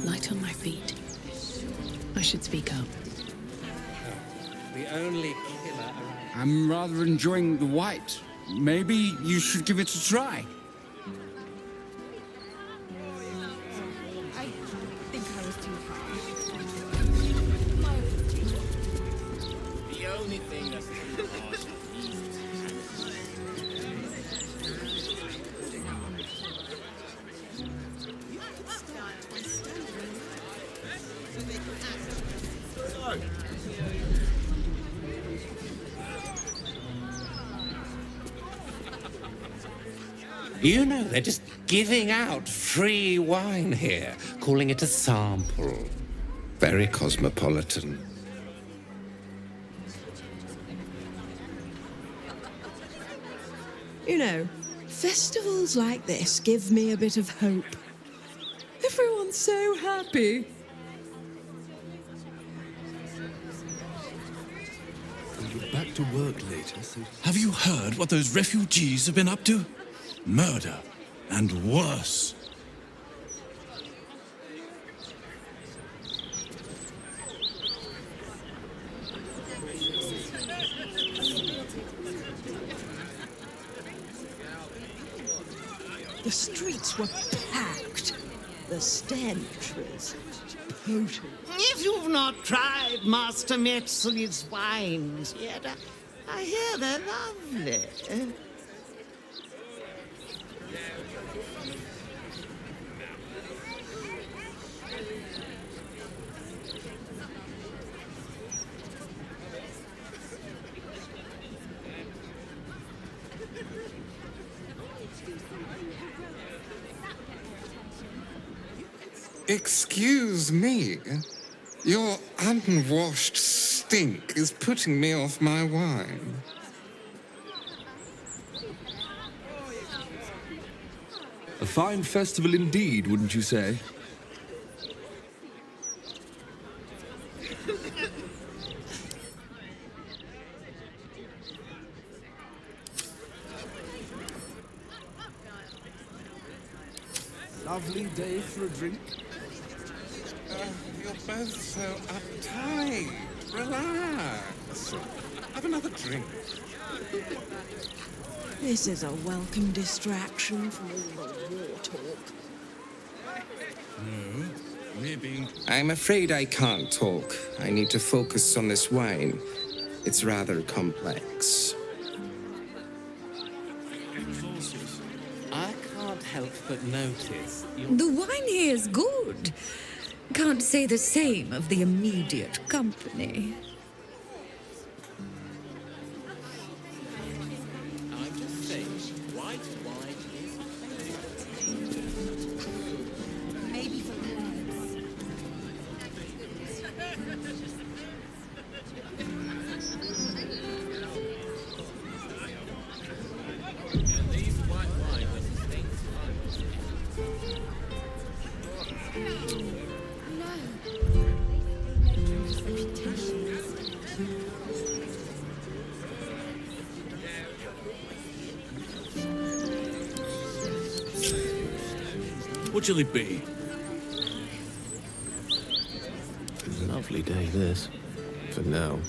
Light on my feet. I should speak up. The only killer around. I'm rather enjoying the white. Maybe you should give it a try. I think I was too harsh. The only thing that's You know, they're just giving out free wine here, calling it a sample. Very cosmopolitan. You know, festivals like this give me a bit of hope. Everyone's so happy. You're back to work later, so... Have you heard what those refugees have been up to? Murder. And worse. The streets were packed. The stench was potent. If you've not tried Master Metzli's wines yet, I hear they're lovely. Excuse me. Your unwashed stink is putting me off my wine. A fine festival indeed, wouldn't you say? Lovely day for a drink. You're both so uptight. Relax. Have another drink. This is a welcome distraction from all the war talk. No, we're being... I'm afraid I can't talk. I need to focus on this wine. It's rather complex. I can't help but notice The wine here is good. Can't say the same of the immediate company. I'm just saying, white wine is Maybe for and these white wines are sustained. What shall it be? Lovely day, this. For now.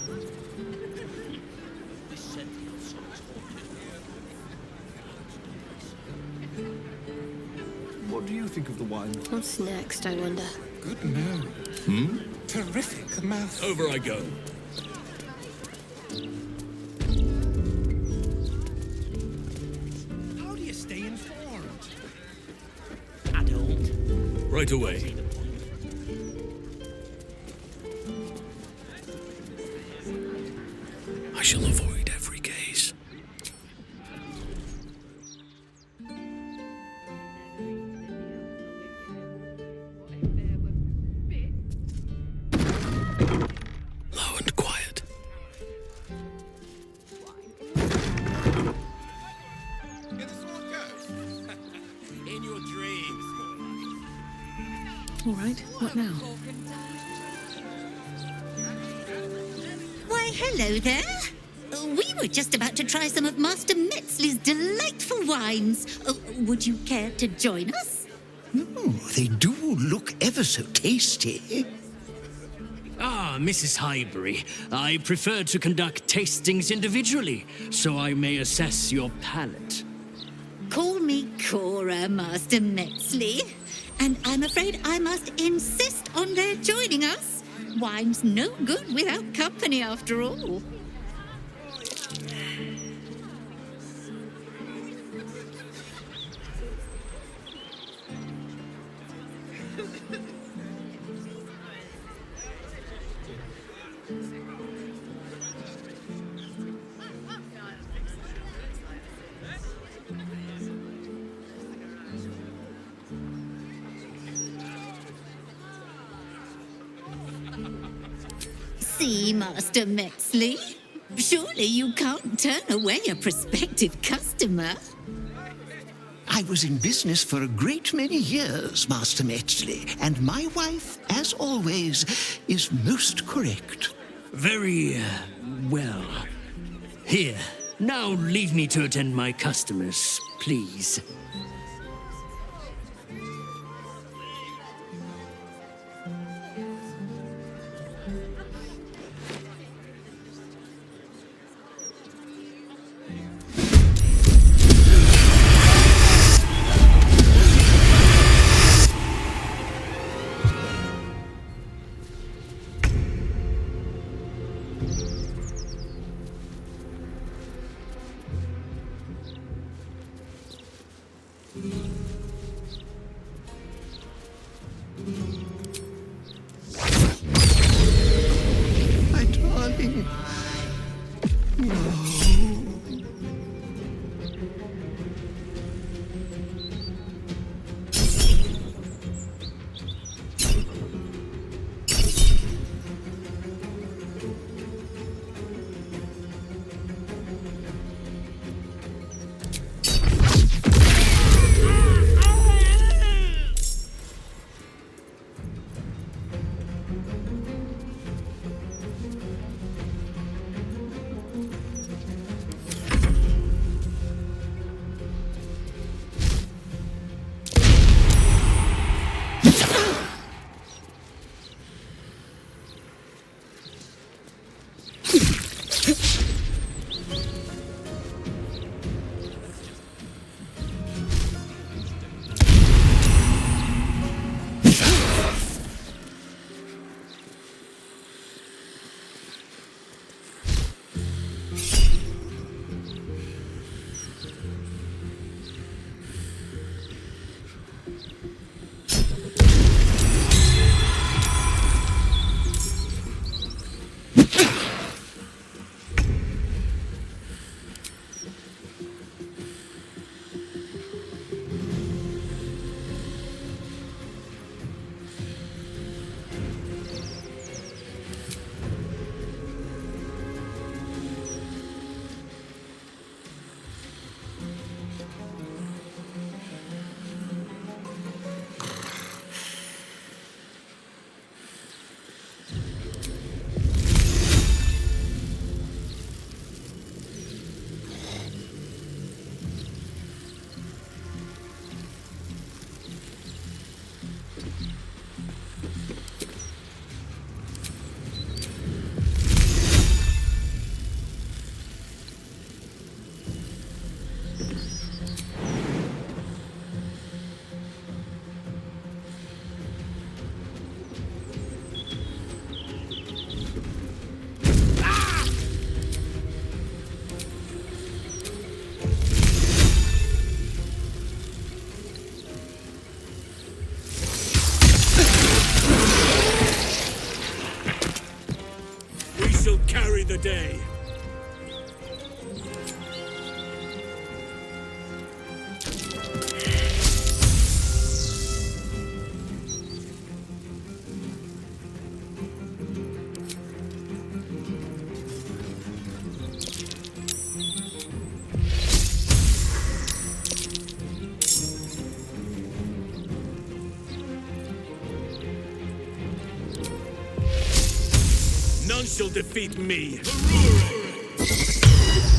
What do you think of the wine? What's next, I wonder? Good mood. Terrific mouth. Over I go. How do you stay informed? I don't. Right away. I shall avoid every gaze. Low and quiet. Here the sword goes. In your dreams. All right, what now? Why, hello there. We were just about to try some of Master Metzley's delightful wines. Would you care to join us? Oh, they do look ever so tasty. Ah, Mrs. Highbury, I prefer to conduct tastings individually, so I may assess your palate. Call me Cora, Master Metzley. And I'm afraid I must insist on their joining us. Wine's no good without company, after all. See, Master Metzley? Surely you can't turn away a prospective customer. I was in business for a great many years, Master Metzley, and my wife, as always, is most correct. Very, well. Here, now leave me to attend my customers, please. My darling. the day. None shall defeat me. Hooray!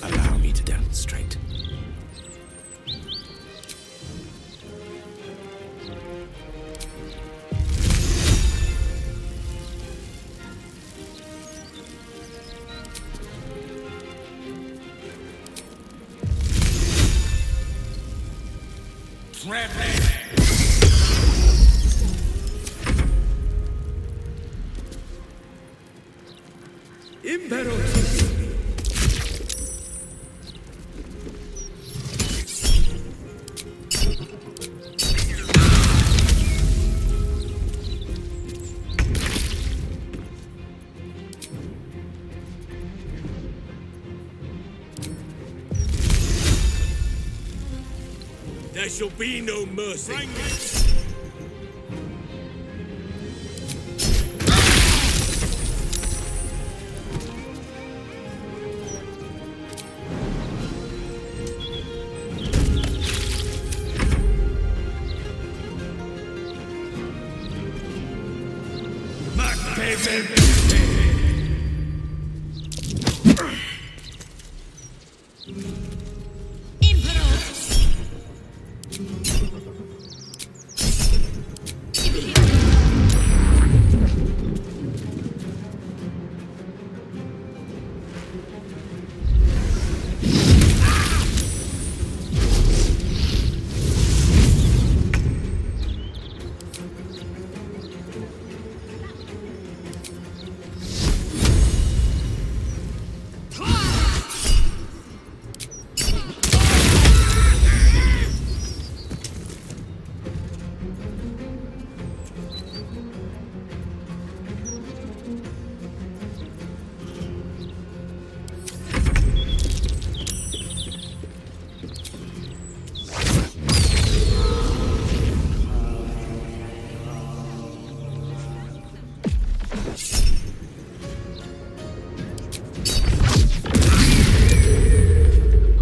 Allow me to demonstrate. There shall be no mercy.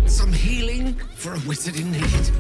Some healing for a wizard in need.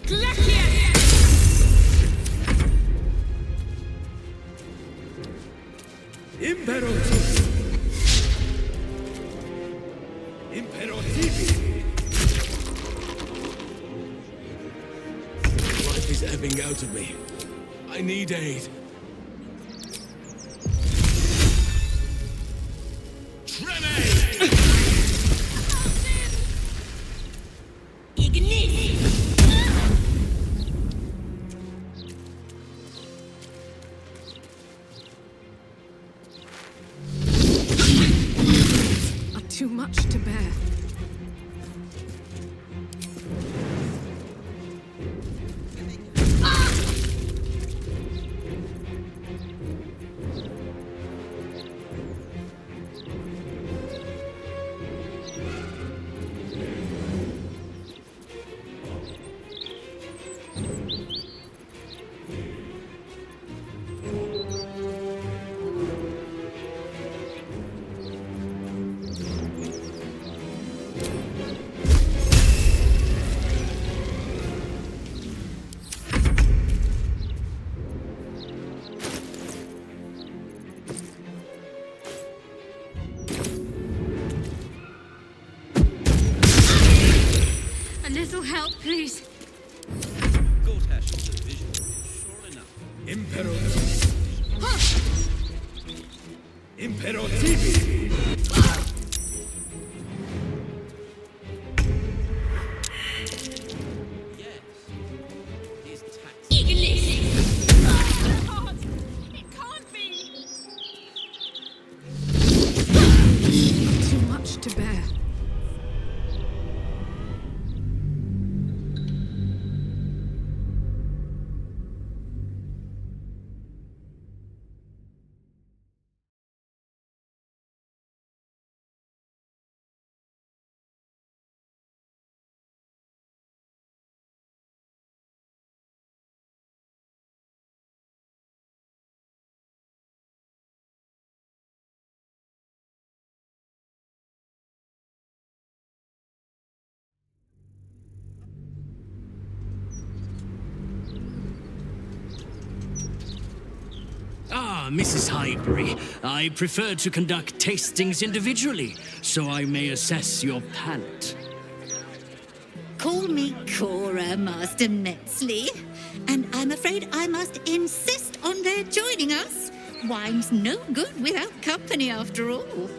Impero TV. Life is ebbing out of me. I need aid. Too much to bear. A little help, please. Impero TV. Too much to bear. Ah, Mrs. Highbury, I prefer to conduct tastings individually, so I may assess your palate. Call me Cora, Master Metzley. And I'm afraid I must insist on their joining us. Wine's no good without company, after all.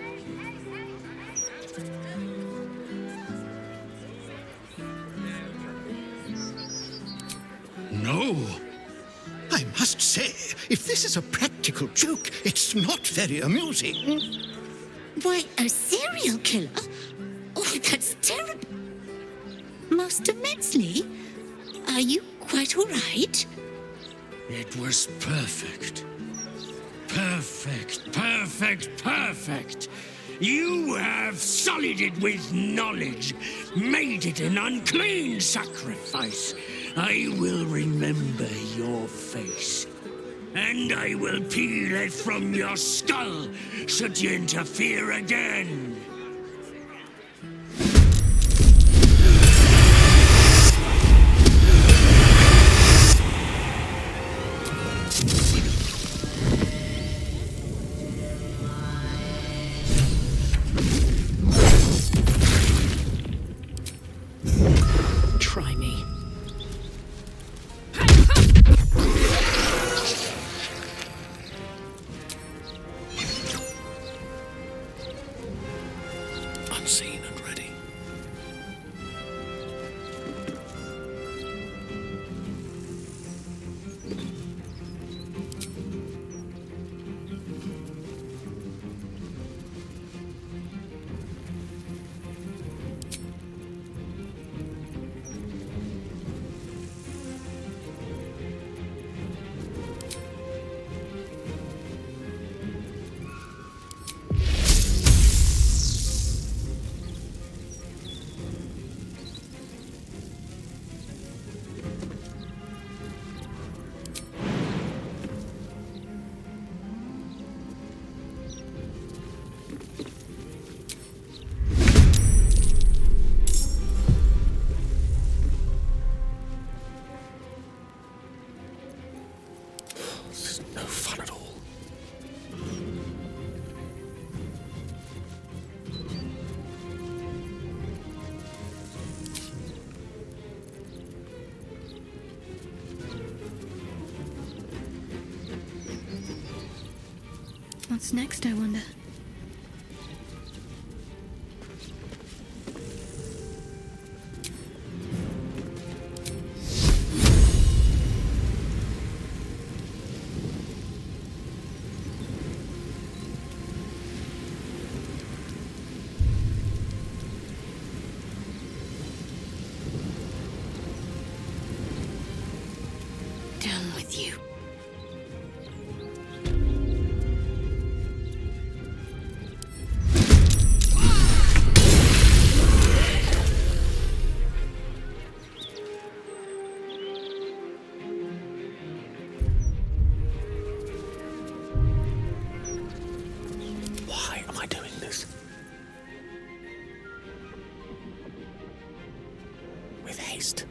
No. I must say, if this is a practical joke, it's not very amusing. Why, a serial killer? Oh, that's terrible. Master Metzley, are you quite all right? It was perfect. Perfect, perfect, perfect. You have sullied it with knowledge, made it an unclean sacrifice. I will remember your face, and I will peel it from your skull should you interfere again. Try me. Unseen and ready. This is no fun at all. What's next, I wonder? Done with you. Why am I doing this? With haste.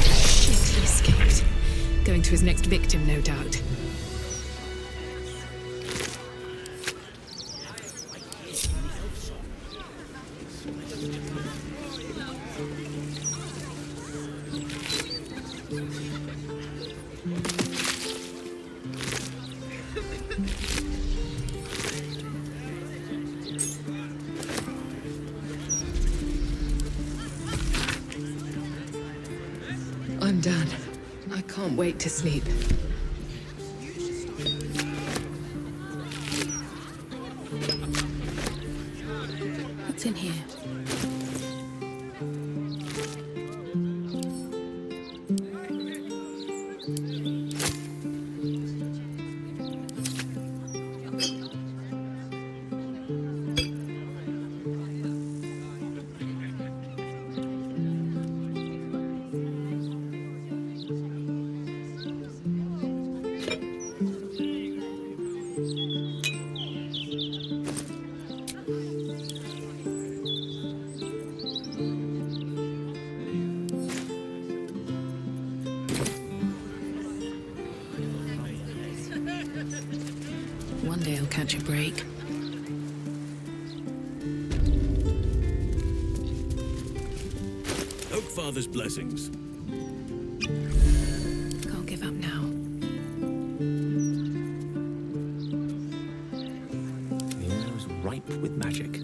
Shit, he escaped. Going to his next victim, no doubt. I'm done. I can't wait to sleep. What's in here? One day I'll catch a break. Oakfather's blessings. Can't give up now. The air is ripe with magic.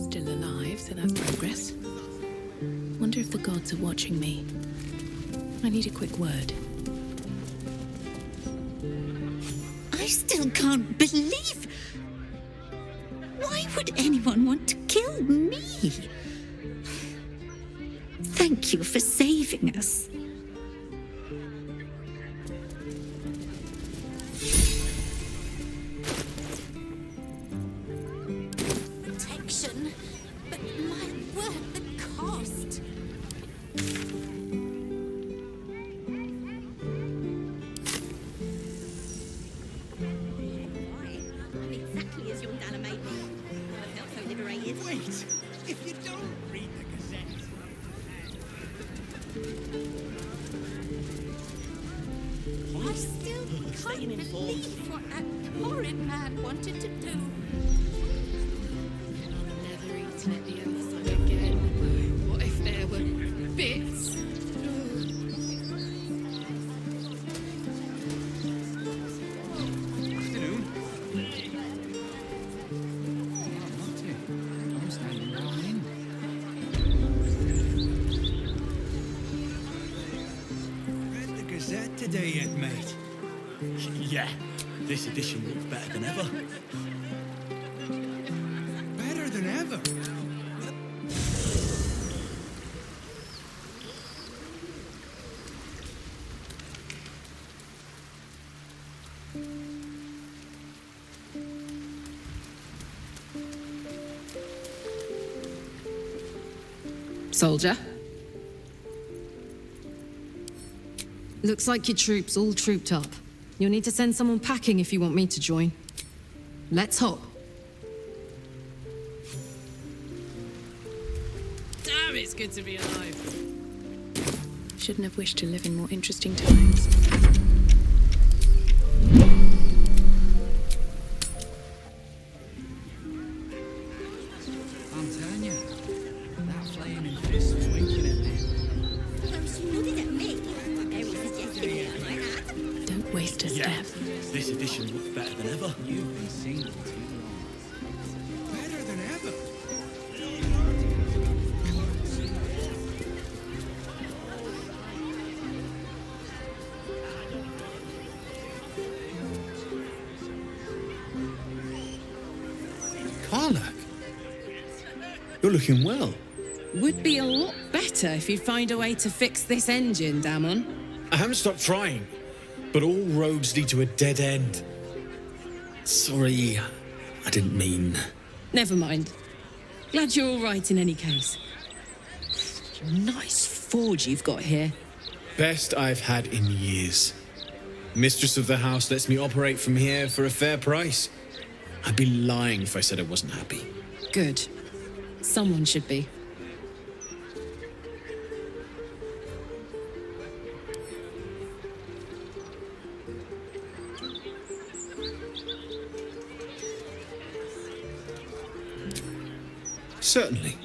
Still alive, so that's progress. Wonder if the gods are watching me. I need a quick word. I still can't believe. Why would anyone want to kill me? Thank you for saving us. Protection, but my word, the cost. I'm exactly as young Dana made me. I felt so liberated. Wait! If you don't read the Gazette... I still can't believe what that horrid man wanted to do. Never eaten at the other side again. What if there were bits? Afternoon. I'm standing right in. Read the Gazette today yet, mate? Yeah, this edition looks better than ever. Better than ever. Soldier. Looks like your troops all trooped up. You'll need to send someone packing if you want me to join. Let's hop. Damn, it's good to be alive. Shouldn't have wished to live in more interesting times. I'm telling you, that flaming fist was winking at me. She nodded at me. I was suggesting it like that. Don't waste a step. This edition looks better than ever. You've been single too long. Better than ever. Karlak, you're looking well. Would be a lot better if you'd find a way to fix this engine, Damon. I haven't stopped trying, but all roads lead to a dead end. Sorry, I didn't mean... Never mind. Glad you're all right in any case. Nice forge you've got here. Best I've had in years. Mistress of the house lets me operate from here for a fair price. I'd be lying if I said I wasn't happy. Good. Someone should be. Certainly.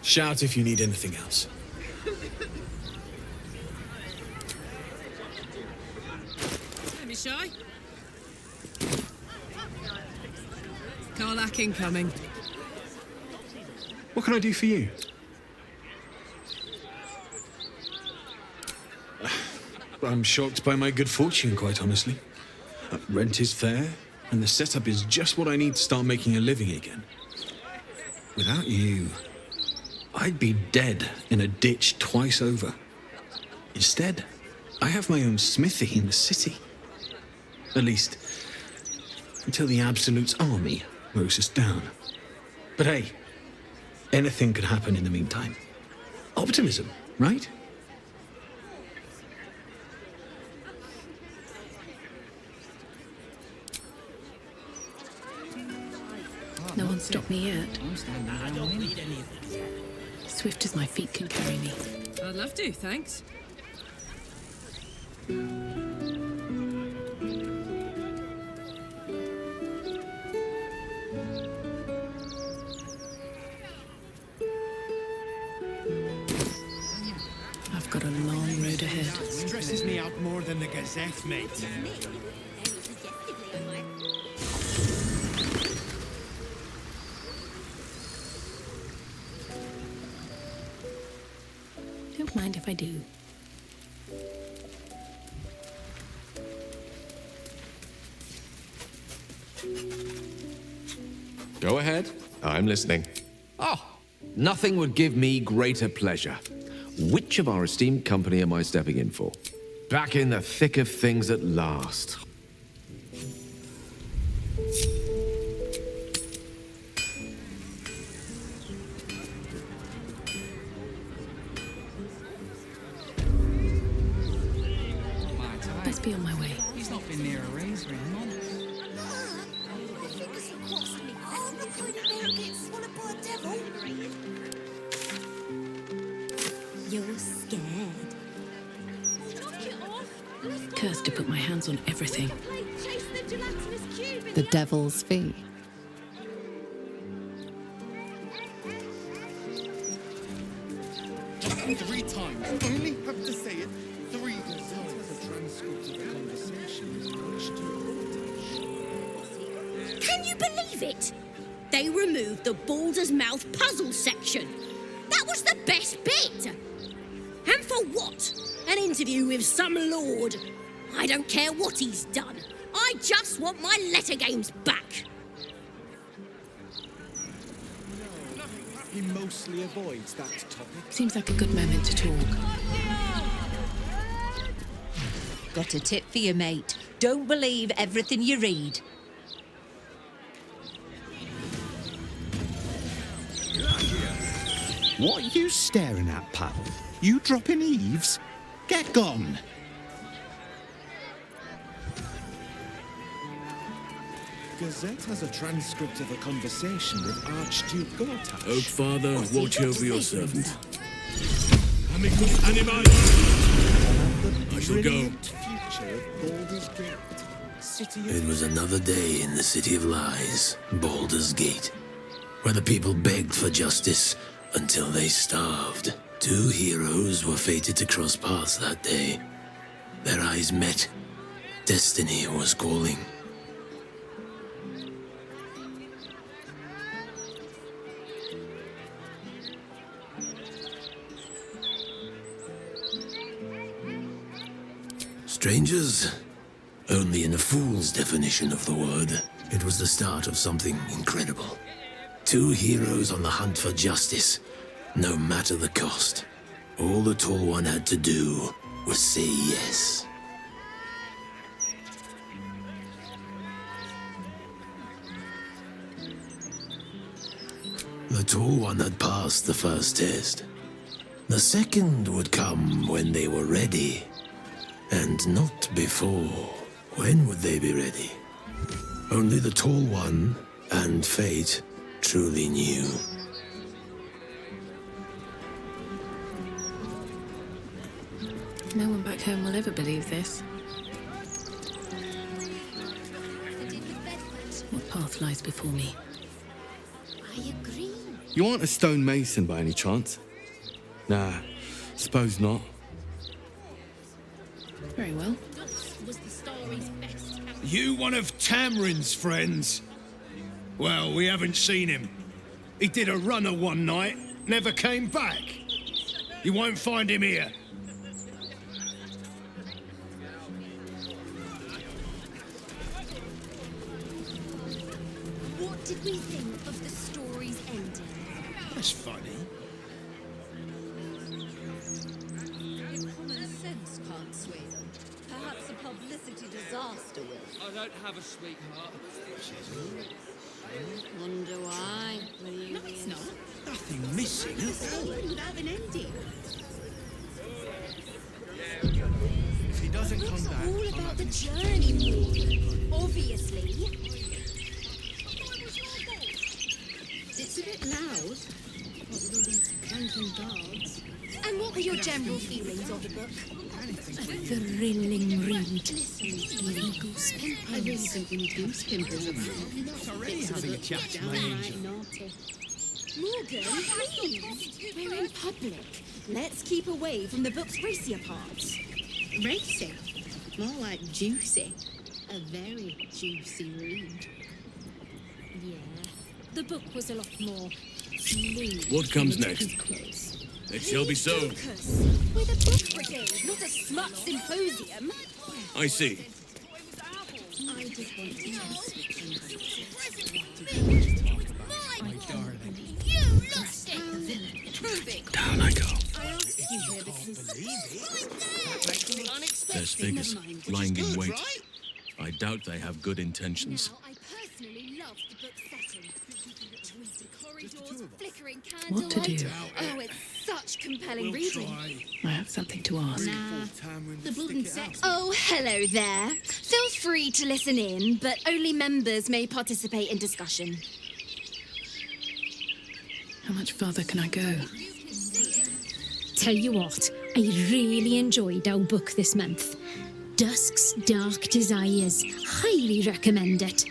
Shout if you need anything else. Don't be shy. Karlak incoming. What can I do for you? I'm shocked by my good fortune, quite honestly. Rent is fair, and the setup is just what I need to start making a living again. Without you, I'd be dead in a ditch twice over. Instead, I have my own smithy in the city. At least, until the Absolute's army mows us down. But hey, anything could happen in the meantime. Optimism, right? No one stopped me yet. Swift as my feet can carry me. I'd love to, thanks. me out more than the Gazette, mate. Don't mind if I do. Go ahead. I'm listening. Oh, nothing would give me greater pleasure. Which of our esteemed company am I stepping in for? Back in the thick of things at last. Best be on my way. He's not been near a razor in months. You're scared. Cursed to put my hands on everything. The devil's fee. Three times. I only have to say it 3 times. Can you believe it? They removed the Baldur's Mouth puzzle section. That was the best bit. And for what? An interview with some lord. I don't care what he's done. I just want my letter games back. He mostly avoids that topic. Seems like a good moment to talk. Got a tip for you, mate. Don't believe everything you read. What are you staring at, pal? You dropping eaves? Get gone! Gazette has a transcript of a conversation with Archduke Gortash. Oakfather, watch over your servant. Amicus animalis! I shall go. Future of Baldur's Gate. City of It was another day in the City of Lies, Baldur's Gate, where the people begged for justice until they starved. 2 heroes were fated to cross paths that day. Their eyes met. Destiny was calling. Strangers? Only in a fool's definition of the word. It was the start of something incredible. 2 heroes on the hunt for justice, no matter the cost. All the Tall One had to do was say yes. The Tall One had passed the first test. The second would come when they were ready. And not before. When would they be ready? Only the Tall One and Fate truly knew. No one back home will ever believe this. What path lies before me? I agree. You aren't a stonemason by any chance? Nah, suppose not. Very well. Was the story's best. You one of Tamrin's friends? Well, we haven't seen him. He did a runner one night, never came back. You won't find him here. What did we think of the story's ending? That's funny. Common sense can't sway them. Perhaps a publicity disaster will. I don't have a sweetheart. Wonder why. No, it's not. Nothing missing at all. Without an ending. If he doesn't come back, All about the journey, Morgan. Obviously. It's a bit loud. What with all these clanking guards? And what were your general feelings of the book? A thrilling read. Even goose pimples. I really think we need goose pimples around. Not already having a chat to my angel. Morgan, please. We're in public. Let's keep away from the book's racier parts. racy. More like juicy. A very juicy read. Yeah, the book was a lot more smooth. What comes than next? close. It shall be so. Focus. With a book brigade, not a smut symposium. I see. I just want to My darling. You lost it. Prove it. Down I go. I asked you here because... There's figures lying in wait. I doubt they have good intentions. I personally love the book setting. Twisted corridors, flickering What to do? candlelight. Oh, it's such compelling reading. I have something to ask. the book and sex. Oh, hello there. Feel free to listen in, but only members may participate in discussion. How much further can I go? Tell you what, I really enjoyed our book this month. Dusk's Dark Desires. Highly recommend it.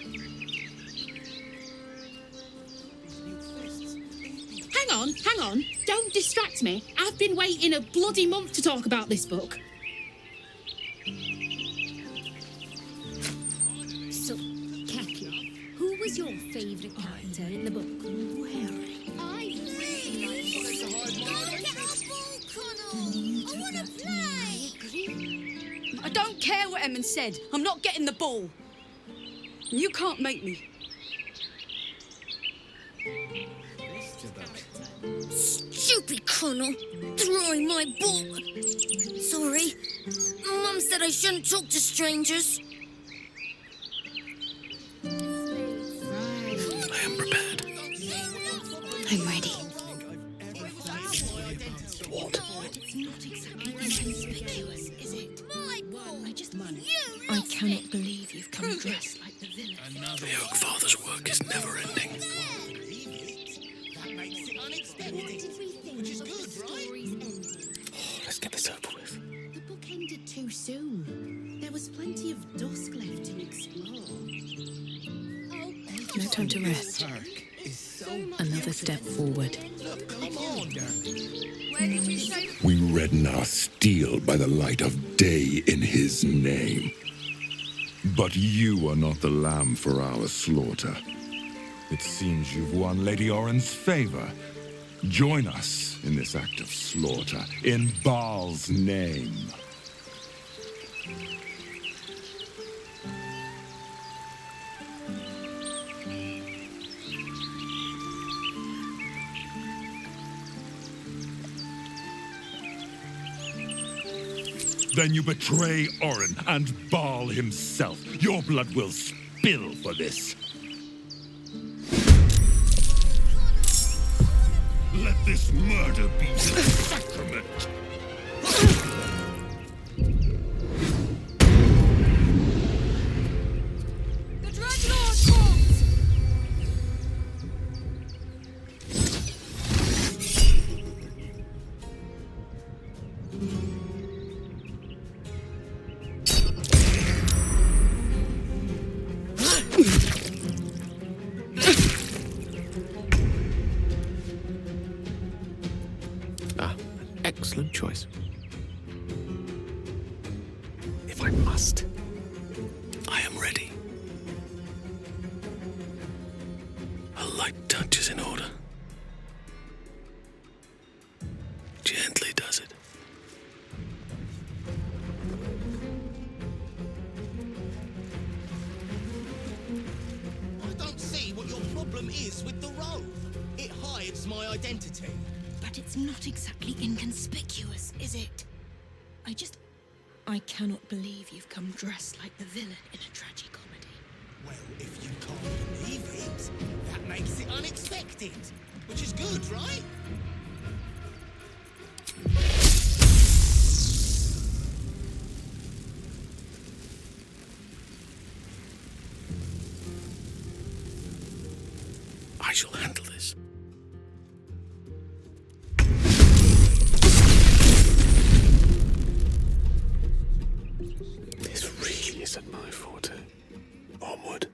Hang on. Don't distract me. I've been waiting a bloody month to talk about this book. So, Kathy, who was your favourite character in the book? I really I don't care what Emmon said. I'm not getting the ball. And you can't make me. Stupid Connell, throwing my book. Sorry, Mum said I shouldn't talk to strangers. I am prepared. I'm ready. What? It's not exactly conspicuous, is it? My book. I cannot believe you've come dressed like the villain. The Oak Father's work is never ending. Let's get this over with. The book ended too soon. There was plenty of dusk left to explore. No time to rest. Another step forward. We redden our steel by the light of day in his name. But you are not the lamb for our slaughter. It seems you've won Lady Oren's favor. Join us in this act of slaughter, in Baal's name. Then you betray Oren and Baal himself. Your blood will spill for this. Let this murder be the sacrament. The Dreadlord comes! Excellent choice. If I must, I am ready. A light touch is in order. Gently does it. I don't see what your problem is with the robe. It hides my identity. But it's not exactly inconspicuous, is it? I cannot believe you've come dressed like the villain in a tragicomedy. Well, if you can't believe it, that makes it unexpected. Which is good, right? I shall handle this. this really isn't my forte. Onward.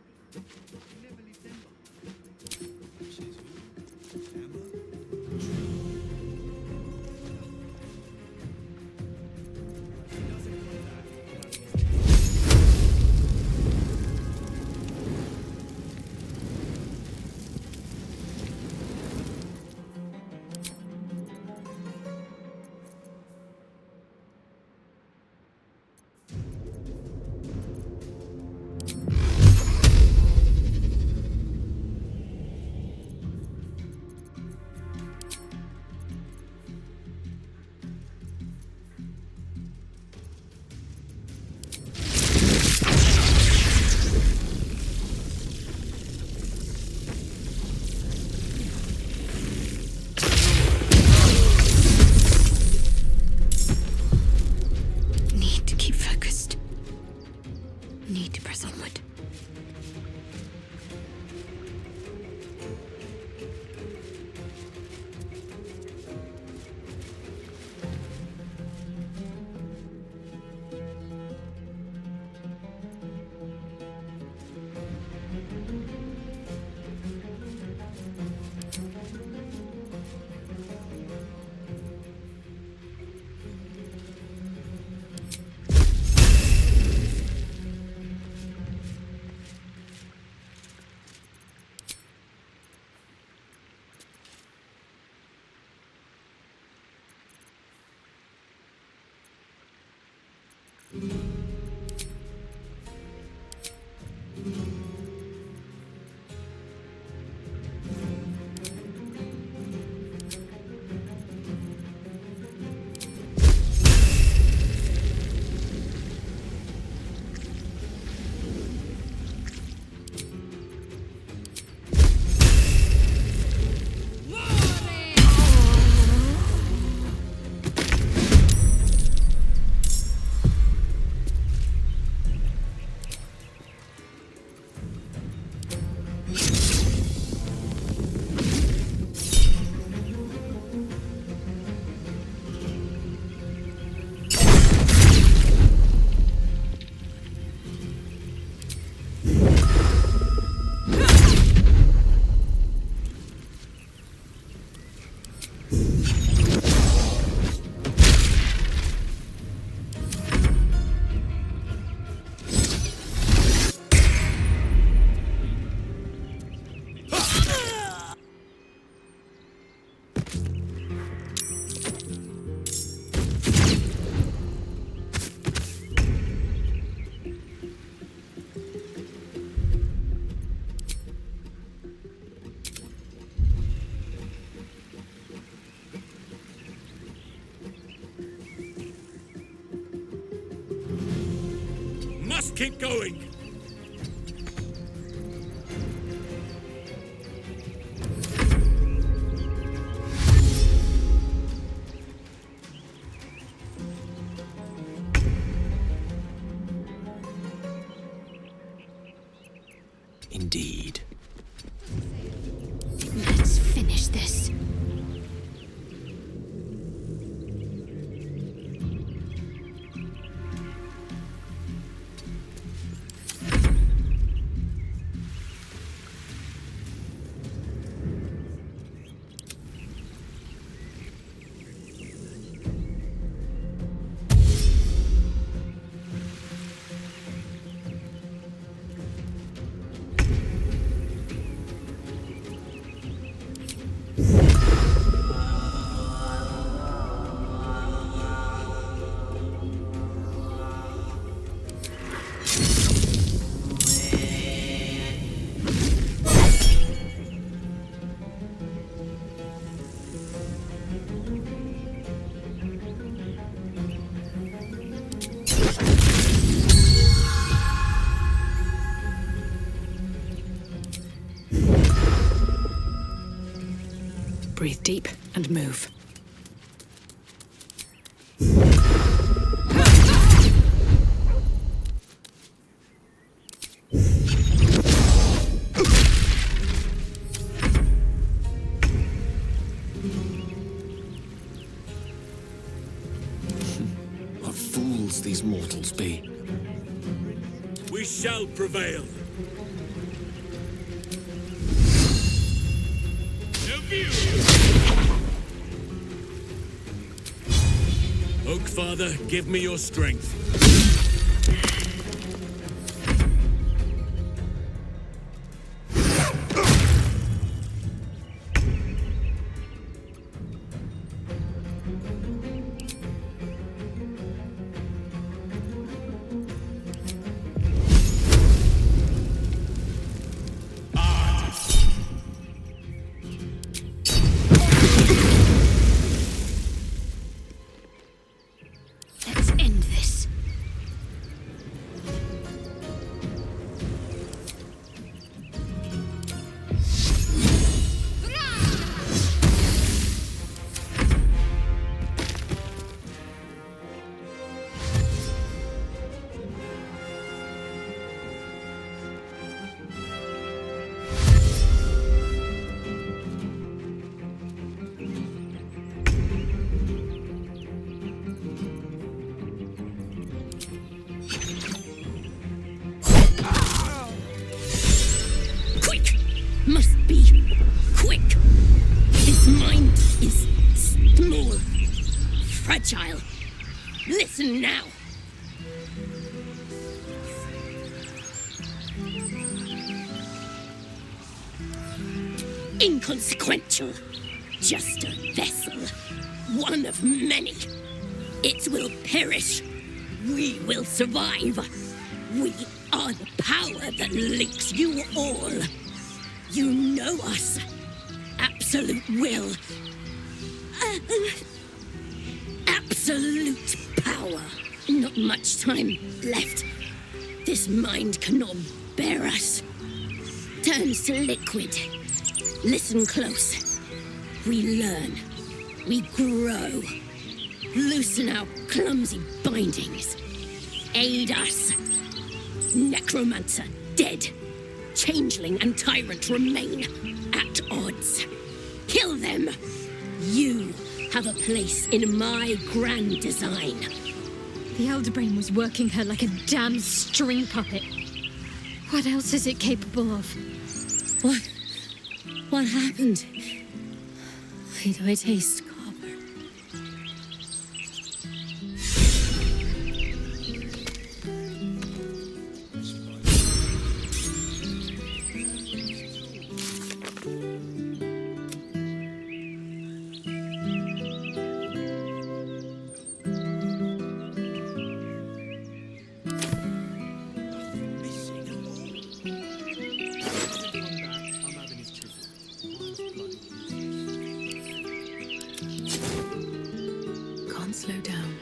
Need to press onward. Must keep going. Indeed. Let's finish this. Breathe deep and move. What fools these mortals be. We shall prevail. Oak Father, give me your strength. Let's end this. inconsequential. Just a vessel. One of many. It will perish. We will survive. We are the power that links you all. You know us. Absolute will. Absolute power. Not much time left. This mind cannot bear us. Turns to liquid. Listen close. We learn. We grow. Loosen our clumsy bindings. Aid us. Necromancer dead. Changeling and tyrant remain at odds. Kill them. You have a place in my grand design. The Elderbrain was working her like a damn string puppet. What else is it capable of? What happened? Why do I taste copper? Can't slow down.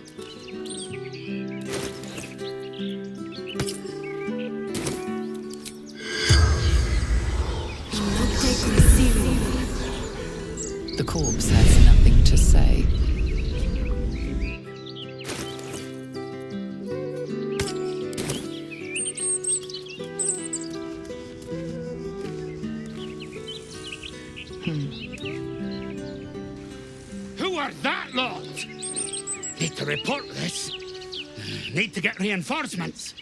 The corpse has nothing to say. Who are that lot? Need to report this. Need to get reinforcements.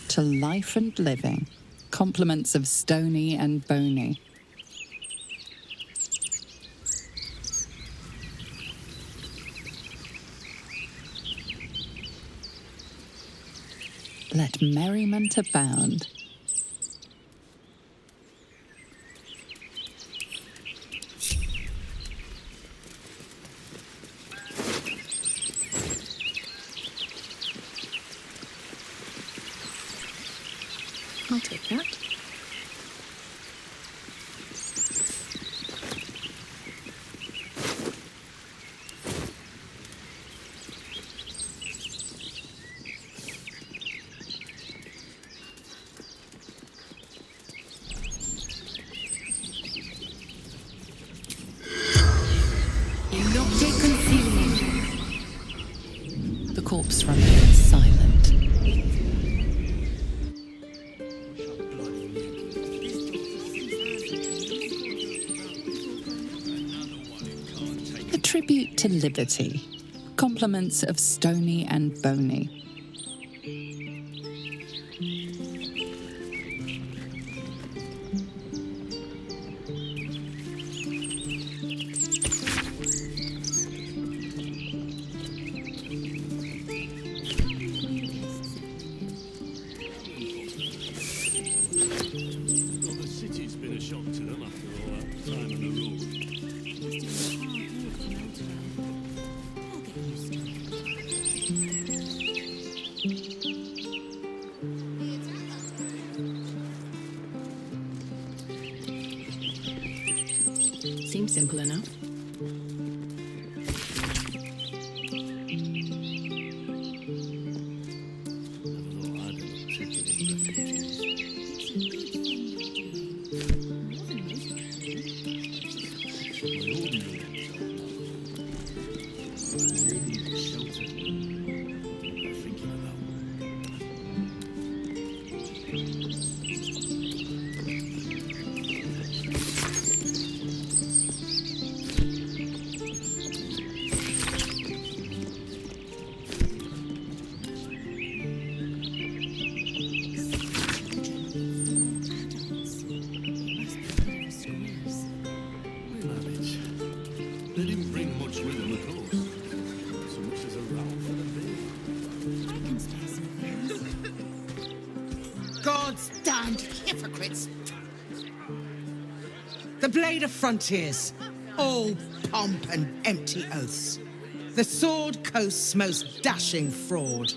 To life and living, compliments of Stony and Bony. Let merriment abound. I'll take that. The corpse remains silent. A tribute to liberty. Compliments of Stony and Bony. Seems simple enough. God's damned hypocrites! The Blade of Frontiers, all pomp and empty oaths. The Sword Coast's most dashing fraud.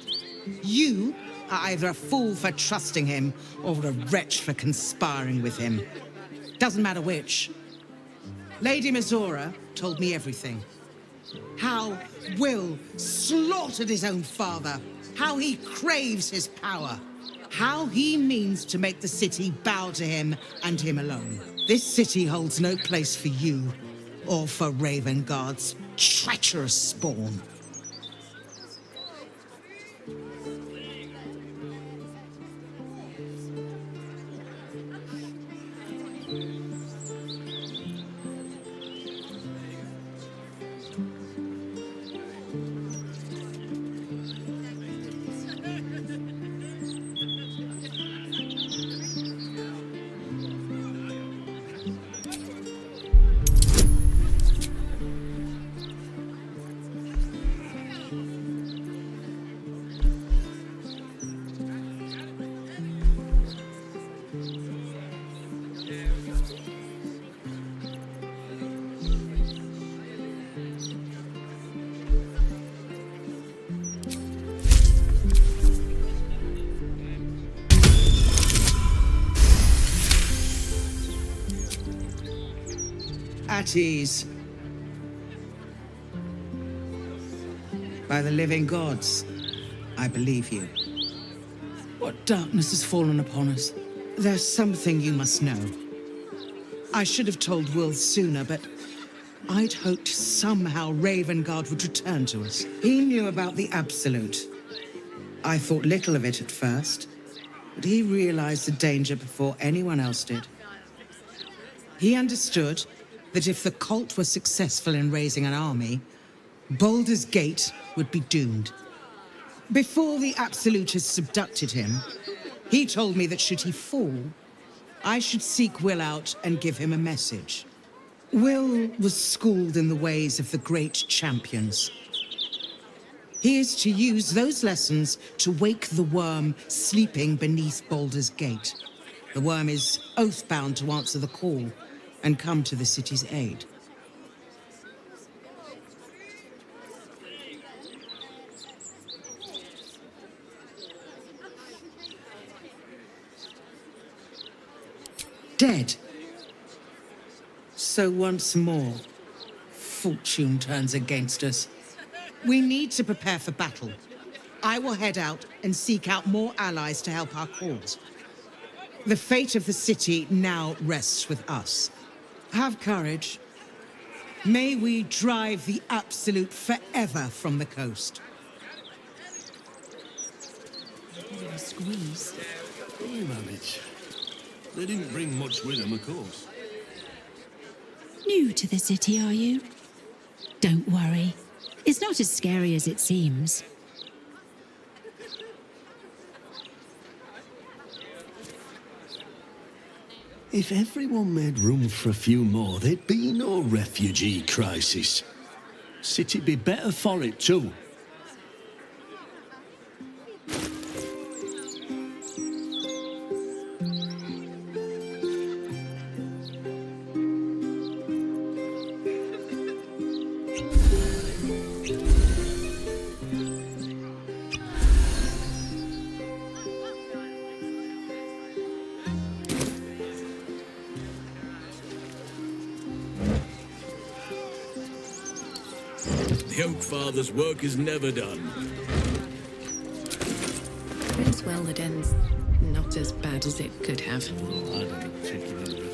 You are either a fool for trusting him or a wretch for conspiring with him. Doesn't matter which. Lady Mizora told me everything. How Will slaughtered his own father. How he craves his power. How he means to make the city bow to him and him alone. This city holds no place for you or for Ravengard's treacherous spawn. At ease. By the living gods, I believe you. What darkness has fallen upon us? There's something you must know. I should have told Will sooner, but I'd hoped somehow Ravengard would return to us. He knew about the Absolute. I thought little of it at first, but he realized the danger before anyone else did. He understood that if the cult were successful in raising an army, Baldur's Gate would be doomed. Before the Absolutists abducted him, he told me that should he fall, I should seek Will out and give him a message. Will was schooled in the ways of the great champions. He is to use those lessons to wake the worm sleeping beneath Baldur's Gate. The worm is oath-bound to answer the call and come to the city's aid. Dead. So once more, fortune turns against us. We need to prepare for battle. I will head out and seek out more allies to help our cause. The fate of the city now rests with us. Have courage. May we drive the Absolute forever from the coast. Bit of a squeeze. We manage. They didn't bring much with them, of course. New to the city, are you? Don't worry. It's not as scary as it seems. If everyone made room for a few more, there'd be no refugee crisis. City'd be better for it too. The Oak Father's work is never done. As well, it ends not as bad as it could have. Oh, I don't particularly.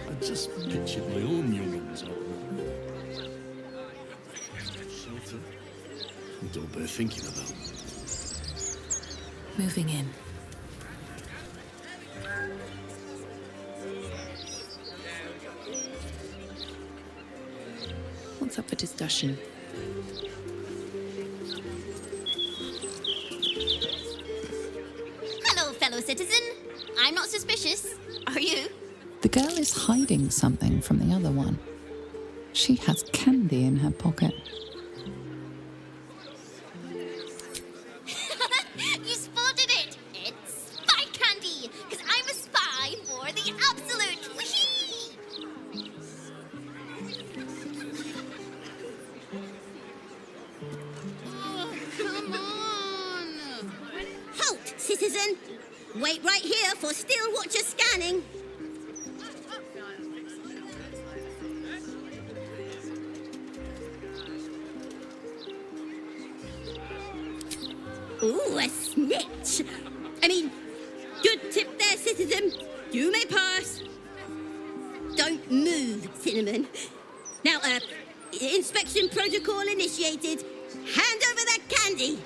I just pictured my own young'uns out there. Shelter. Don't bear thinking about. Moving in. What's up for discussion? Hello, fellow citizen. I'm not suspicious. Are you? The girl is hiding something from the other one. She has candy in her pocket. citizen. Wait right here for Steel Watcher scanning. Ooh, a snitch. I mean, good tip there, citizen. You may pass. Don't move, Cinnamon. Now, inspection protocol initiated. Hand over that candy.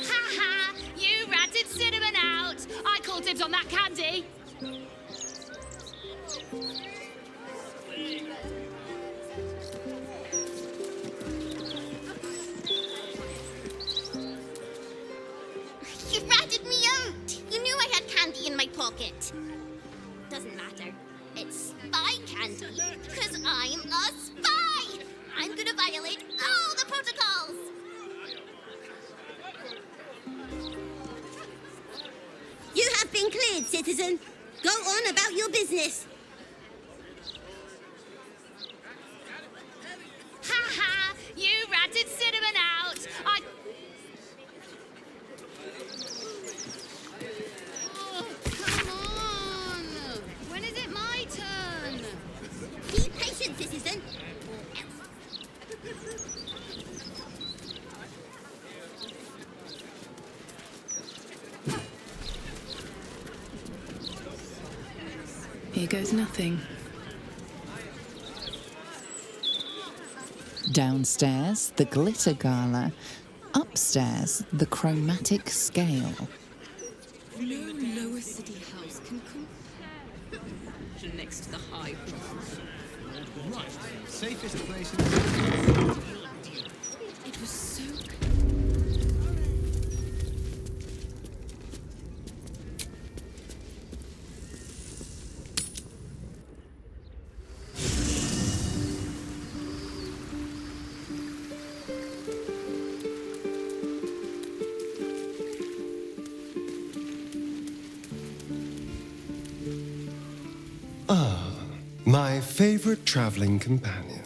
Ha ha! You ratted Cinnamon out. I call dibs on that candy. You ratted me out. You knew I had candy in my pocket. Doesn't matter. It's spy candy. Because I'm a spy. I'm gonna violate all the protocols. You have been cleared, citizen. Go on about your business. Ha ha! You ratted Cinnamon out. Oh, come on! When is it my turn? Be patient, citizen. Here goes nothing. Downstairs, the glitter gala. Upstairs, the chromatic scale. No lower city house can compare next to the high bronze. Right, safest place in the It was so My favorite traveling companion.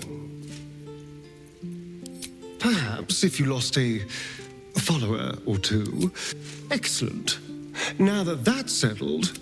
Perhaps if you lost a follower or two. Excellent. Now that that's settled.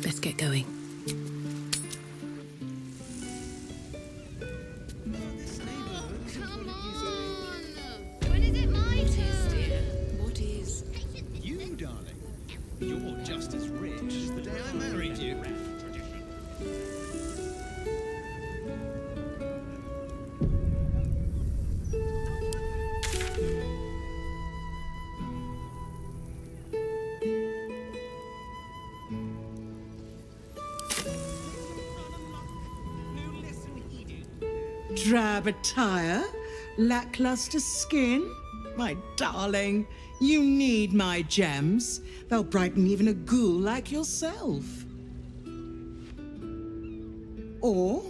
Let's get going. When is it my turn? What is? You, darling. You're just as rich as the day I married you. Drab attire, lackluster skin. My darling, you need my gems. They'll brighten even a ghoul like yourself. Or,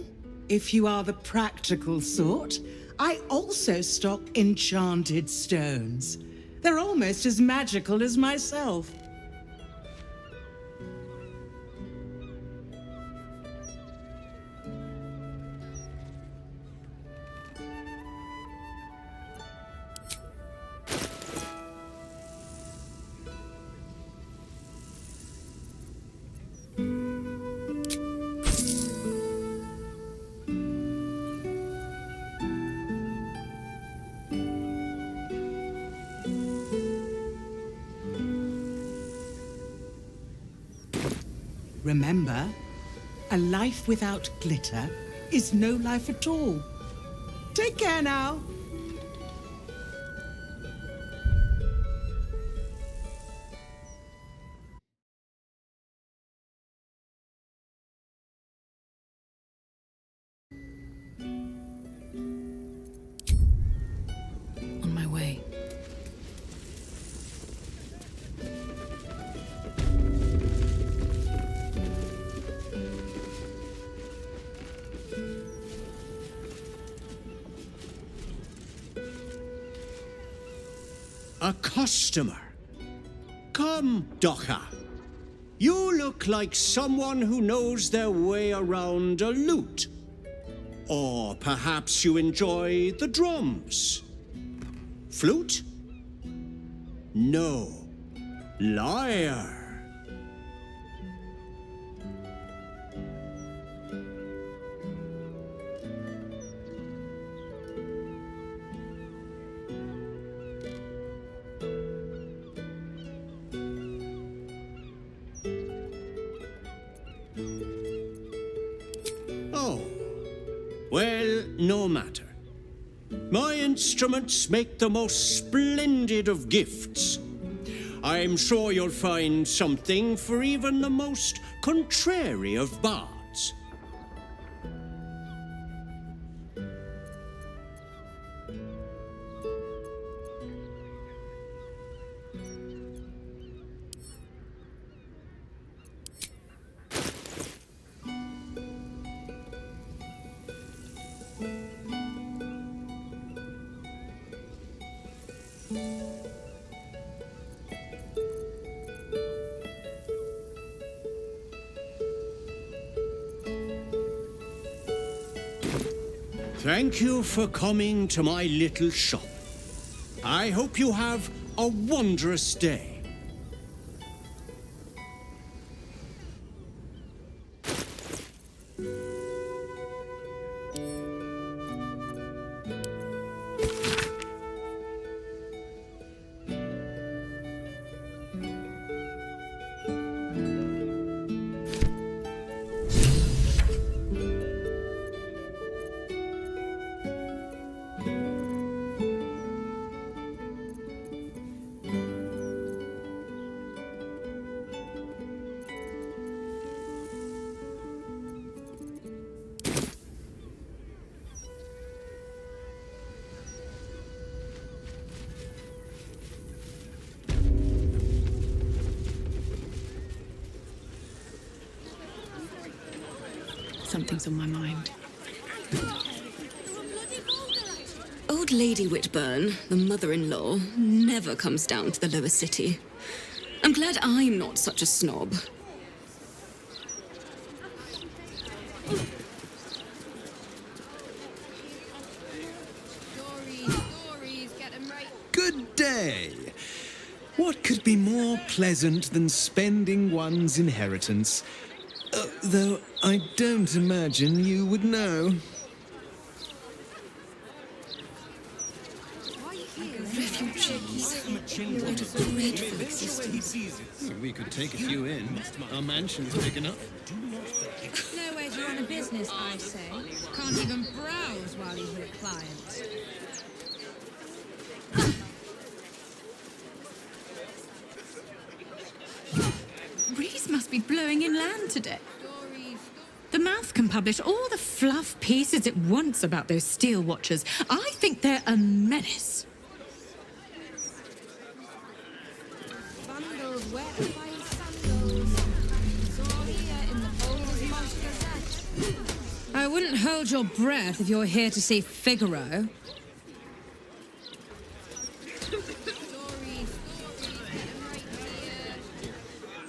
if you are the practical sort, I also stock enchanted stones. They're almost as magical as myself. Remember, a life without glitter is no life at all. Take care now. On my way. A customer. Come, Docha. You look like someone who knows their way around a lute. Or perhaps you enjoy the drums. Flute? No. Lyre. Oh. Well, no matter. My instruments make the most splendid of gifts. I'm sure you'll find something for even the most contrary of bards. Thank you for coming to my little shop. I hope you have a wondrous day. Something's on my mind. Old Lady Whitburn, the mother-in-law, never comes down to the lower city. I'm glad I'm not such a snob. Good day. What could be more pleasant than spending one's inheritance? Though I don't imagine you would know. Refugees. What a dreadful existence. We could take a few in. Our mansion's big enough. No way to run a business, I say. Can't even browse while he's with clients. Breeze must be blowing inland today. The mouth can publish all the fluff pieces it wants about those steel watchers. I think they're a menace. I wouldn't hold your breath if you're here to see Figaro.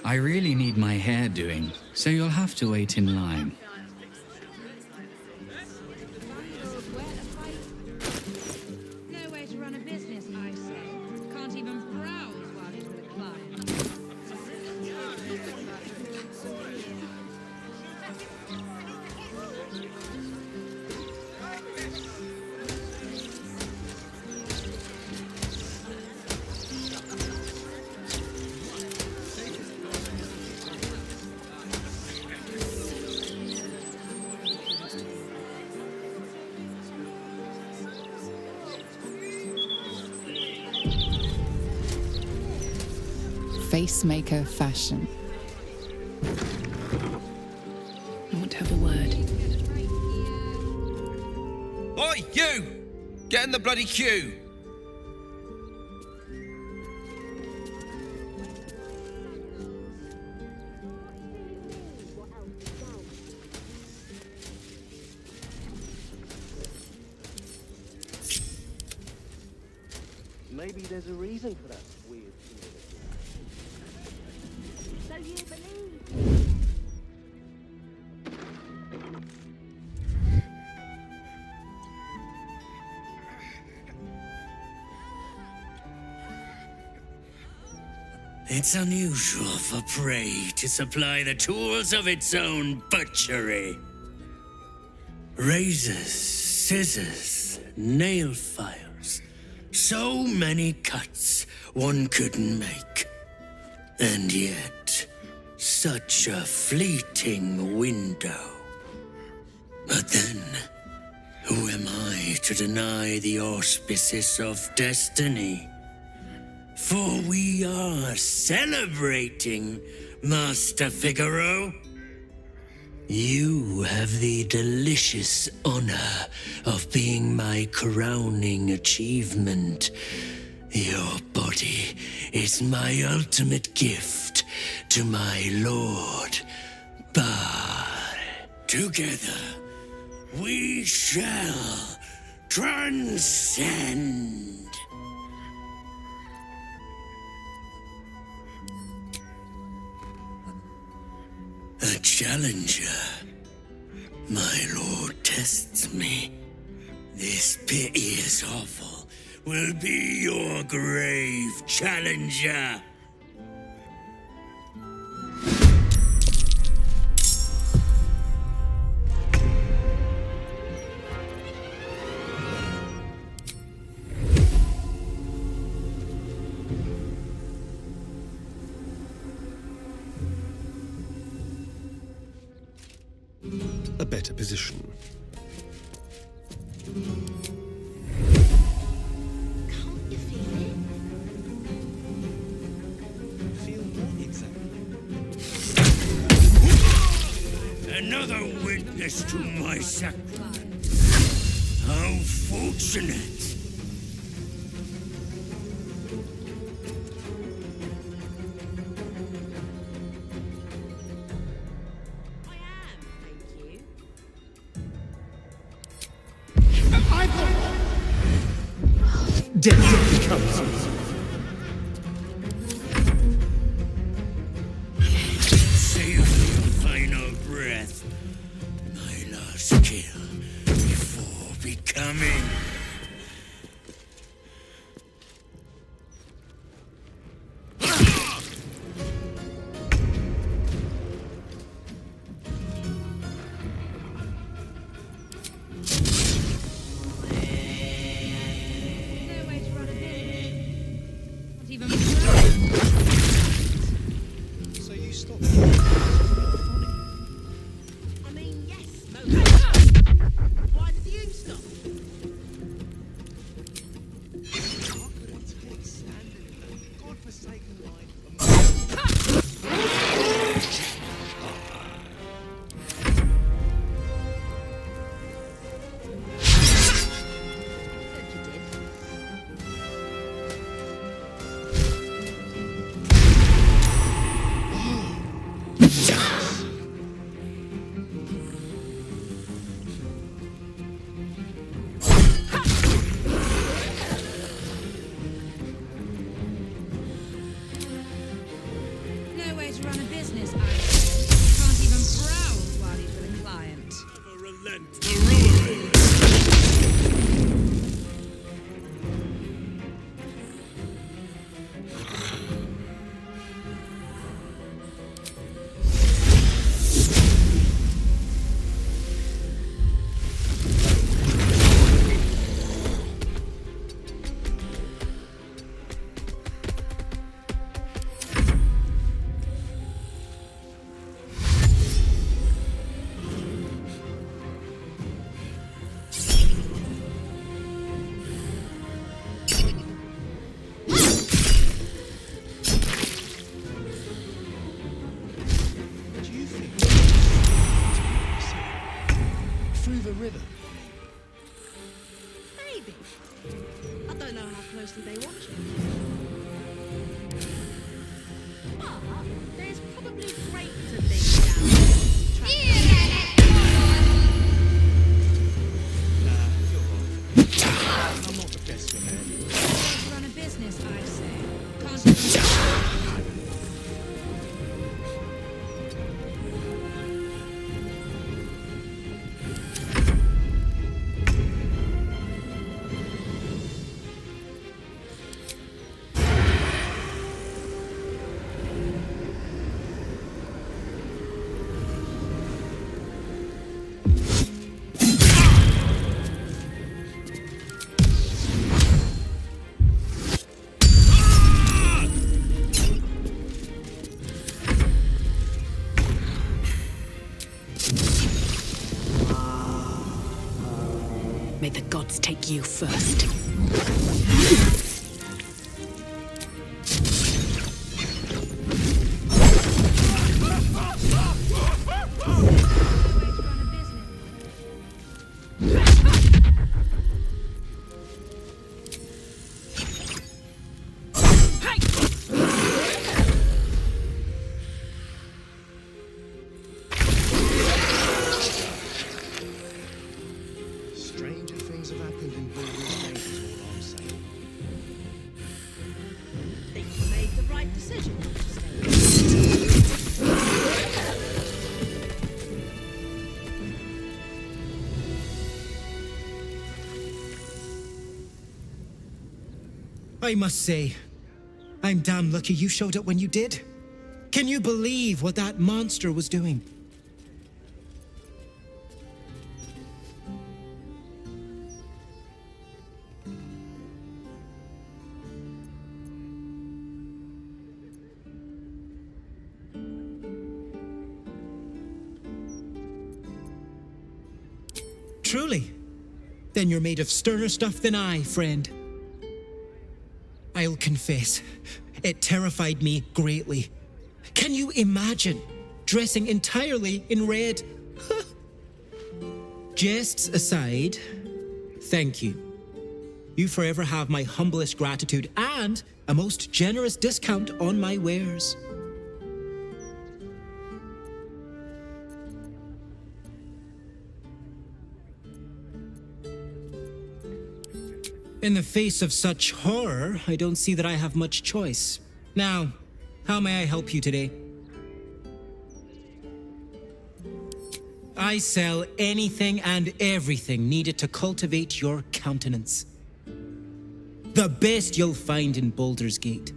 I really need my hair doing, so you'll have to wait in line. No way to run a business, I say. Can't even browse while he's with a client. facemaker fashion. I want to have a word. Oi, you! Get in the bloody queue! Maybe there's a reason for that weird community. So you believe? It's unusual for prey to supply the tools of its own butchery. Razors, scissors, nail files. So many cuts one couldn't make. And yet, such a fleeting window. But then, who am I to deny the auspices of destiny? For we are celebrating, Master Figaro. You have the delicious honor of being my crowning achievement. Your body is my ultimate gift to my lord, Bar. Together, we shall transcend. A challenger. My lord tests me. This piteous hovel will be your grave challenger. A better position. Can't you feel it? Feel what exactly? Another witness to my sacrament. How fortunate. Death comes. Save your final breath. My last kill before becoming. So you stopped. I mean, yes, why did you stop? How could I take standing in that godforsaken line? No way to run a business, I say. Can't even browse while he's with a client. Never relent the ruin. river? Maybe. I don't know how closely they watch it. But there's probably grapes and things down I'm not the best for men. Run a business, I say. Can't May the gods take you first. Stranger things have happened in Baldur's Gate is all I'm saying. Think you made the right decision. I must say, I'm damn lucky you showed up when you did. Can you believe what that monster was doing? Truly? Then you're made of sterner stuff than I, friend. I'll confess, it terrified me greatly. Can you imagine dressing entirely in red? Jests aside, thank you. You forever have my humblest gratitude and a most generous discount on my wares. In the face of such horror, I don't see that I have much choice. Now, how may I help you today? I sell anything and everything needed to cultivate your countenance. The best you'll find in Baldur's Gate.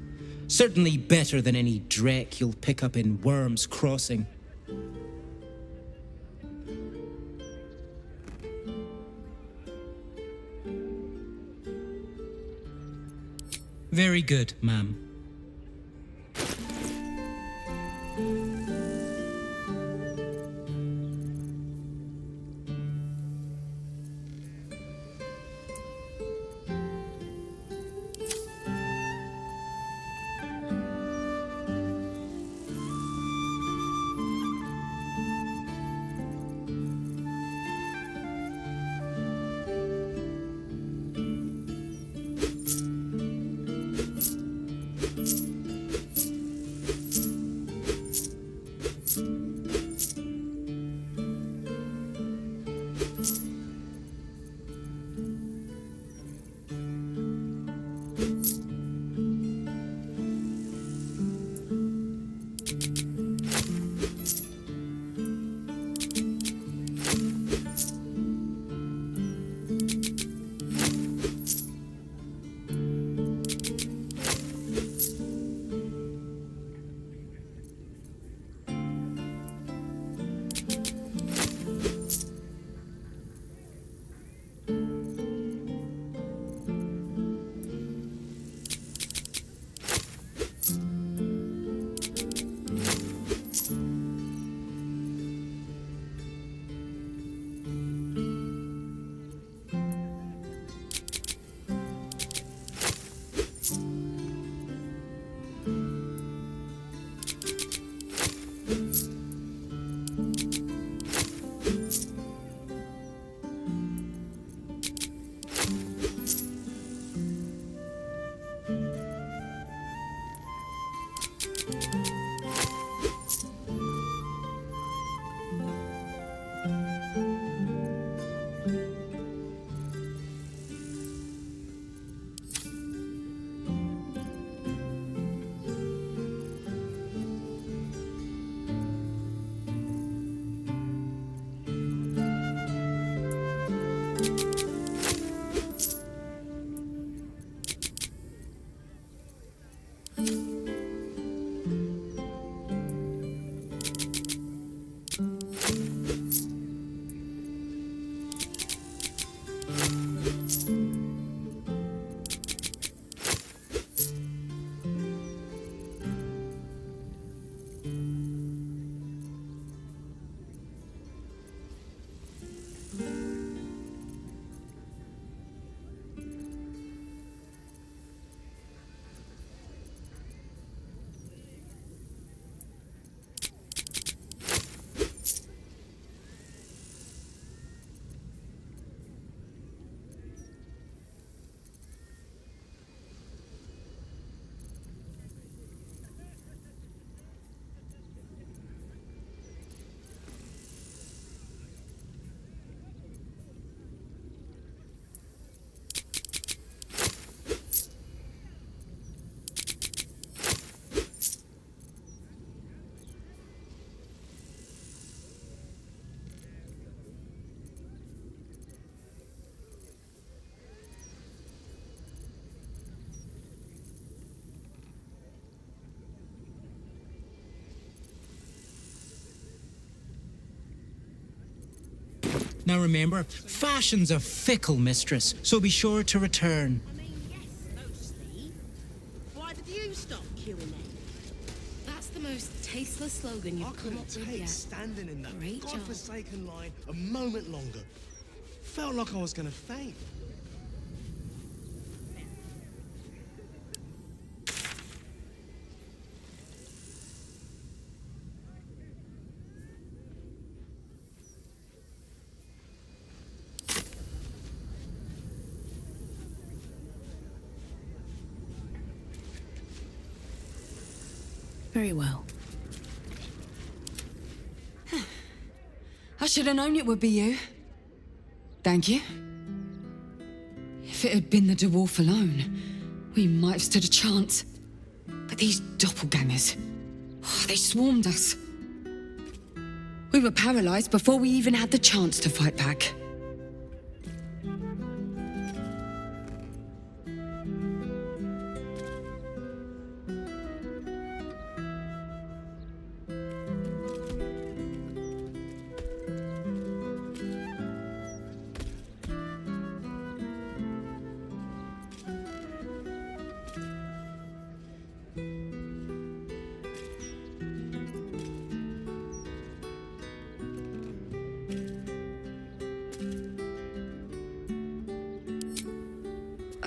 Certainly better than any dreck you'll pick up in Worm's Crossing. Very good, ma'am. Now remember, fashion's a fickle mistress, so be sure to return. Why did you stop queuing then? That's the most tasteless slogan you've come up with Take yet. standing in that Great job. godforsaken line a moment longer. Felt like I was gonna faint. Very well. I should have known it would be you. Thank you. If it had been the dwarf alone, we might have stood a chance. But these doppelgangers, they swarmed us. We were paralyzed before we even had the chance to fight back.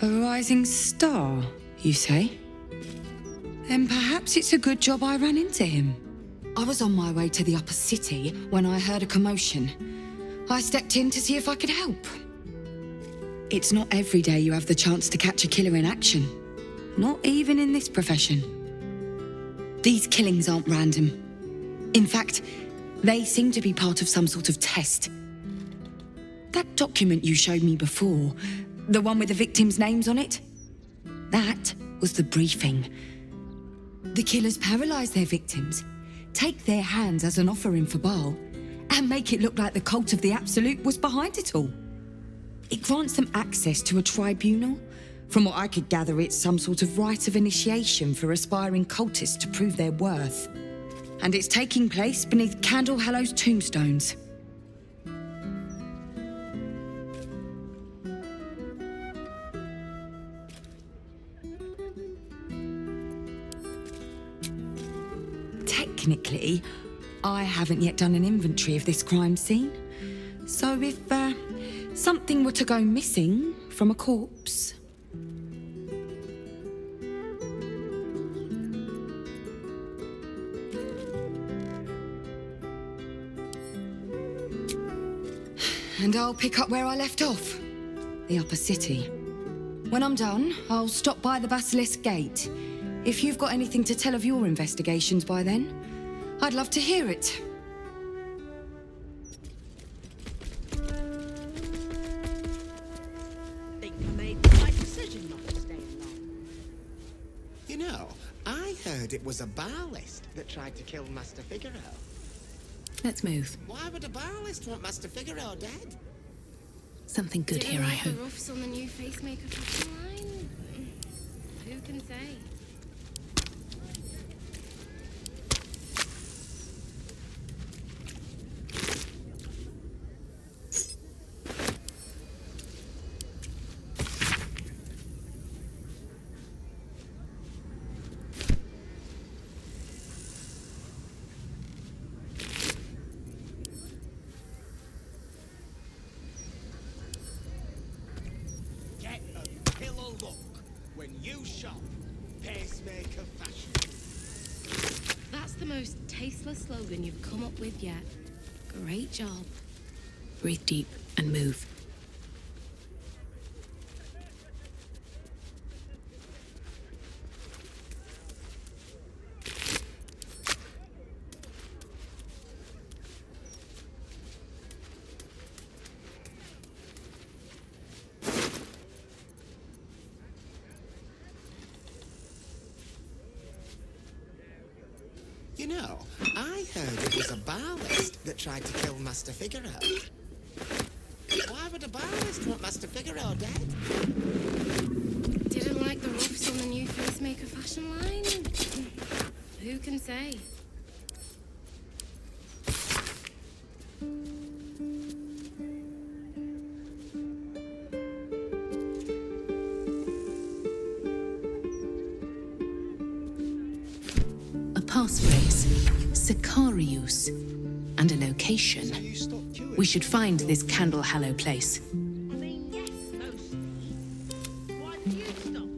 A rising star, you say? Then perhaps it's a good job I ran into him. I was on my way to the upper city when I heard a commotion. I stepped in to see if I could help. It's not every day you have the chance to catch a killer in action. Not even in this profession. These killings aren't random. In fact, they seem to be part of some sort of test. That document you showed me before, the one with the victims' names on it? That was the briefing. The killers paralyze their victims, take their hands as an offering for Baal, and make it look like the cult of the Absolute was behind it all. It grants them access to a tribunal. From what I could gather, it's some sort of rite of initiation for aspiring cultists to prove their worth. And it's taking place beneath Candle Hallow's tombstones. Technically, I haven't yet done an inventory of this crime scene. So if something were to go missing from a corpse... And I'll pick up where I left off. The upper city. When I'm done, I'll stop by the Basilisk Gate. If you've got anything to tell of your investigations by then, I'd love to hear it. Think I made the right decision not to stay along. You know, I heard it was a Balist that tried to kill Master Figaro. Let's move. Why would a Balist want Master Figaro dead? Something good here, I hope. The roughs on the new facemaker fashion line? Who can say? Get a pillow look when you shop pacemaker fashion. That's the most tasteless slogan you've come up with yet. Great job. Breathe deep and move. You know, I heard it was a Balist that tried to kill Master Figaro. Why would a Balist want Master Figaro dead? Didn't like the roughs on the new facemaker fashion line? Who can say? A passphrase, Sicarius, and a location. We should find this Candle Hallow place. I mean, yes, mostly. Why do you stop?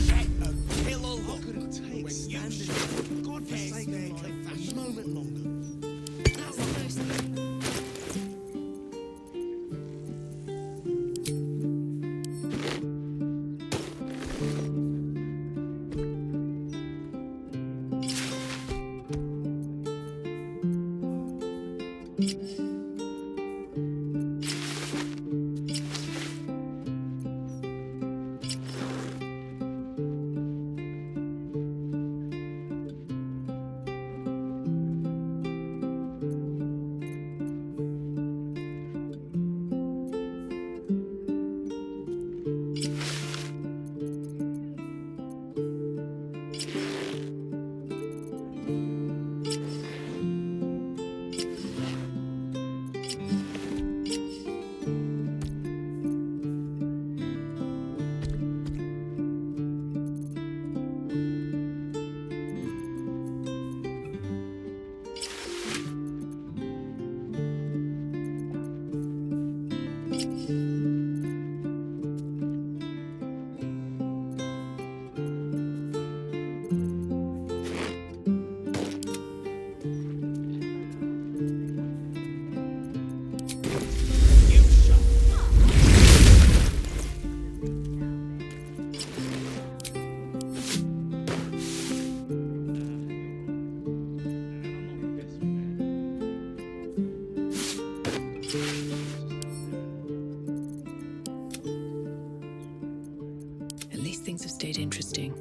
Get a pillow look Take when you standing shop godforsaken pacemaker life a fashion. moment longer. That's the most... At least things have stayed interesting.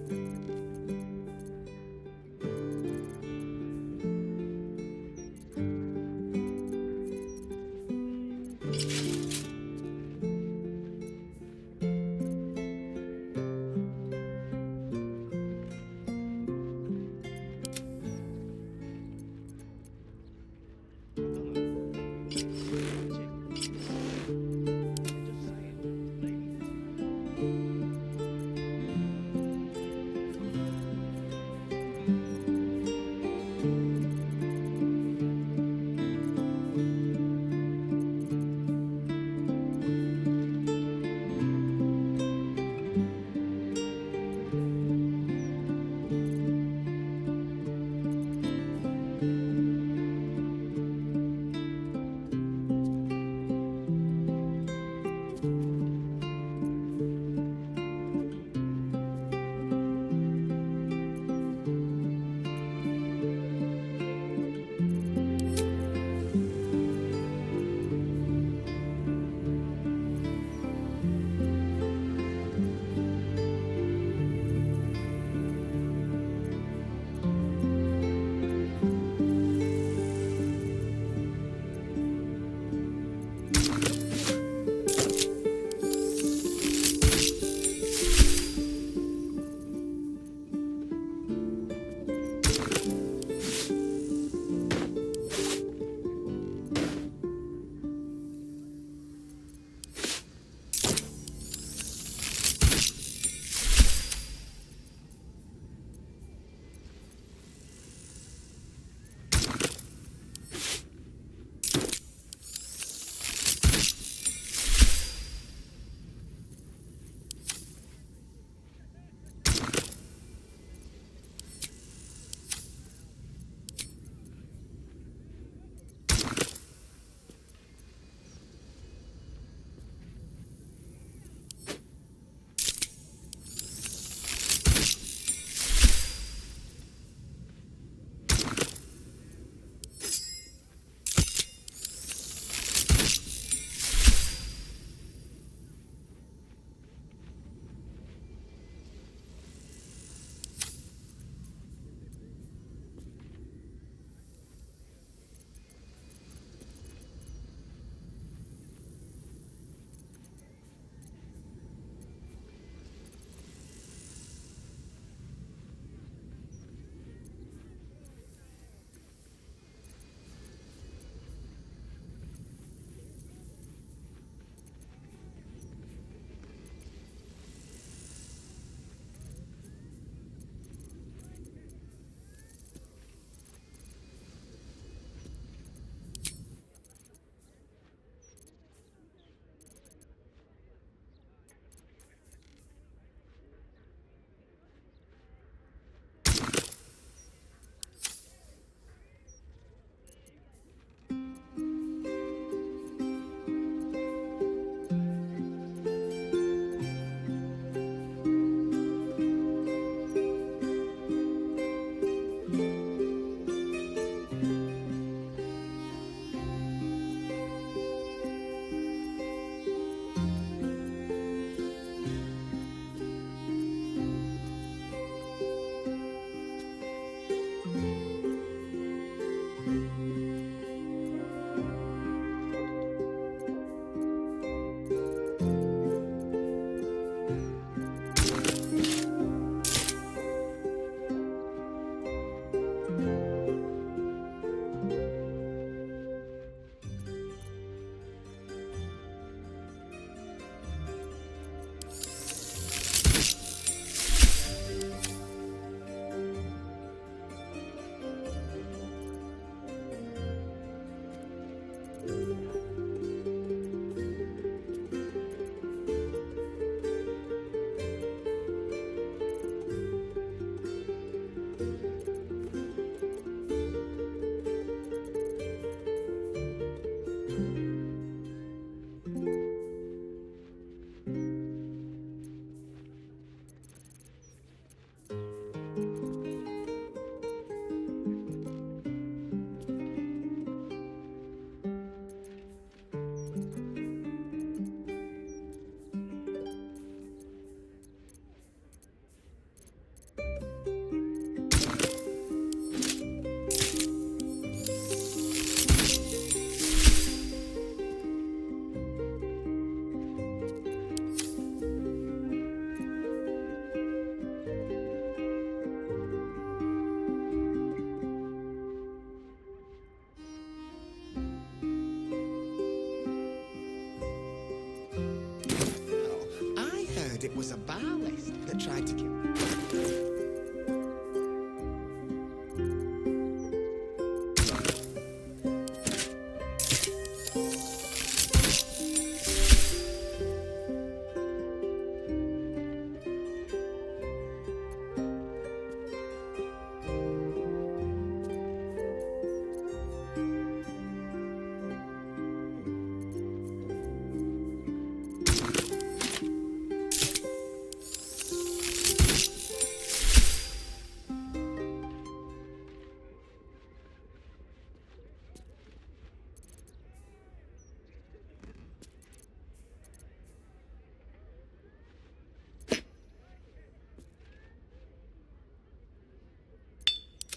that tried to kill.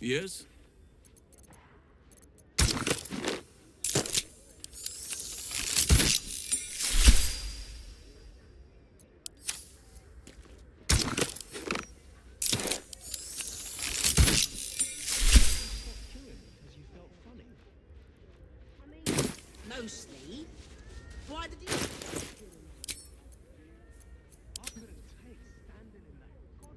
Yes? Mostly. Why did you... I couldn't take standing in that. God.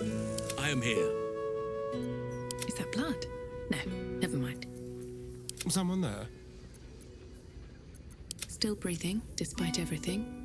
I am here. Is that blood? No, never mind. Someone there? Still breathing, despite everything.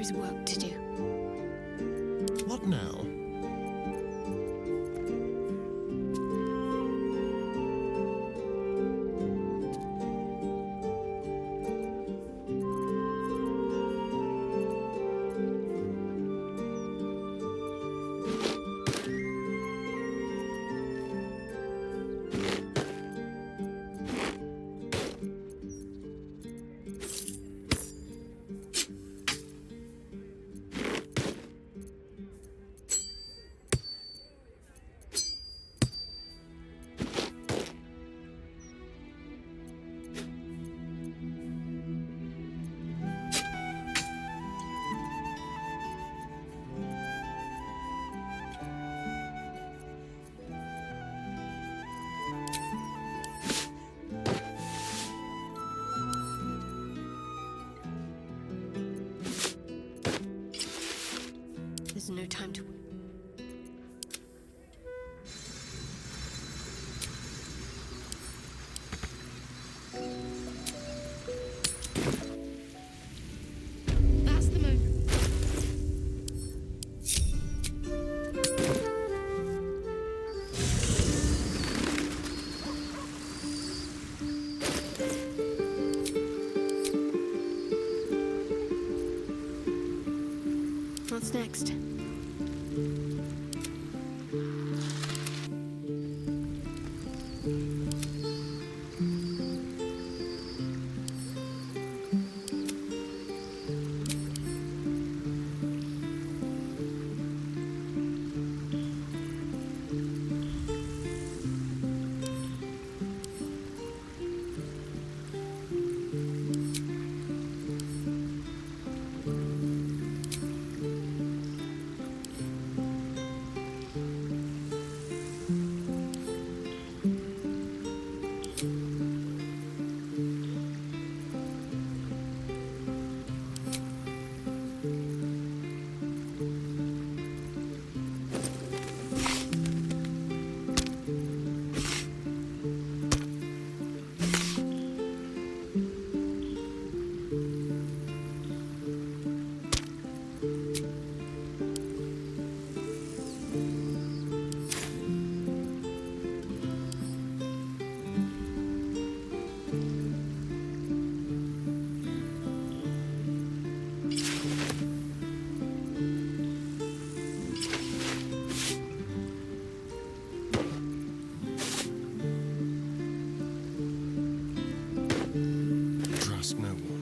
There's work to do. What now? There's no time to... That's the moment. What's next? Trust no one.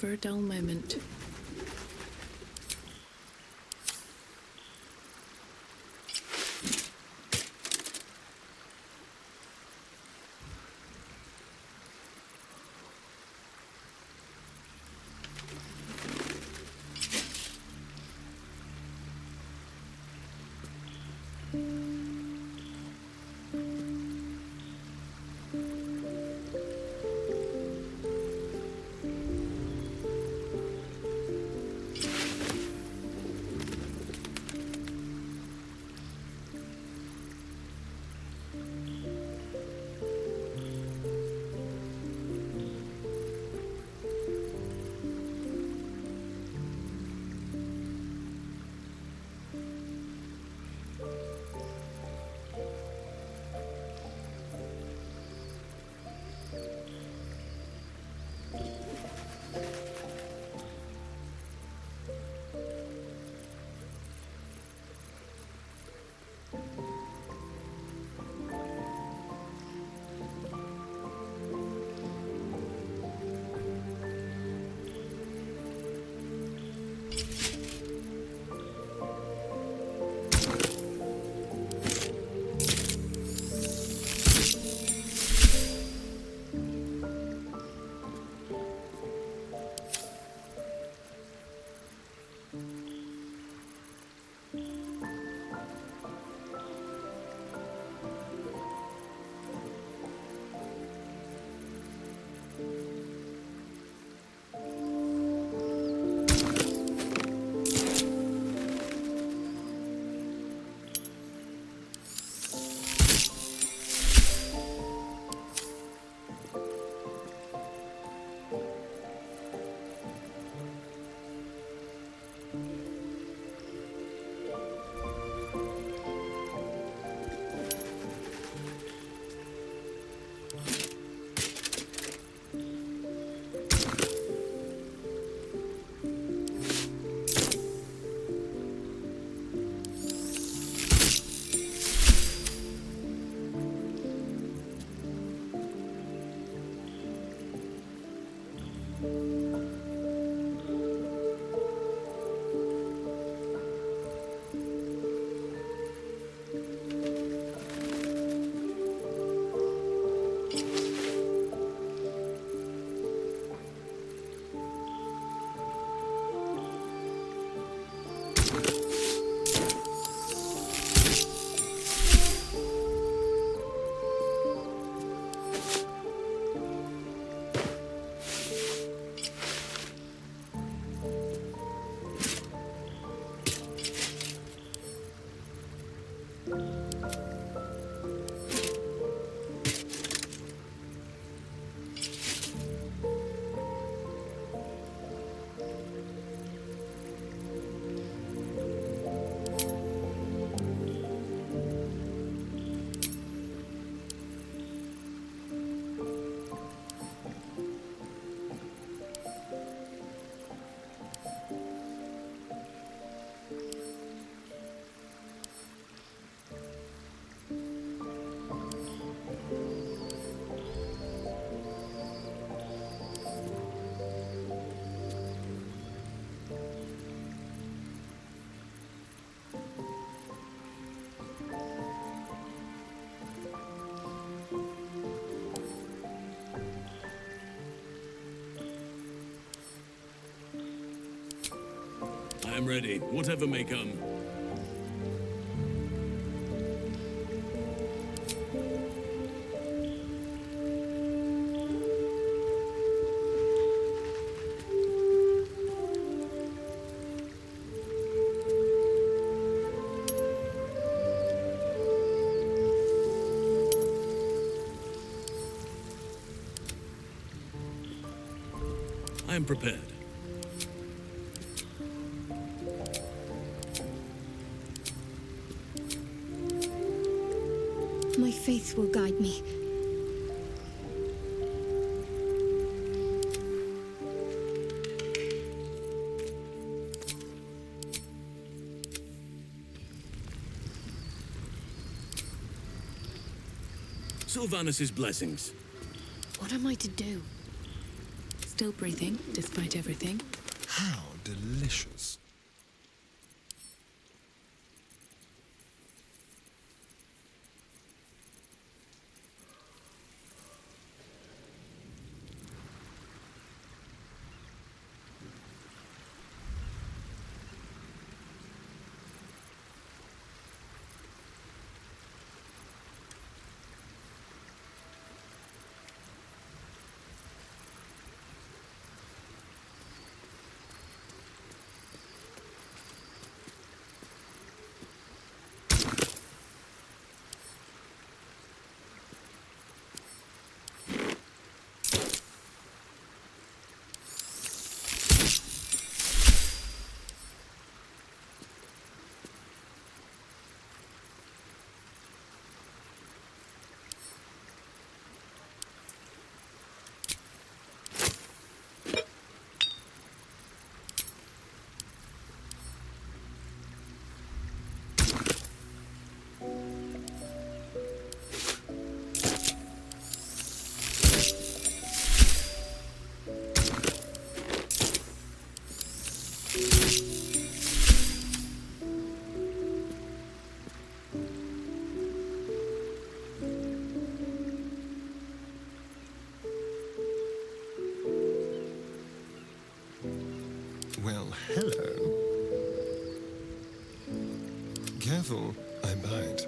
never a dull moment. I am ready, whatever may come. I am prepared. My faith will guide me. Sylvanus' blessings. What am I to do? Still breathing, despite everything. How delicious. Well, hello. Careful, I bite.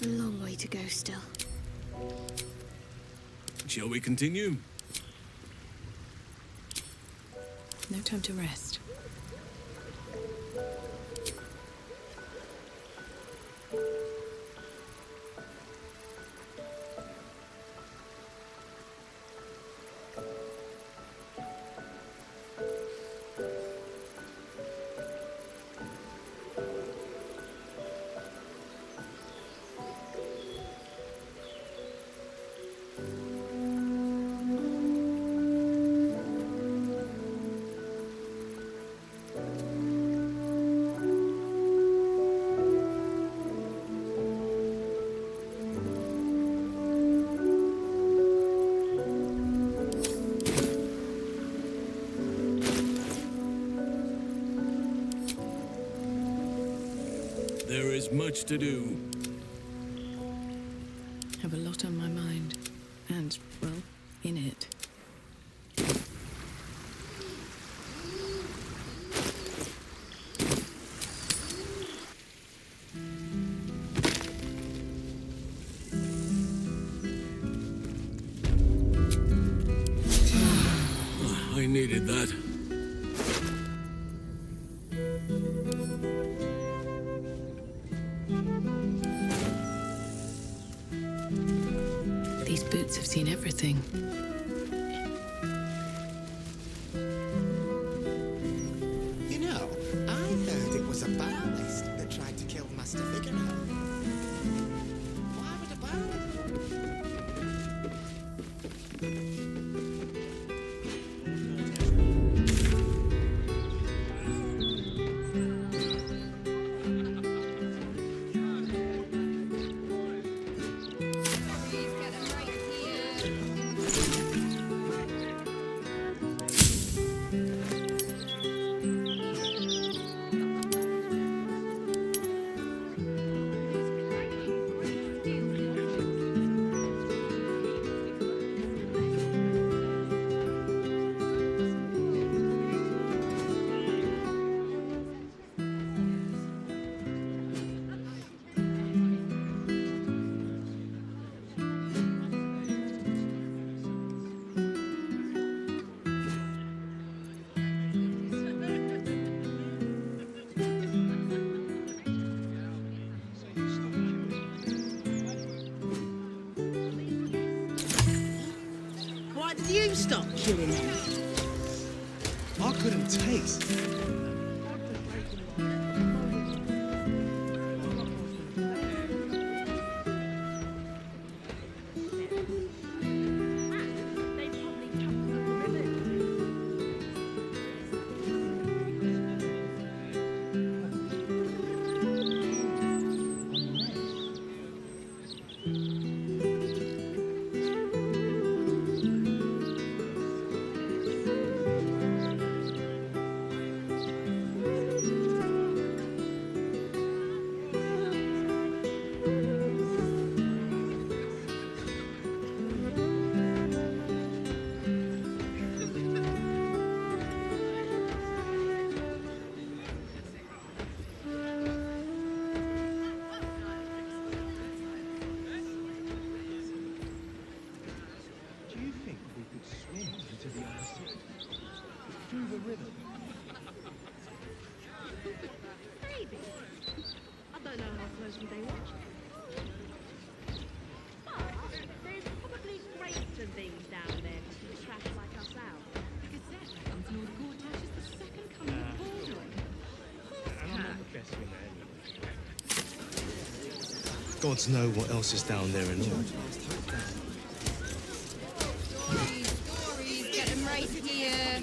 A long way to go still. Shall we continue? No time to rest. There is much to do. Have a lot on my mind. And, well, in it. I needed that. These boots have seen everything. You know, I heard it was a ballast that tried to kill Master Figaro. Why would a Why did you stop killing them? I couldn't taste. Do you think we could swim into the other side? Through the river? Maybe. I don't know how closely they watch. But there's probably greater things down there to keep trash like us out. The Gazette comes Lord Gortash is the second coming of Baldur. And I'm not the best swimmer anyway. Gods know what else is down there and all. Stories, get them right here.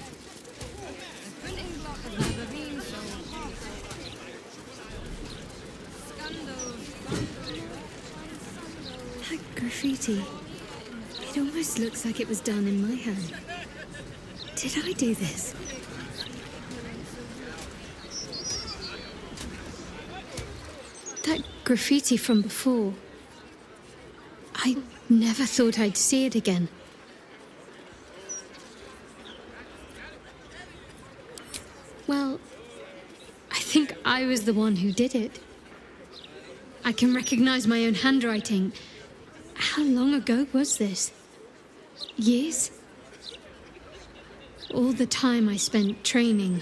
The printing block has never been sold. That graffiti. It almost looks like it was done in my hand. Did I do this? That graffiti from before. I never thought I'd see it again. Well, I think I was the one who did it. I can recognize my own handwriting. How long ago was this? Years? All the time I spent training,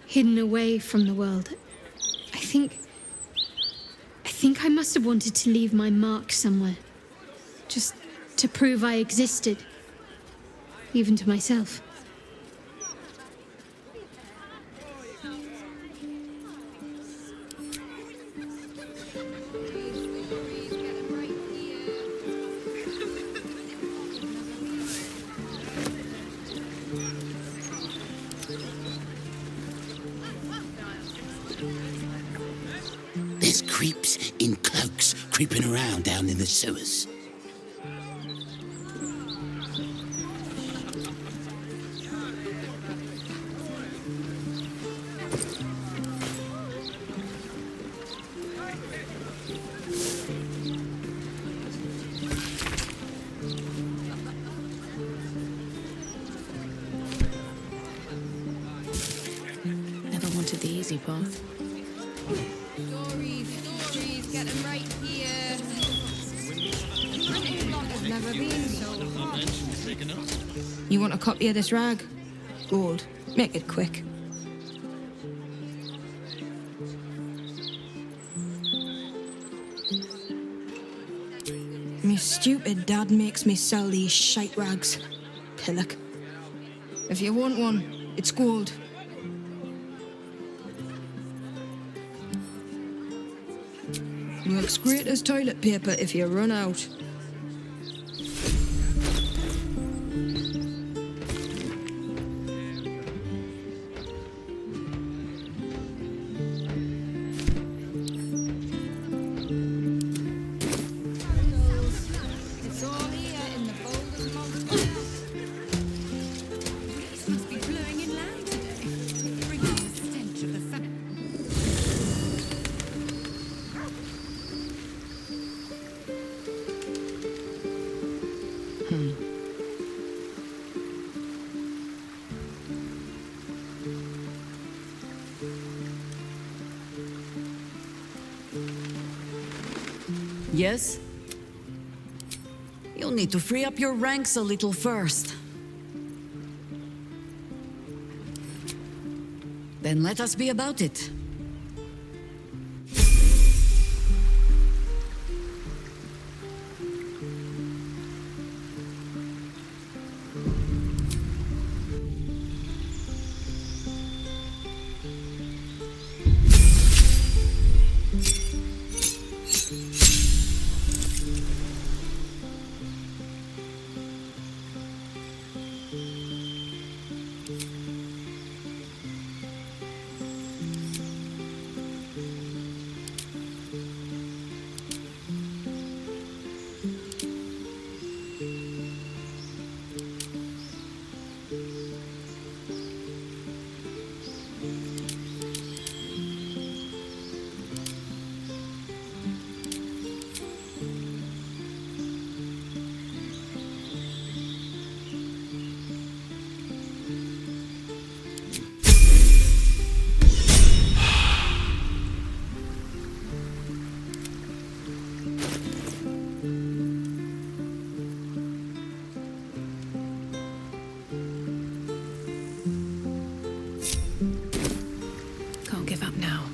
hidden away from the world. I think I must have wanted to leave my mark somewhere. Just to prove I existed. Even to myself. There's creeps in cloaks creeping around down in the sewers. wanted the easy path. Stories, get them right here. The printing block has never been so hot. You want a copy of this rag? Gold. Make it quick. Me stupid dad makes me sell these shite rags. Pillock. If you want one, it's gold. Works great as toilet paper if you run out. It's all here in the Baldur mouth. Breeze must be blowing inland today, bringing the stench of the Yes? You'll need to free up your ranks a little first. Then let us be about it. Can't give up now.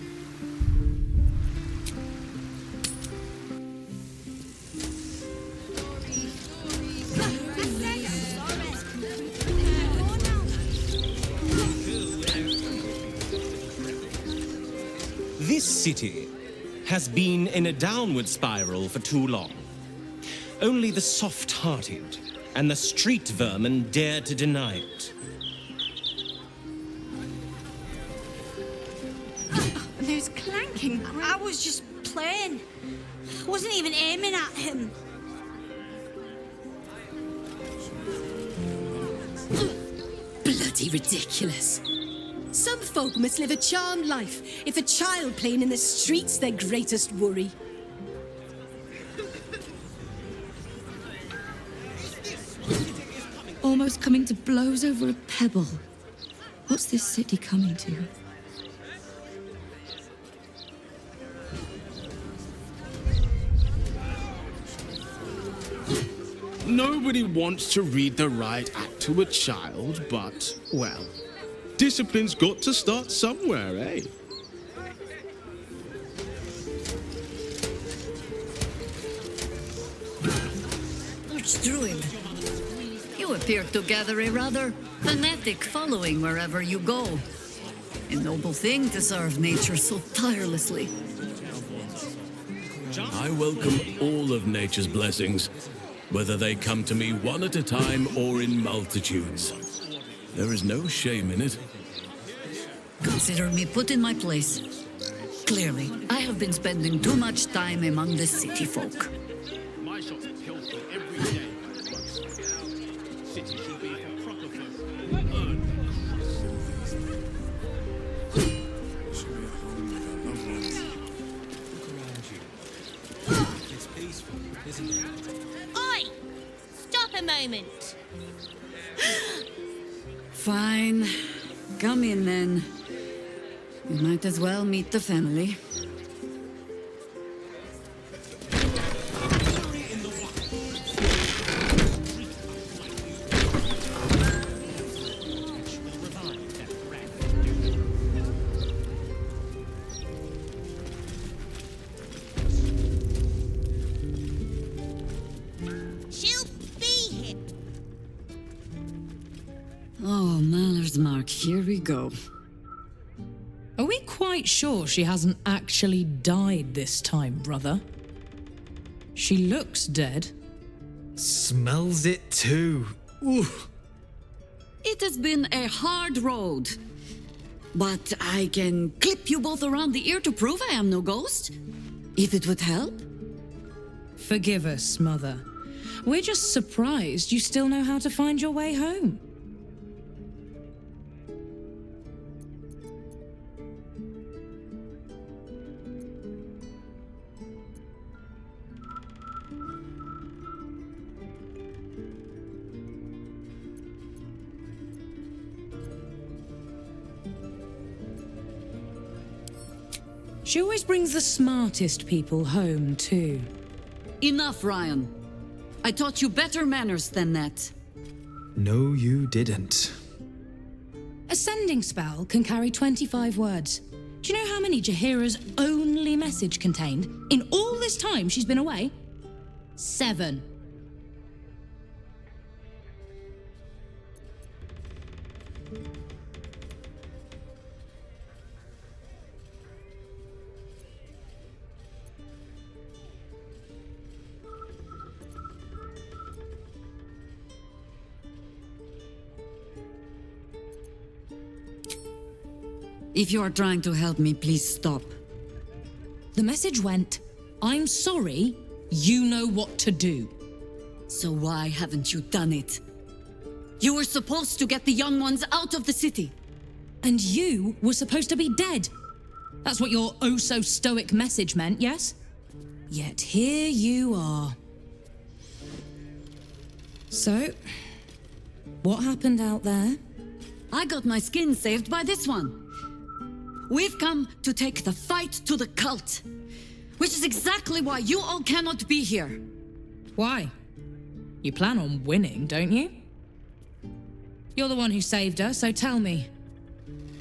This city has been in a downward spiral for too long. Only the soft-hearted and the street vermin dare to deny it. Those clanking. I was just playing. I wasn't even aiming at him. Bloody ridiculous. Some folk must live a charmed life if a child playing in the street's their greatest worry. Almost coming to blows over a pebble. What's this city coming to? Nobody wants to read the right act to a child, but, well, discipline's got to start somewhere, eh? Archdruid, you appear to gather a rather fanatic following wherever you go. A noble thing to serve nature so tirelessly. I welcome all of nature's blessings, whether they come to me one at a time or in multitudes. There is no shame in it. Consider me put in my place. Clearly, I have been spending too much time among the city folk. My shots pilfer every day. City should be for proper folk. It's peaceful, isn't it? Oi! Stop a moment. Fine. Come in then. You might as well meet the family. She'll be here. Oh, Maller's Mark, here we go. Are we quite sure she hasn't actually died this time, brother? She looks dead. Smells it too. Ooh. It has been a hard road. But I can clip you both around the ear to prove I am no ghost. If it would help. Forgive us, Mother. We're just surprised you still know how to find your way home. She always brings the smartest people home, too. Enough, Ryan. I taught you better manners than that. No, you didn't. A sending spell can carry 25 words. Do you know how many Jaheira's only message contained in all this time she's been away? 7. If you are trying to help me, please stop. The message went, I'm sorry, you know what to do. So why haven't you done it? You were supposed to get the young ones out of the city. And you were supposed to be dead. That's what your oh-so-stoic message meant, yes? Yet here you are. So, what happened out there? I got my skin saved by this one. We've come to take the fight to the cult, which is exactly why you all cannot be here. Why? You plan on winning, don't you? You're the one who saved us, so tell me,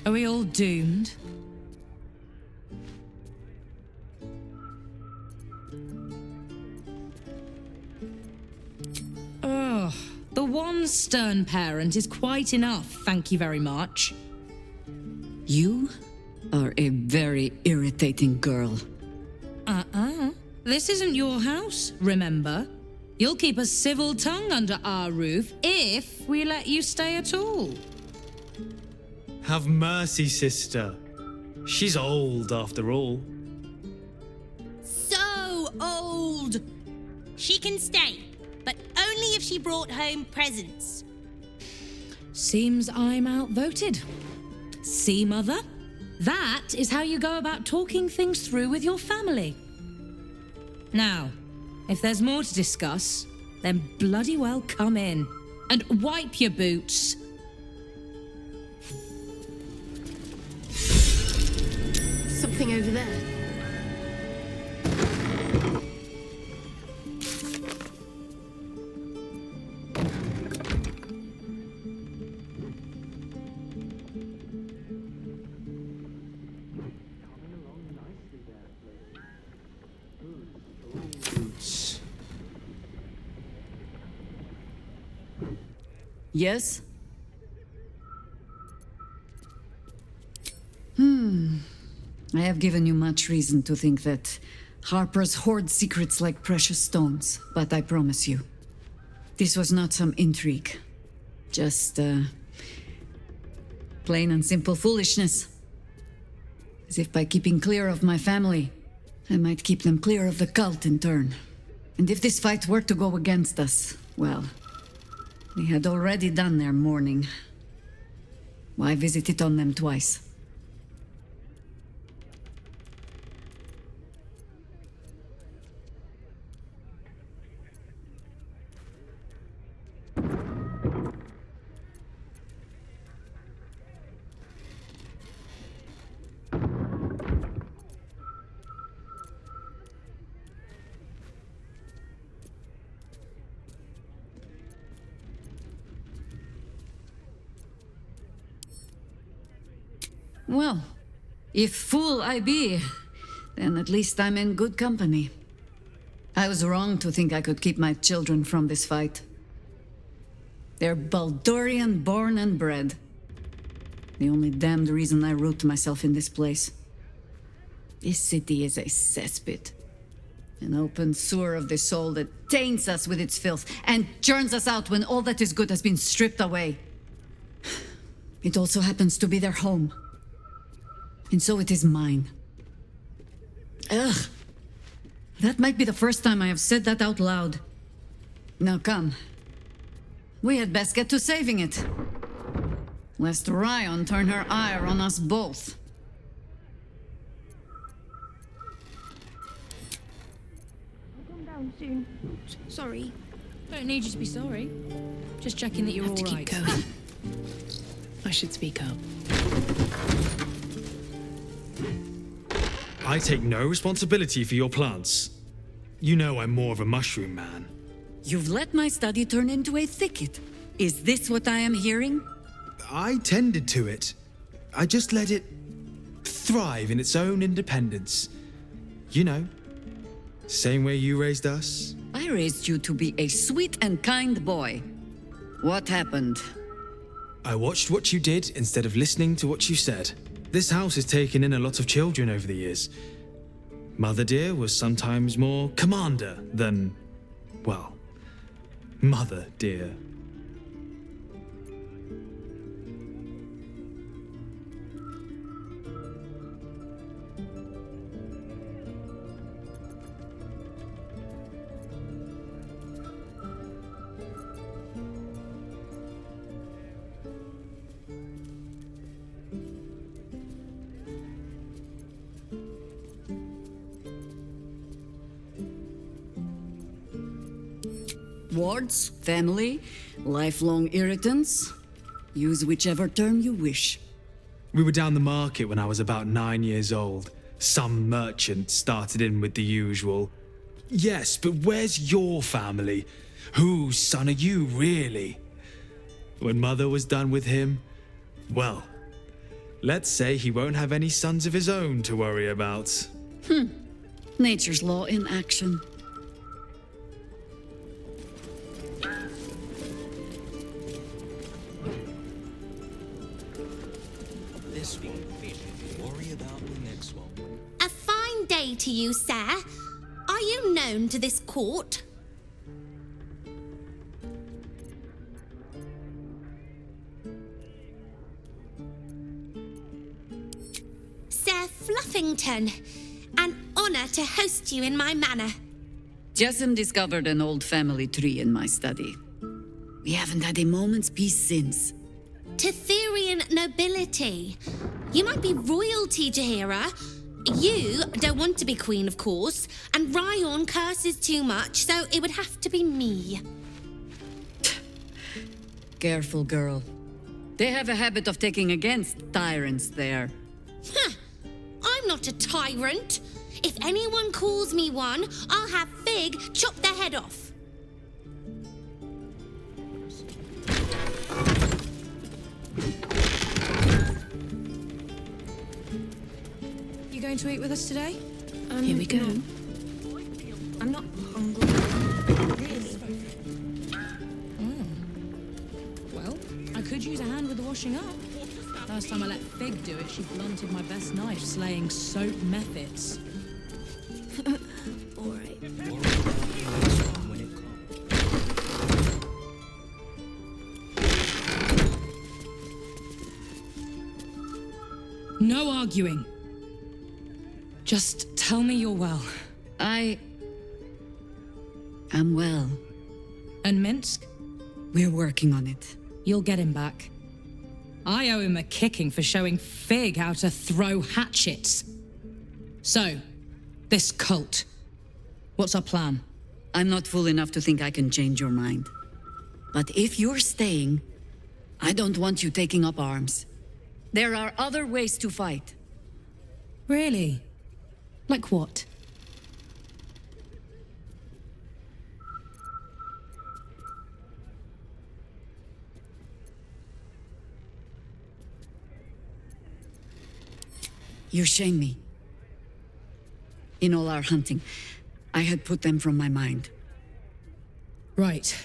are we all doomed? Oh, the one stern parent is quite enough, thank you very much. You are a very irritating girl. This isn't your house, remember? You'll keep a civil tongue under our roof if we let you stay at all. Have mercy, sister. She's old, after all. So old. She can stay, but only if she brought home presents. Seems I'm outvoted. See, Mother? That is how you go about talking things through with your family. Now, if there's more to discuss, then bloody well come in. And wipe your boots. Something over there. Yes? I have given you much reason to think that Harper's hoard secrets like precious stones, but I promise you, this was not some intrigue. Just, plain and simple foolishness. As if by keeping clear of my family, I might keep them clear of the cult in turn. And if this fight were to go against us, well, they had already done their mourning. Why visit it on them twice? Well, if fool I be, then at least I'm in good company. I was wrong to think I could keep my children from this fight. They're Baldurian born and bred. The only damned reason I root myself in this place. This city is a cesspit. An open sewer of the soul that taints us with its filth and churns us out when all that is good has been stripped away. It also happens to be their home. And so it is mine. Ugh. That might be the first time I have said that out loud. Now come. We had best get to saving it. Lest Ryan turn her ire on us both. I'll come down soon. Sorry. Don't need you to be sorry. Just checking that you're all right. Keep going. I should speak up. I take no responsibility for your plants. You know I'm more of a mushroom man. You've let my study turn into a thicket. Is this what I am hearing? I tended to it. I just let it thrive in its own independence. You know, same way you raised us. I raised you to be a sweet and kind boy. What happened? I watched what you did instead of listening to what you said. This house has taken in a lot of children over the years. Mother dear was sometimes more commander than, well, mother dear. Wards, family, lifelong irritants. Use whichever term you wish. We were down the market when I was about 9 years old. Some merchant started in with the usual. Yes, but where's your family? Whose son are you, really? When Mother was done with him, well, let's say he won't have any sons of his own to worry about. Nature's law in action. This one, worry about the next one. A fine day to you, sir. Are you known to this court? Sir Fluffington, an honor to host you in my manor. Jessamine discovered an old family tree in my study. We haven't had a moment's peace since. Tetherian nobility. You might be royalty, Jahira. You don't want to be queen, of course, and Ryan curses too much, so it would have to be me. Careful, girl. They have a habit of taking against tyrants there. I'm not a tyrant. If anyone calls me one, I'll have Fig chop their head off. You going to eat with us today? Here we go. No. I'm not hungry. Really? Well, I could use a hand with the washing up. Last time I let Fig do it, she blunted my best knife slaying soap methods. All right. No arguing. Just tell me you're well. I am well. And Minsk? We're working on it. You'll get him back. I owe him a kicking for showing Fig how to throw hatchets. So, this cult. What's our plan? I'm not fool enough to think I can change your mind. But if you're staying, I don't want you taking up arms. There are other ways to fight. Really? Like what? You shame me. In all our hunting, I had put them from my mind. Right.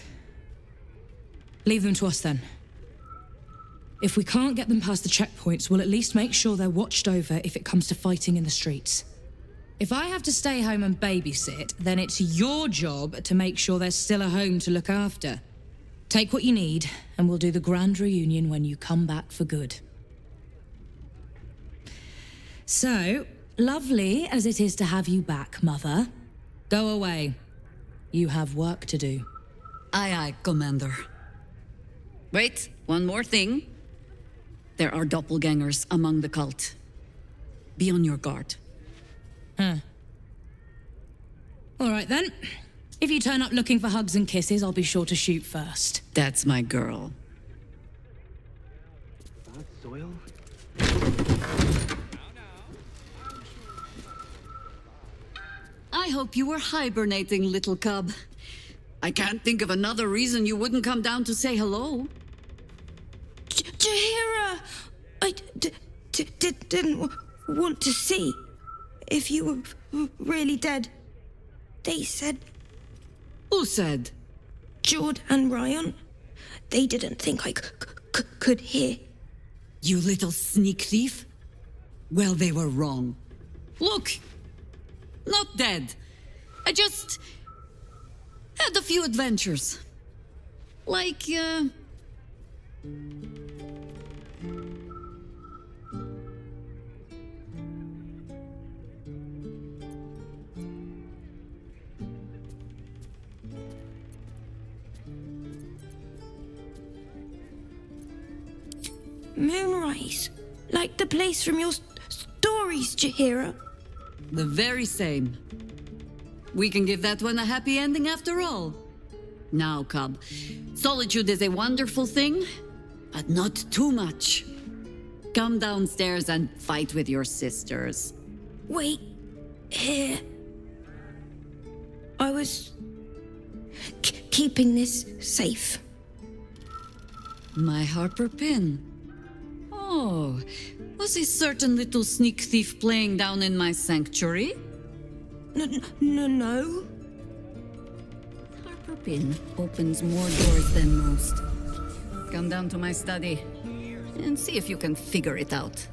Leave them to us then. If we can't get them past the checkpoints, we'll at least make sure they're watched over if it comes to fighting in the streets. If I have to stay home and babysit, then it's your job to make sure there's still a home to look after. Take what you need, and we'll do the grand reunion when you come back for good. So, lovely as it is to have you back, Mother, go away. You have work to do. Aye, aye, Commander. Wait, one more thing. There are doppelgangers among the cult. Be on your guard. Huh. All right then. If you turn up looking for hugs and kisses, I'll be sure to shoot first. That's my girl. Bad soil? I hope you were hibernating, little cub. I can't think of another reason you wouldn't come down to say hello. Jaheira! I didn't want to see if you were really dead. They said... Who said? Jord and Ryan. They didn't think I could hear. You little sneak thief? Well, they were wrong. Look! Not dead. I just... had a few adventures. Like, Moonrise. Like the place from your stories, Jaheira. the very same. We can give that one a happy ending after all. Now, cub, solitude is a wonderful thing, but not too much. Come downstairs and fight with your sisters. Wait. Here. I was... keeping this safe. My Harper pin. Oh, was a certain little sneak thief playing down in my sanctuary? No. Harper pin opens more doors than most. Come down to my study and see if you can figure it out.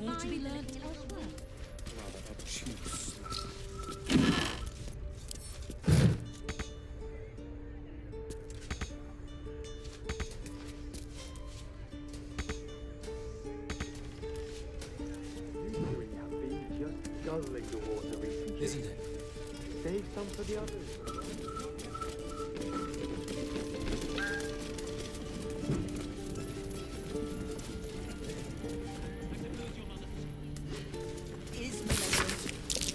More to be learned elsewhere. Guzzling the water recently. Isn't it? Save some for the others.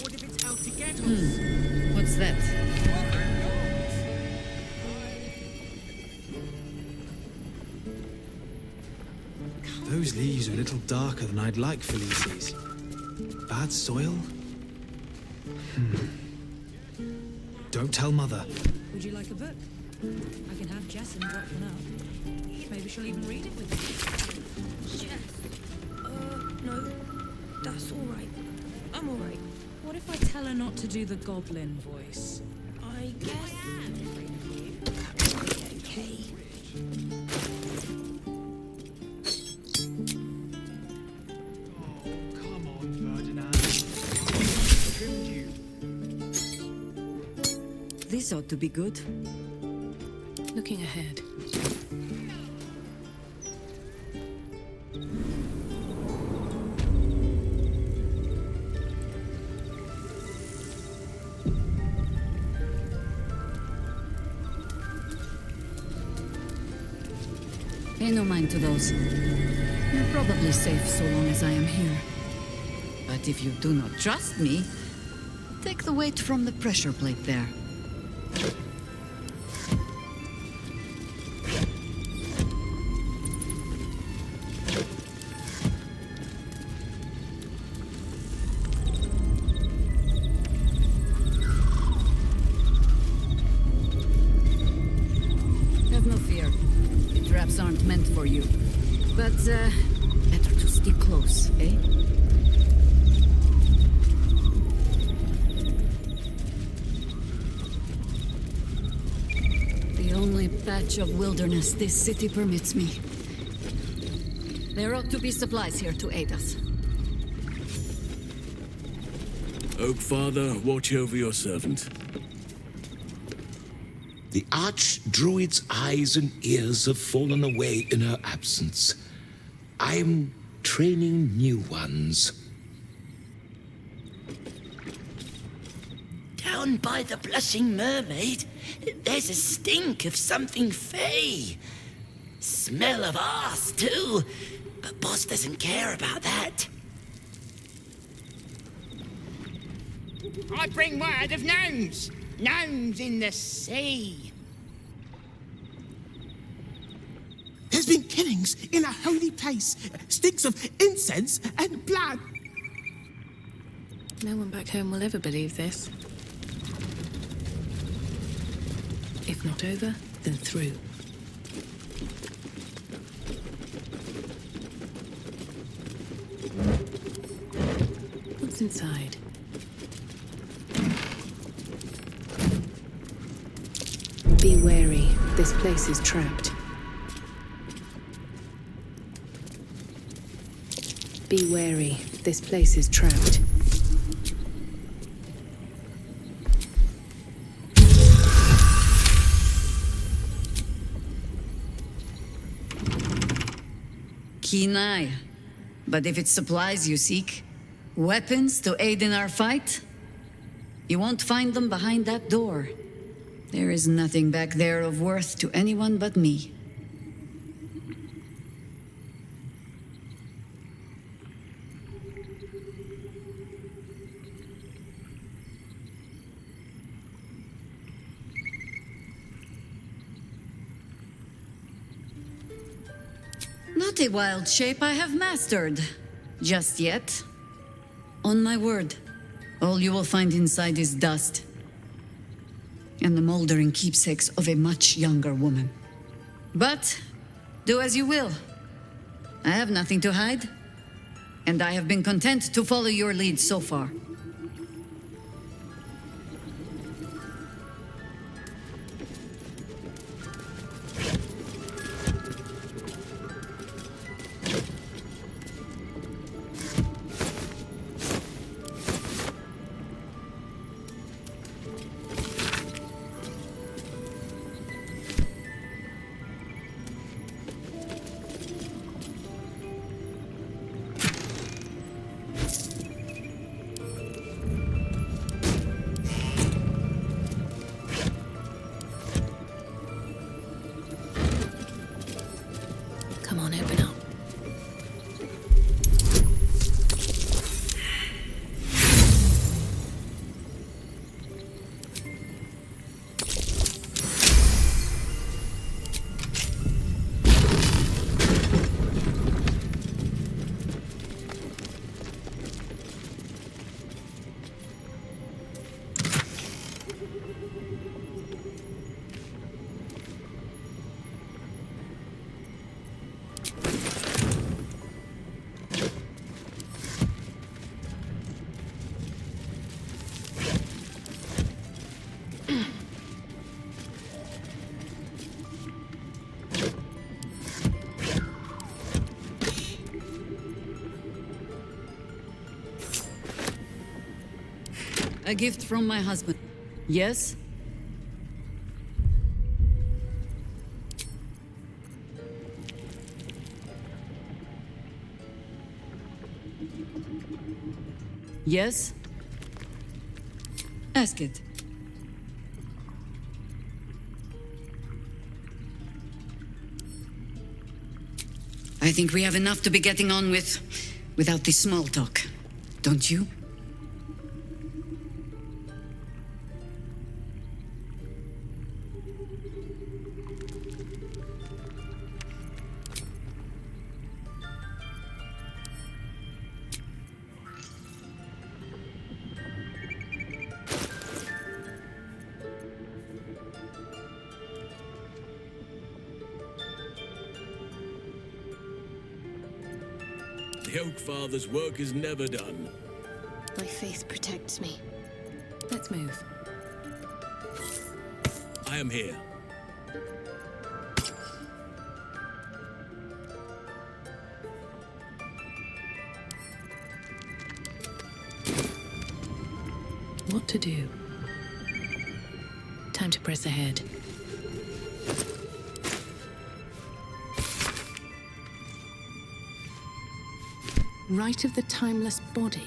What if it's out to get us? What's that? Those leaves are a little darker than I'd like for Felices. Bad soil? Don't tell Mother. Would you like a book? I can have Jessamine drop one up. Maybe she'll even read it with me. No. That's all right. I'm all right. What if I tell her not to do the goblin voice? I guess... that would be okay. Come on, Ferdinand. Trimmed you. This ought to be good. Looking ahead. Pay no mind to those. You're probably safe so long as I am here. But if you do not trust me, take the weight from the pressure plate there. Have no fear. The traps aren't meant for you. But, better to stick close, eh? The only patch of wilderness this city permits me. There ought to be supplies here to aid us. Oak Father, watch over your servant. The Archdruid's eyes and ears have fallen away in her absence. I'm training new ones. Down by the Blushing Mermaid, there's a stink of something fey. Smell of arse, too. But Boss doesn't care about that. I bring word of gnomes. Gnomes in the sea. There's been killings in a holy place. Stinks of incense and blood. No one back home will ever believe this. If not over, then through. What's inside? Be wary. This place is trapped. Be wary. This place is trapped. Keen eye. But if it's supplies you seek, weapons to aid in our fight, you won't find them behind that door. There is nothing back there of worth to anyone but me. Not a wild shape I have mastered. Just yet. On my word, all you will find inside is dust. And the moldering keepsakes of a much younger woman. But, do as you will. I have nothing to hide. And I have been content to follow your lead so far. Come on, open up. A gift from my husband. Yes? Yes? Ask it. I think we have enough to be getting on with without the small talk. Don't you? the Oak Father's work is never done. My faith protects me. Let's move. I am here. What to do? Time to press ahead. Rite of the Timeless Body.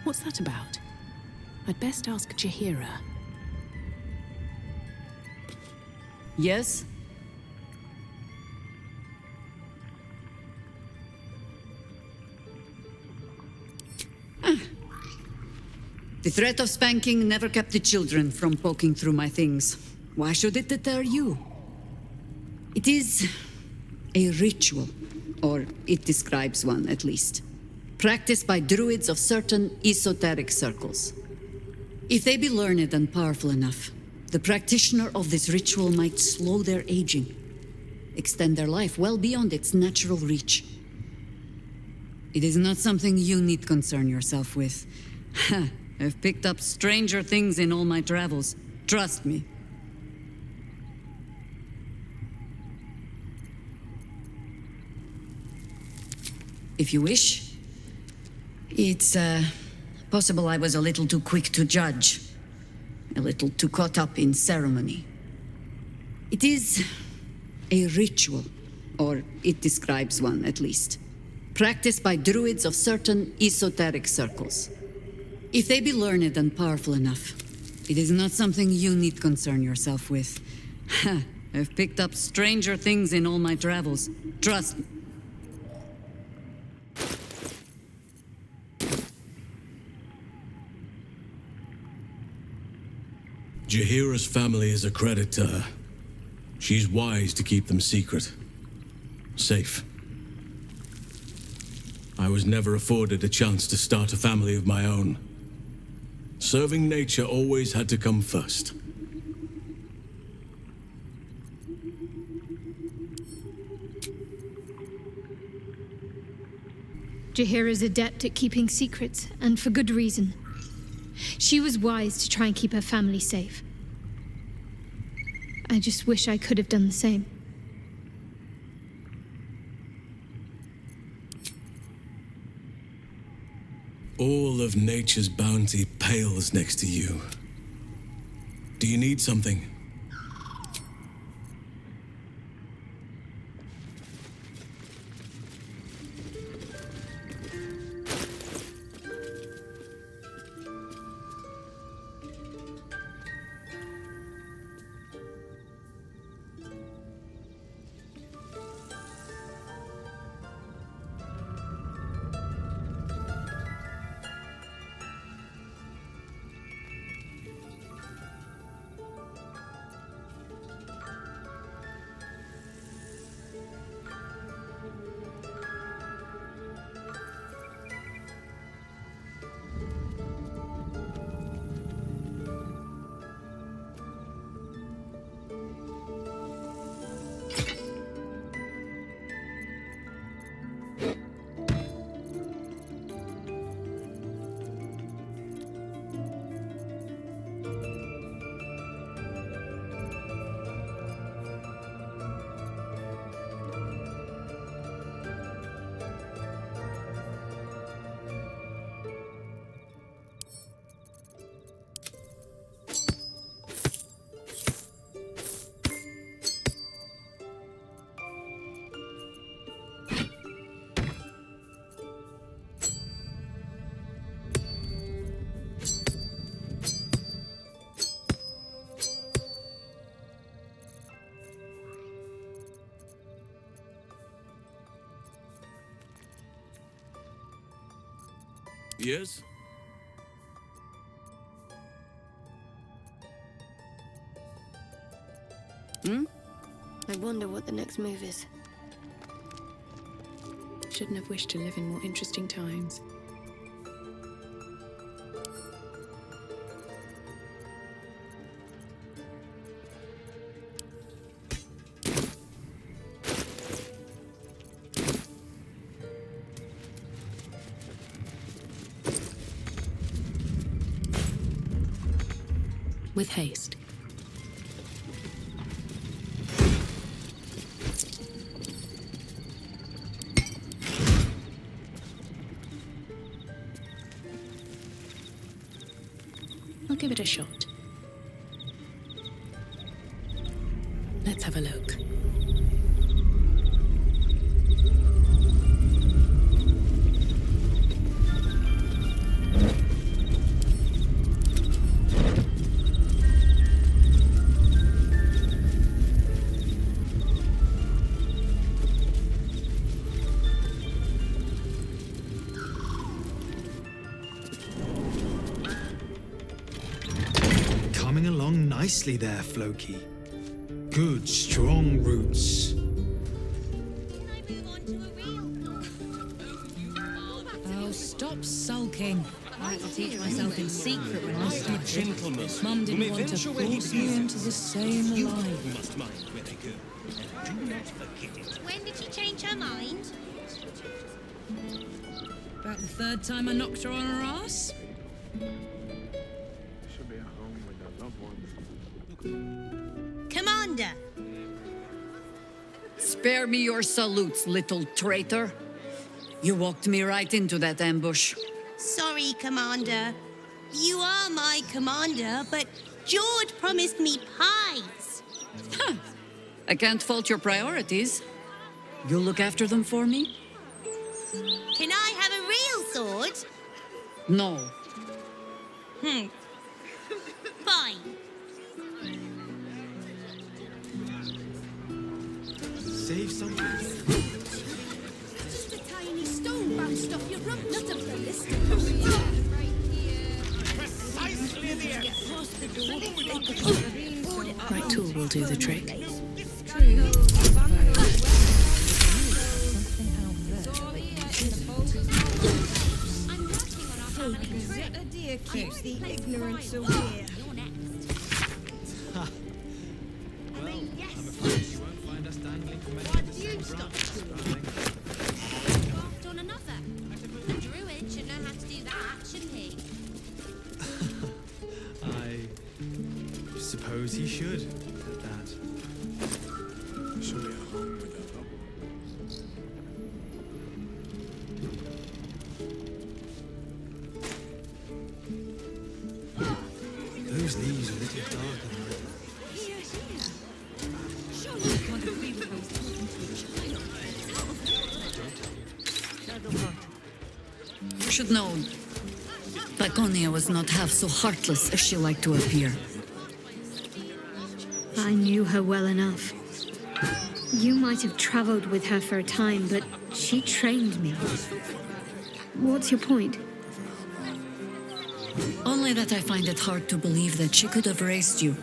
What's that about? I'd best ask Jahira. Yes? The threat of spanking never kept the children from poking through my things. Why should it deter you? It is a ritual, or it describes one at least, practiced by druids of certain esoteric circles. If they be learned and powerful enough, the practitioner of this ritual might slow their aging, extend their life well beyond its natural reach. It is not something you need concern yourself with. I've picked up stranger things in all my travels. Trust me. If you wish. It's, possible I was a little too quick to judge. A little too caught up in ceremony. It is a ritual, or it describes one at least, practiced by druids of certain esoteric circles. If they be learned and powerful enough, it is not something you need concern yourself with. I've picked up stranger things in all my travels. Trust me. Jahira's family is a credit to her. She's wise to keep them secret. Safe. I was never afforded a chance to start a family of my own. Serving nature always had to come first. Jahira's adept at keeping secrets, and for good reason. She was wise to try and keep her family safe. I just wish I could have done the same. All of nature's bounty pales next to you. Do you need something? Yes? I wonder what the next move is. Shouldn't have wished to live in more interesting times. with haste. I'll give it a shot. Let's have a look. Coming along nicely there, Floki. Good, strong roots. Oh, stop sulking. I had to teach myself in secret when I started. Mum didn't want to force me into the same life. Must mind where they go. And do not forget it. When did she change her mind? About the third time I knocked her on her ass. She'll be at home with her loved ones. Commander! Spare me your salutes, little traitor. You walked me right into that ambush. Sorry, Commander. You are my commander, but George promised me pies. Huh. I can't fault your priorities. You look after them for me? Can I have a real sword? No. Fine. Save something. Just a tiny stone bounced off your rump, not a ballistic. Precisely the Right tool will do the trick. A deer keeps the ignorance away. Well, I'm afraid you won't find us dangling from any of the same branches, darling. Graft on another. A druid should know how to do that, shouldn't he? I suppose he should, at that. She'll be at home with her loved ones. Those leaves are a little darker than that. Surely you can't agree with those talking to a child. You should know, Laconia was not half so heartless as she liked to appear. I knew her well enough. You might have traveled with her for a time, but she trained me. What's your point? Only that I find it hard to believe that she could have raised you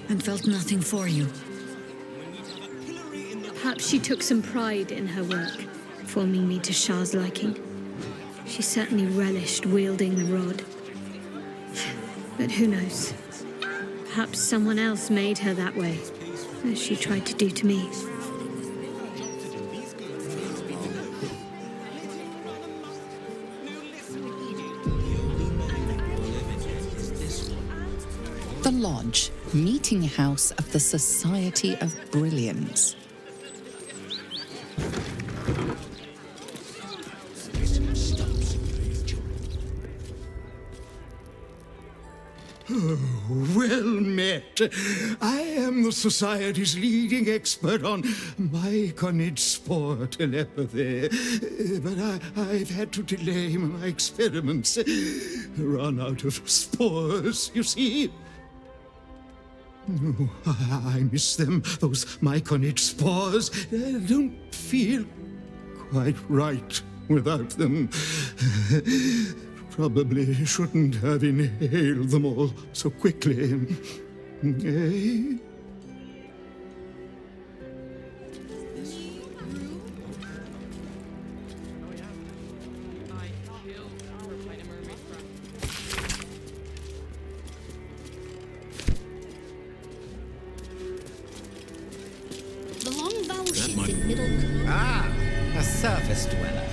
and felt nothing for you. Perhaps she took some pride in her work, forming me to Shah's liking. She certainly relished wielding the rod. But who knows? Perhaps someone else made her that way, as she tried to do to me. The Lodge, meeting house of the Society of Brilliance. Well met. I am the Society's leading expert on myconid spore telepathy. But I've had to delay my experiments. Run out of spores, you see. Oh, I miss them, those myconid spores. I don't feel quite right without them. Probably shouldn't have inhaled them all so quickly. Eh? The long vowel shift in middle. Ah, a surface dweller.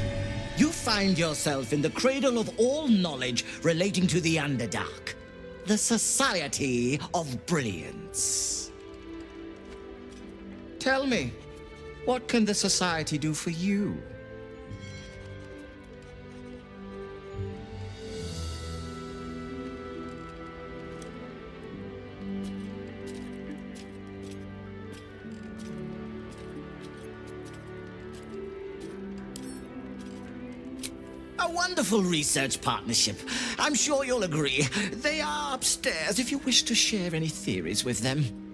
You find yourself in the cradle of all knowledge relating to the Underdark. the Society of Brilliance. Tell me, what can the Society do for you? A wonderful research partnership. I'm sure you'll agree. They are upstairs if you wish to share any theories with them.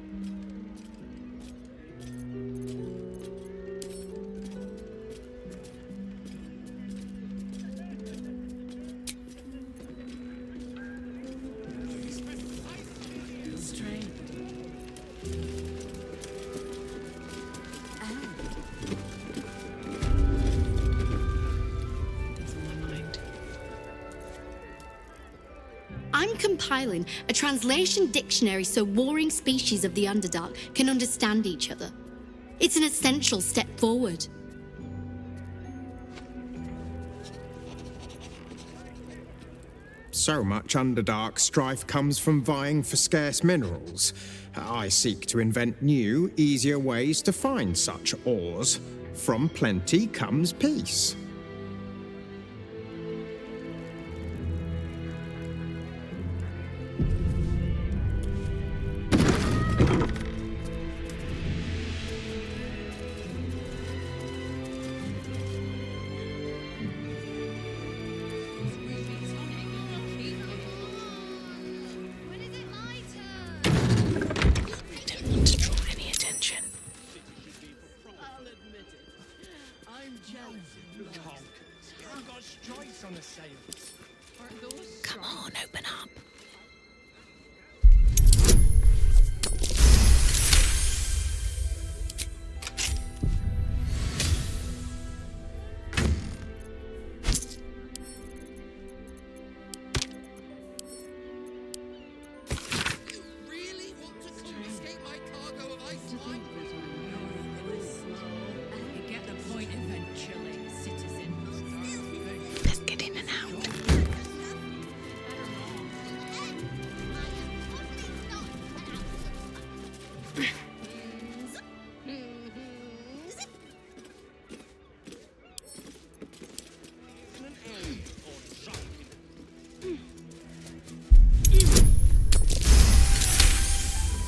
I'm compiling a translation dictionary so warring species of the Underdark can understand each other. It's an essential step forward. So much Underdark strife comes from vying for scarce minerals. I seek to invent new, easier ways to find such ores. From plenty comes peace. Come on, open up. Get the point eventually, citizen. Let's get in and out.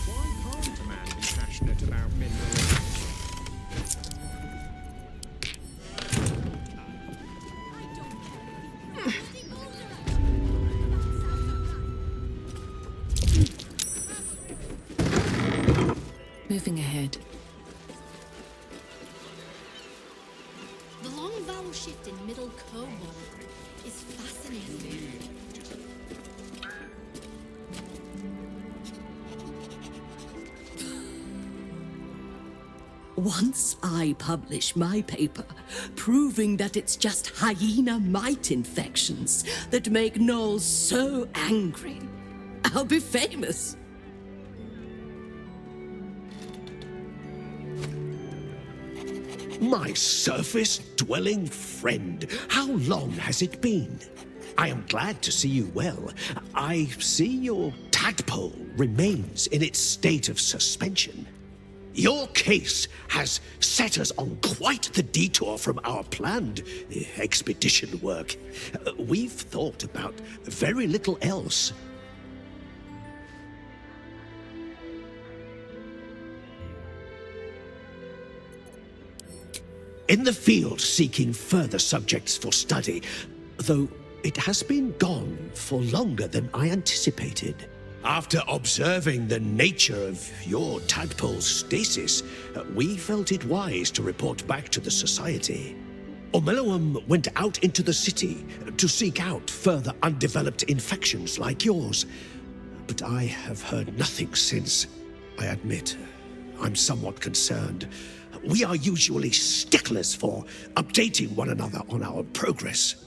Why can't a man be passionate about minerals? Moving ahead. The long vowel shift in Middle Kobold is fascinating. Once I publish my paper proving that it's just hyena mite infections that make gnolls so angry, I'll be famous. My surface-dwelling friend, how long has it been? I am glad to see you well. I see your tadpole remains in its state of suspension. Your case has set us on quite the detour from our planned expedition work. We've thought about very little else. In the field seeking further subjects for study, though it has been gone for longer than I anticipated. After observing the nature of your tadpole's stasis, we felt it wise to report back to the Society. Ormeloum went out into the city to seek out further undeveloped infections like yours, but I have heard nothing since. I admit, I'm somewhat concerned. We are usually sticklers for updating one another on our progress.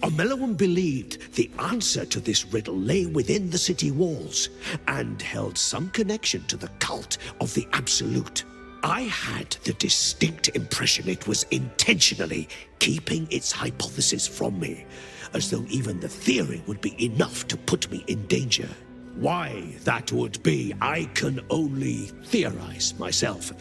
Ormeloum believed the answer to this riddle lay within the city walls and held some connection to the cult of the Absolute. I had the distinct impression it was intentionally keeping its hypothesis from me, as though even the theory would be enough to put me in danger. Why that would be, I can only theorize myself.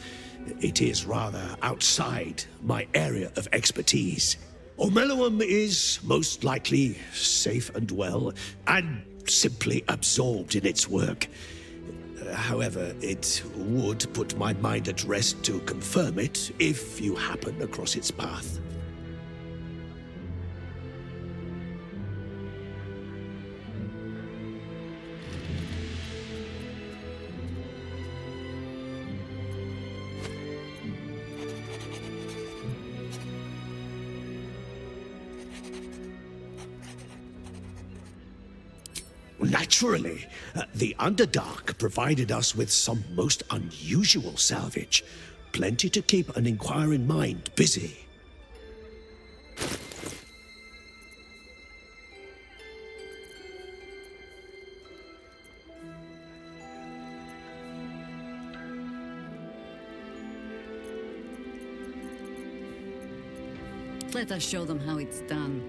It is rather outside my area of expertise. Ormeluum is most likely safe and well, and simply absorbed in its work. However, it would put my mind at rest to confirm it if you happen across its path. Naturally, the Underdark provided us with some most unusual salvage. Plenty to keep an inquiring mind busy. Let us show them how it's done.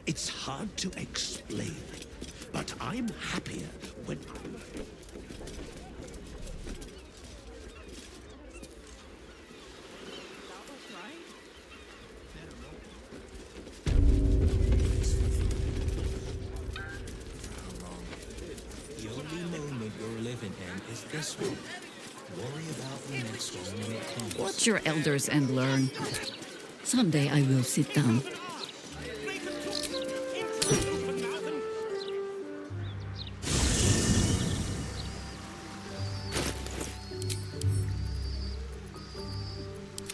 It's hard to explain, but I'm happier when The only moment you're living in is this one. Worry about the next one when it comes. Watch your elders and learn. Someday I will sit down.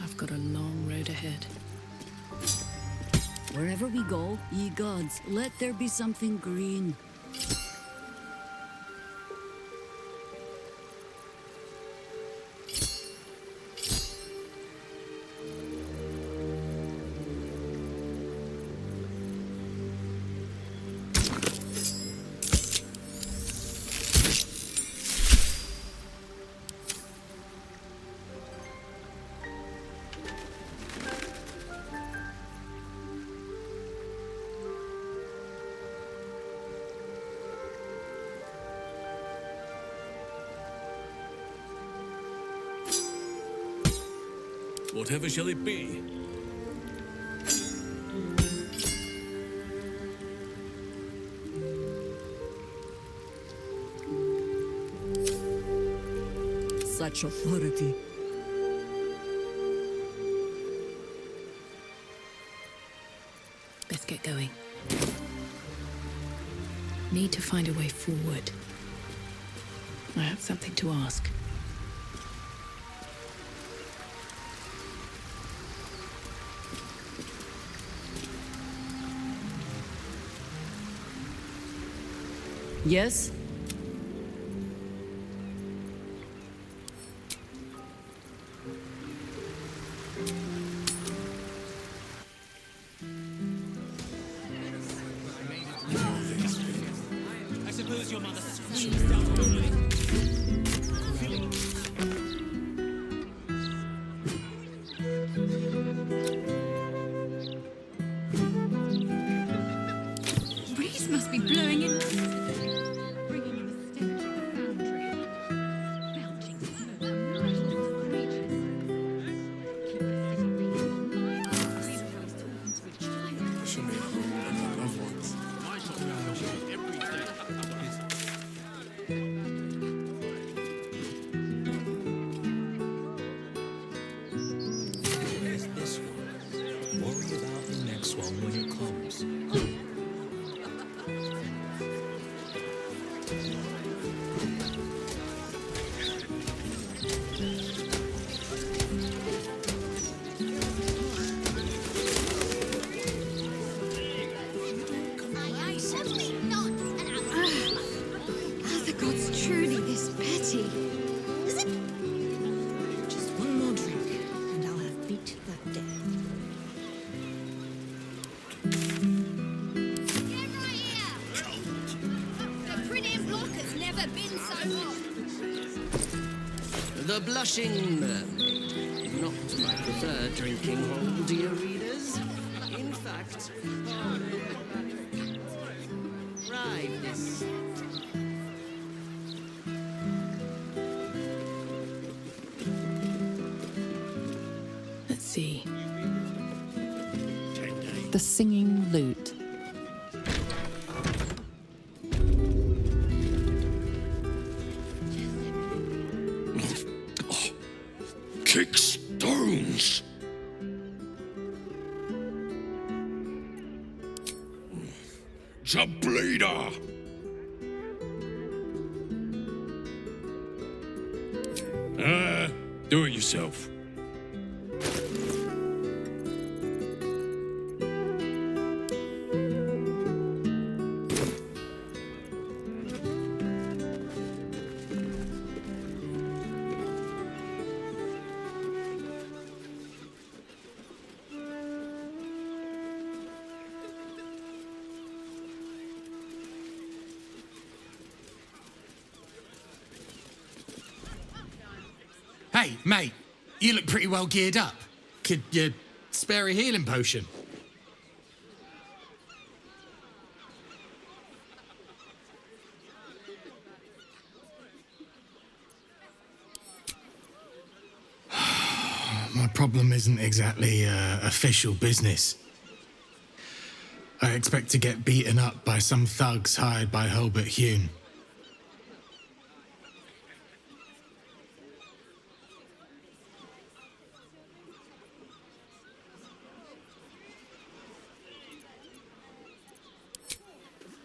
I've got a long road ahead. Wherever we go, ye gods, let there be something green. Whatever shall it be? Such authority. Let's get going. Need to find a way forward. I have something to ask. Yes? I suppose your mother screams down only. Are the gods truly this petty? Just one more drink, and I'll have beat that dead. The pretty block has never been so hot. The Blushing Mermaid. Not my preferred drinking hole, dear readers. In fact, right this. Let's see. The singing lute. Kick stones! The bleeder! Do it yourself. Hey, mate, you look pretty well geared up. Could you spare a healing potion? My problem isn't exactly official business. I expect to get beaten up by some thugs hired by Hulbert Hune.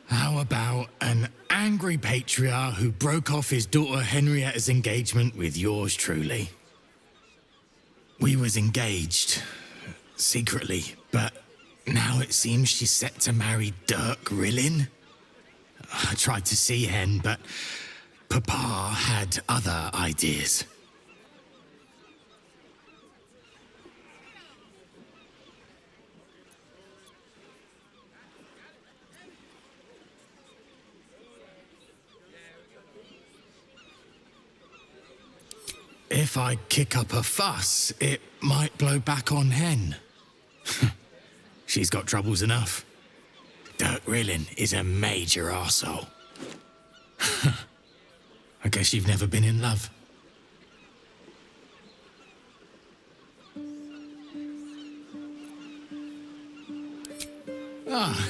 How about an angry patriarch who broke off his daughter Henrietta's engagement with yours truly? We was engaged, secretly, but now it seems she's set to marry Dirk Rillin. I tried to see Hen, but Papa had other ideas. If I kick up a fuss, it might blow back on Hen. She's got troubles enough. Dirk Rillin is a major arsehole. I guess you've never been in love. Ah,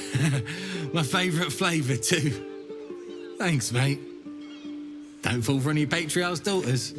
my favourite flavour too. Thanks, mate. Don't fall for any patriarch's daughters.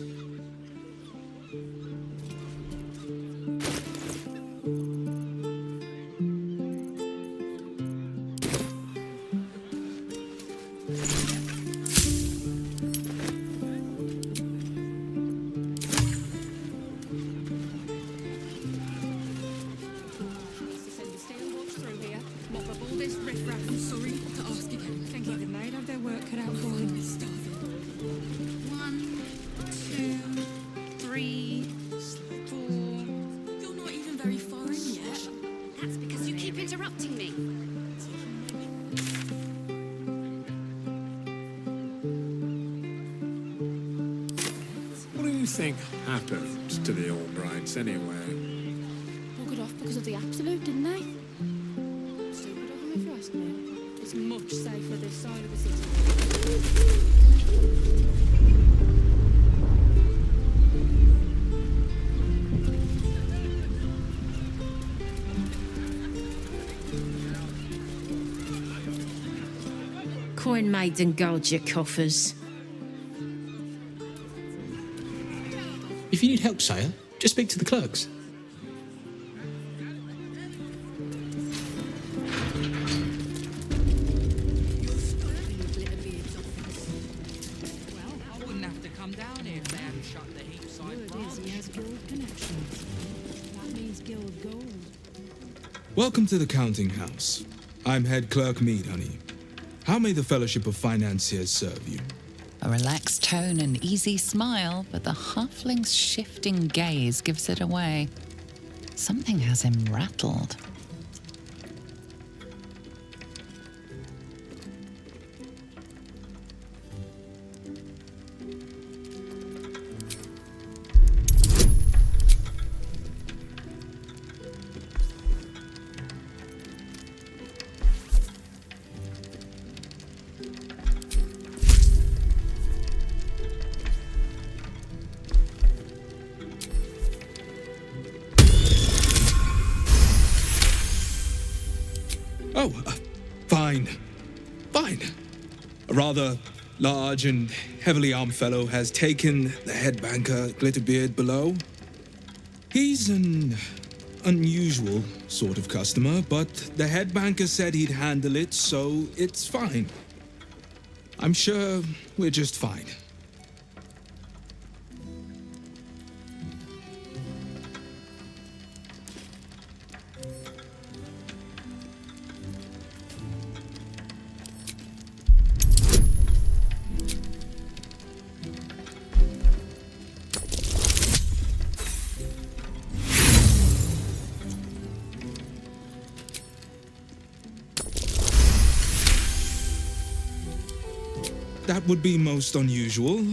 Think happened to the Albrights anyway? Buggered off because of the absolute, didn't they? Stupid of them if you ask me. It's much safer this side of the city. Coin maids and guard your coffers. If you need help, sire, just speak to the clerks. He has guild connections. That means guild gold. Welcome to the counting house. I'm head clerk Mead, honey. How may the Fellowship of Financiers serve you? A relaxed tone and easy smile, but the halfling's shifting gaze gives it away. Something has him rattled. Oh, fine. Fine. A rather large and heavily armed fellow has taken the head banker, Glitterbeard, below. He's an unusual sort of customer, but the head banker said he'd handle it, so it's fine. I'm sure we're just fine. That would be most unusual,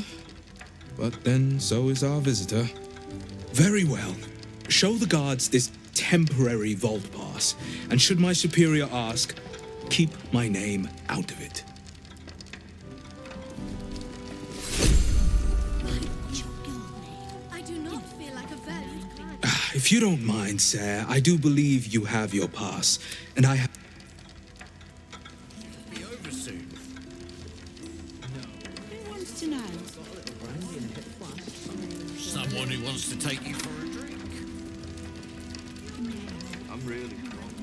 but then so is our visitor. Very well. Show the guards this temporary vault pass, and should my superior ask, keep my name out of it. I do not feel like a valued client. If you don't mind, sir, I do believe you have your pass, and I have... Be over soon. Who wants to know? Someone who wants to take you for a drink. I'm really strong.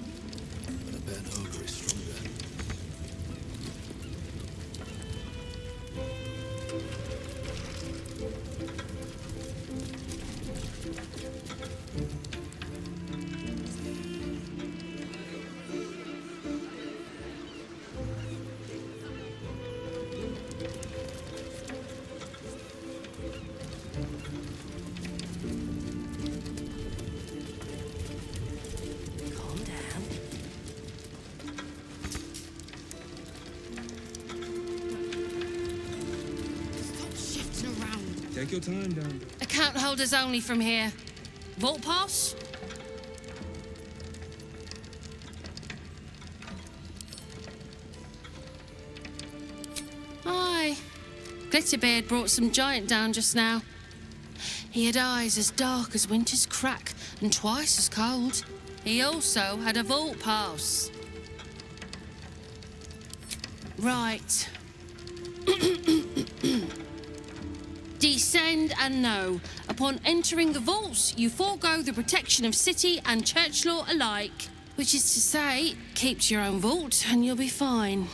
But I bet ogre is stronger. Calm down. Stop shifting around. Take your time, down. Account holders only from here. Vault pass? Aye. Glitterbeard brought some giant down just now. He had eyes as dark as winter's crack and twice as cold. He also had a vault pass. Right. Descend and know. Upon entering the vaults, you forego the protection of city and church law alike. Which is to say, keep to your own vault and you'll be fine.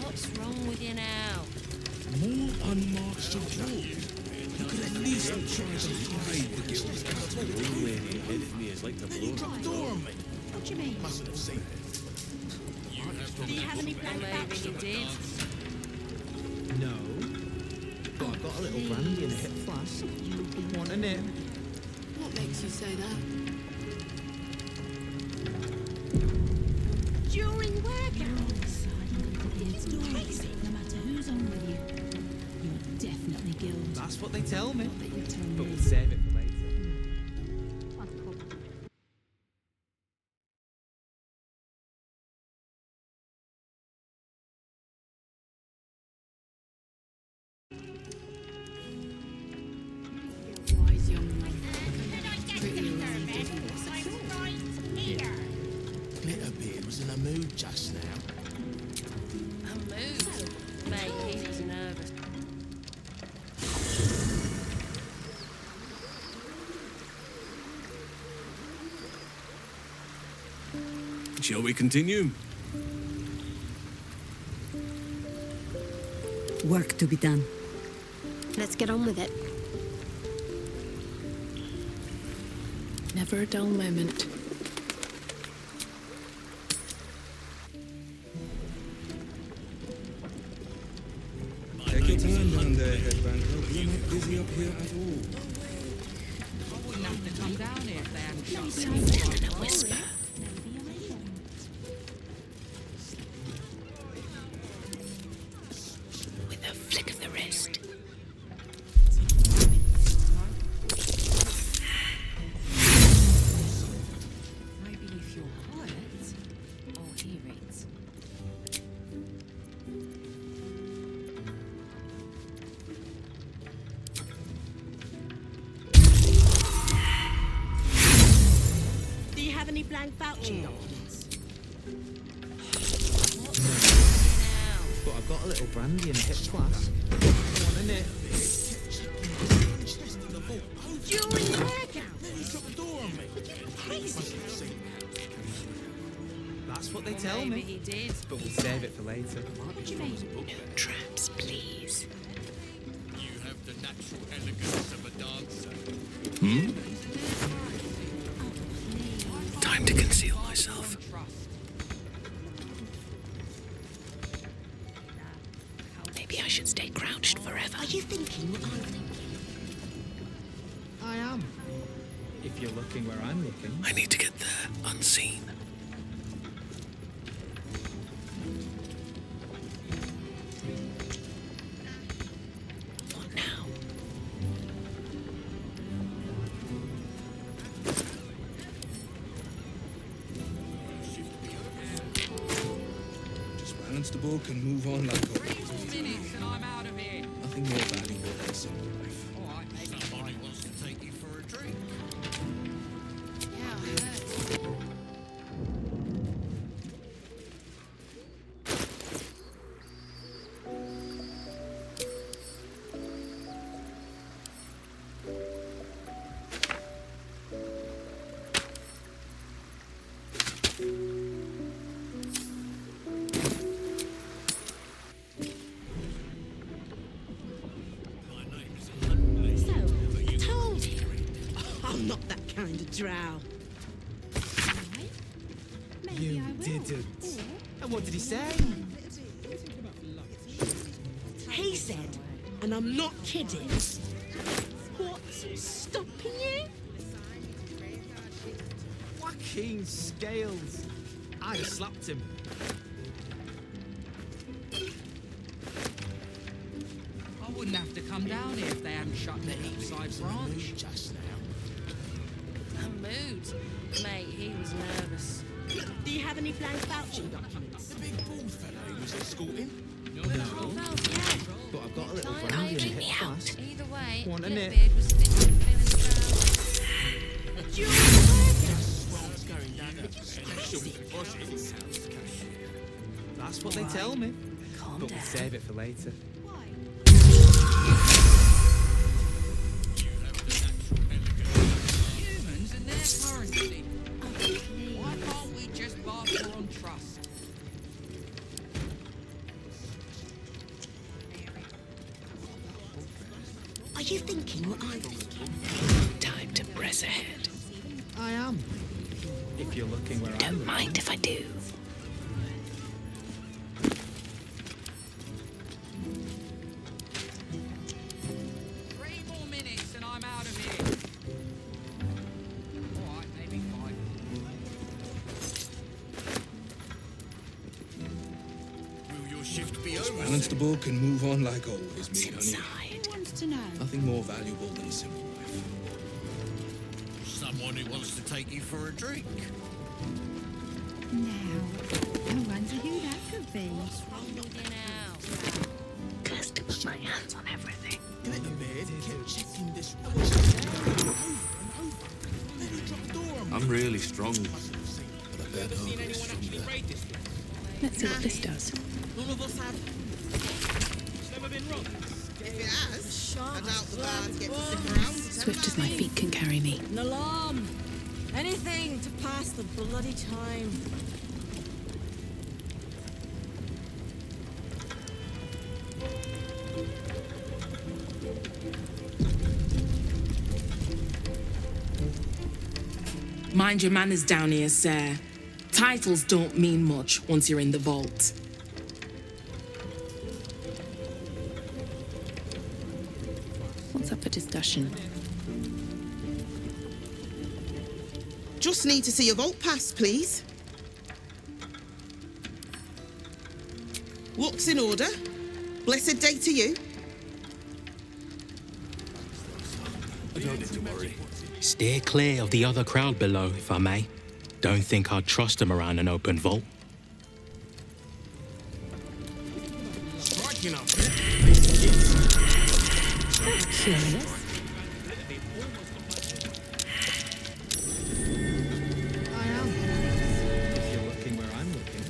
What's wrong with you now? More unmarked support. You could at least try to hide the guild's What do you mean? Mustn't have seen it. Do you have any plans about Maybe you did. No. But I've got a little brandy in a hip flask. You'll be wanting it. What makes you say that? During work hours. It's crazy. No matter who's on with you, you're definitely guild. That's what they tell me. But we'll save it for later. Wise young man. Pretty around, didn't he? Glitterbeard was in a mood just now. A mood. Maybe he was nervous. Shall we continue? Work to be done. Let's get on with it. Never a dull moment. Take your time down there, headbanger. We're not busy up here at all. I wouldn't have to come down here if they hadn't shut Something in a whisper. With a flick of the wrist. Maybe if you're quiet, I'll hear it. Do you have any blank vouching documents? But I've got a little brandy in a hip class. One in it. During the workout? Shut the door on me. Crazy. That's what they tell Maybe me. he did. But we'll save it for later. What do you mean? No traps, please. You have the natural elegance of a dancer. Time to conceal myself. Maybe I should stay crouched forever. Are you thinking what I'm thinking? I am. If you're looking where I'm looking. I need to get there unseen. What now? Just balance the book and move on like always. 3 more minutes and I'm out of here. Nothing more valuable than simple life. All right, maybe Somebody wants to take you for a drink. Yeah, I heard. So, I told you. I'm not that kind of drow. You didn't. And what did he say? He said, and I'm not kidding, what's stopping you? Joaquin Scales. I'd have slapped him. I wouldn't have to come down here if they hadn't shut the Heapside branch. Just now. A mood. Mate, he was nervous. Do you have any blank vouching documents? The big bald fellow he was escorting. No. But I've got a little Fine, brandy in a keep hip me class. Either way, One in it. Littlebeard was feeling Swell's going down a special deposit. That's what they tell me. Calm But down. we'll save it for later. Humans and their currency. Why can't we just barter on trust? Are you thinking what I'm thinking? Time to press ahead. I am. If you're looking where I'm Don't looking. mind if I do. Three more minutes and I'm out of here. All right, maybe 5. Will your shift be over? Balance the book and move on like always, me honey. Inside. Wants to know. Nothing more valuable than simple life. Someone who wants to take you for a drink. Now, I wonder who that could be. Cursed to put my hands on everything. Glitterbeard kept checking this over and over. Then he dropped the door on me. I'm really strong, but I bet I'll get stronger. Let's see what this does. None of us have. It's never been run. If it has, I doubt the birds get to stick around. Swift as my feet can carry me. An alarm! Anything to pass the bloody time. Mind your manners down here, sir. Titles don't mean much once you're in the vault. What's up for discussion? Just need to see your vault pass, please. Looks in order. Blessed day to you. Don't need to worry. Steer clear of the other crowd below, if I may. Don't think I'd trust them around an open vault. Striking up. Curious. I am. If you're looking where I'm looking.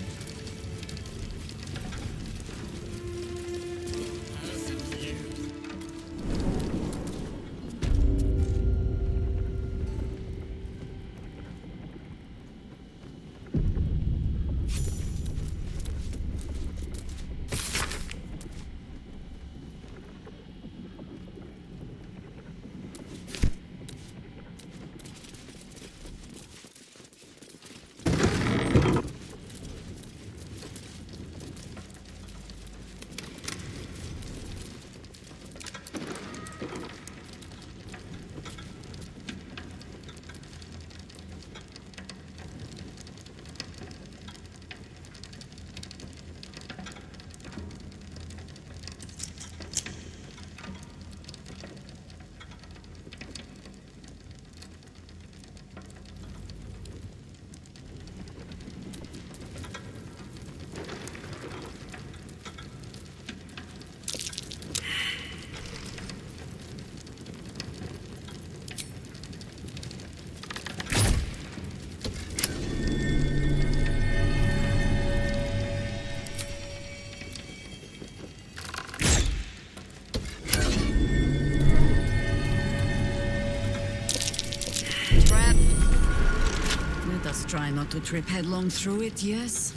Let us try not to trip headlong through it, yes?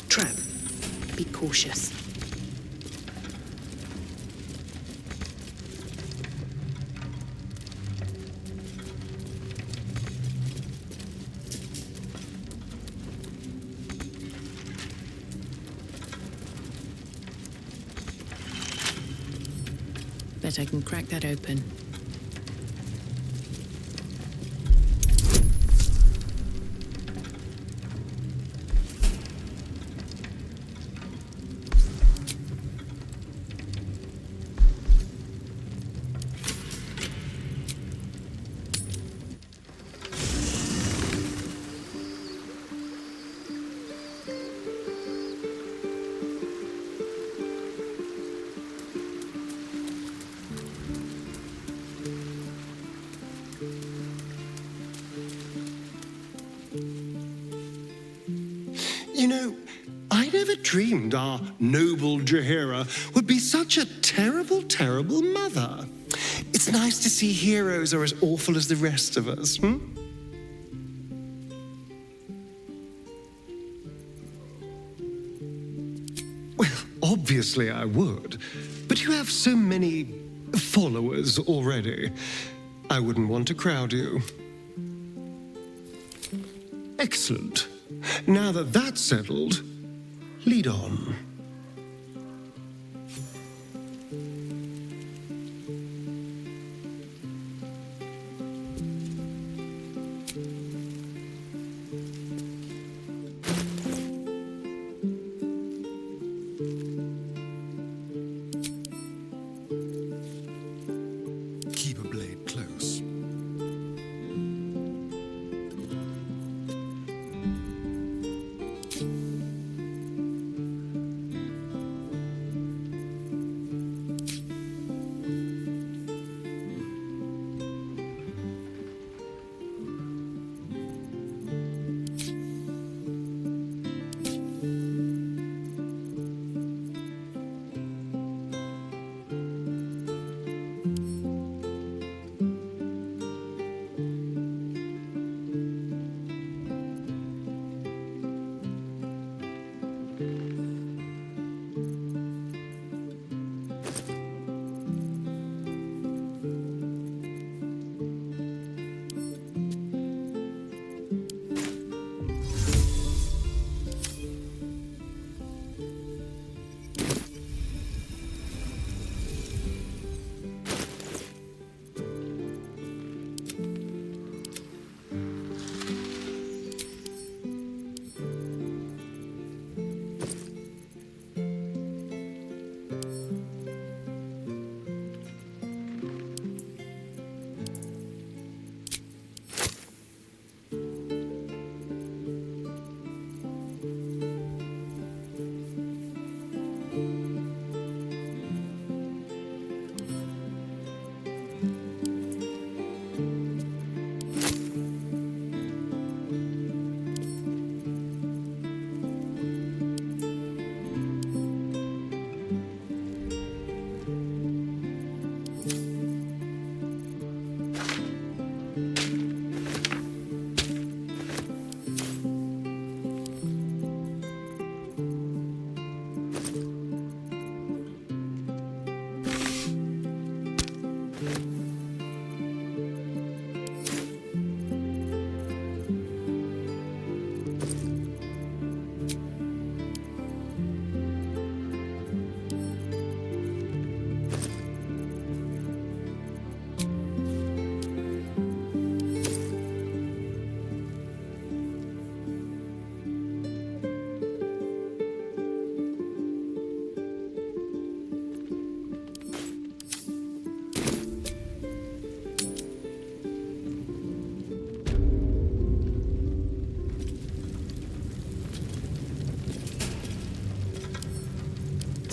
Trap. Be cautious. Bet I can crack that open. You know, I never dreamed our noble Jaheira would be such a terrible, terrible mother. It's nice to see heroes are as awful as the rest of us, hmm? Well, obviously I would, but you have so many followers already. I wouldn't want to crowd you. Excellent. Now that that's settled, lead on. Keep a blade close.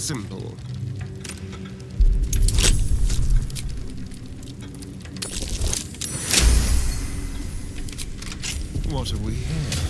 simple. What have we here?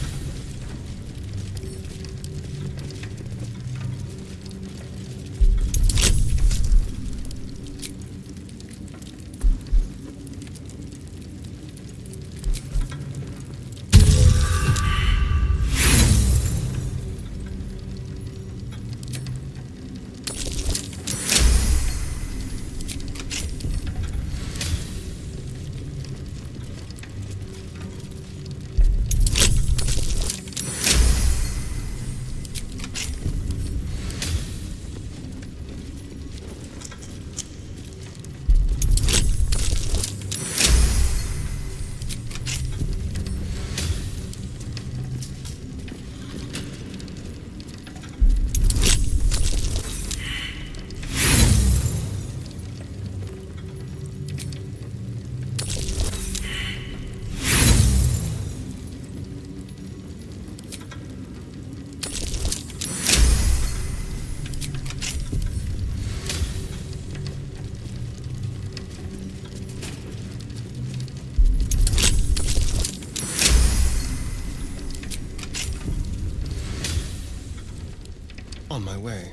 On my way.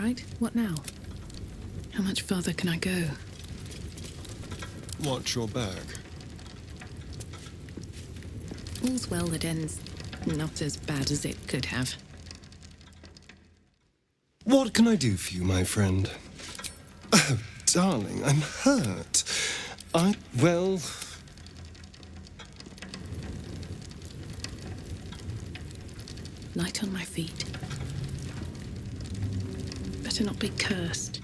right, what now? How much further can I go? Watch your back. All's well that ends not as bad as it could have. What can I do for you, my friend? Oh, darling, I'm hurt. Well... Light on my feet. Better not be cursed.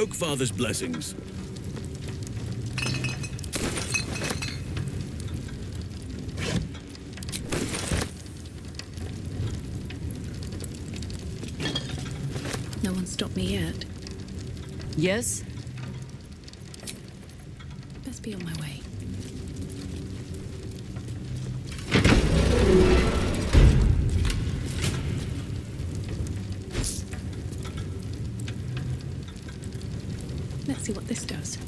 Oakfather's blessings. No one stopped me yet. Yes? Best be on my way. Let's see what this does.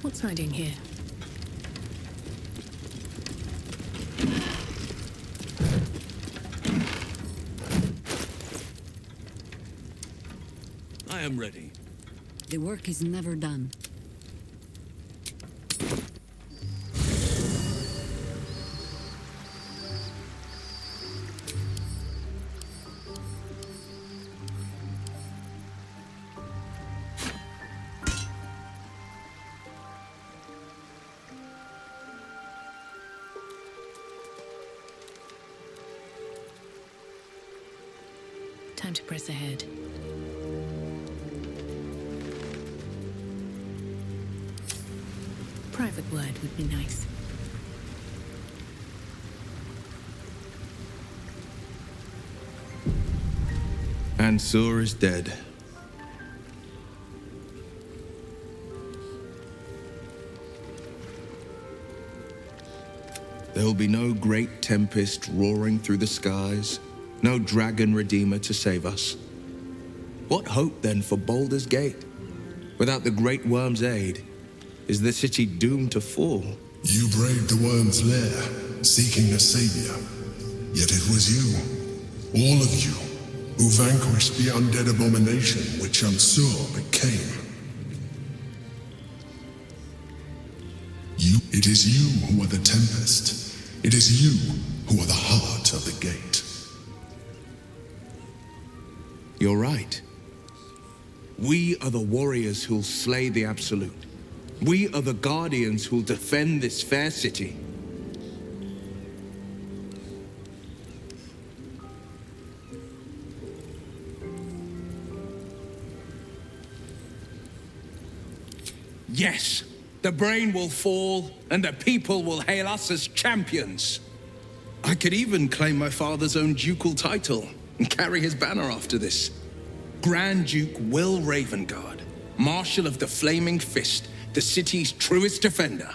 What's hiding here? I am ready. The work is never done. Time to press ahead. Private word would be nice. Ansur is dead. There will be no great tempest roaring through the skies, no dragon redeemer to save us. What hope then for Baldur's Gate? Without the great worm's aid, is the city doomed to fall? You braved the worm's lair, seeking a savior. Yet it was you, all of you, who vanquished the undead abomination which Ansur became. It is you who are the Tempest. It is you who are the heart of the gate. You're right. We are the warriors who'll slay the Absolute. We are the guardians who'll defend this fair city. Yes, the brain will fall, and the people will hail us as champions. I could even claim my father's own ducal title and carry his banner after this. Grand Duke Will Ravengard, Marshal of the Flaming Fist, the city's truest defender.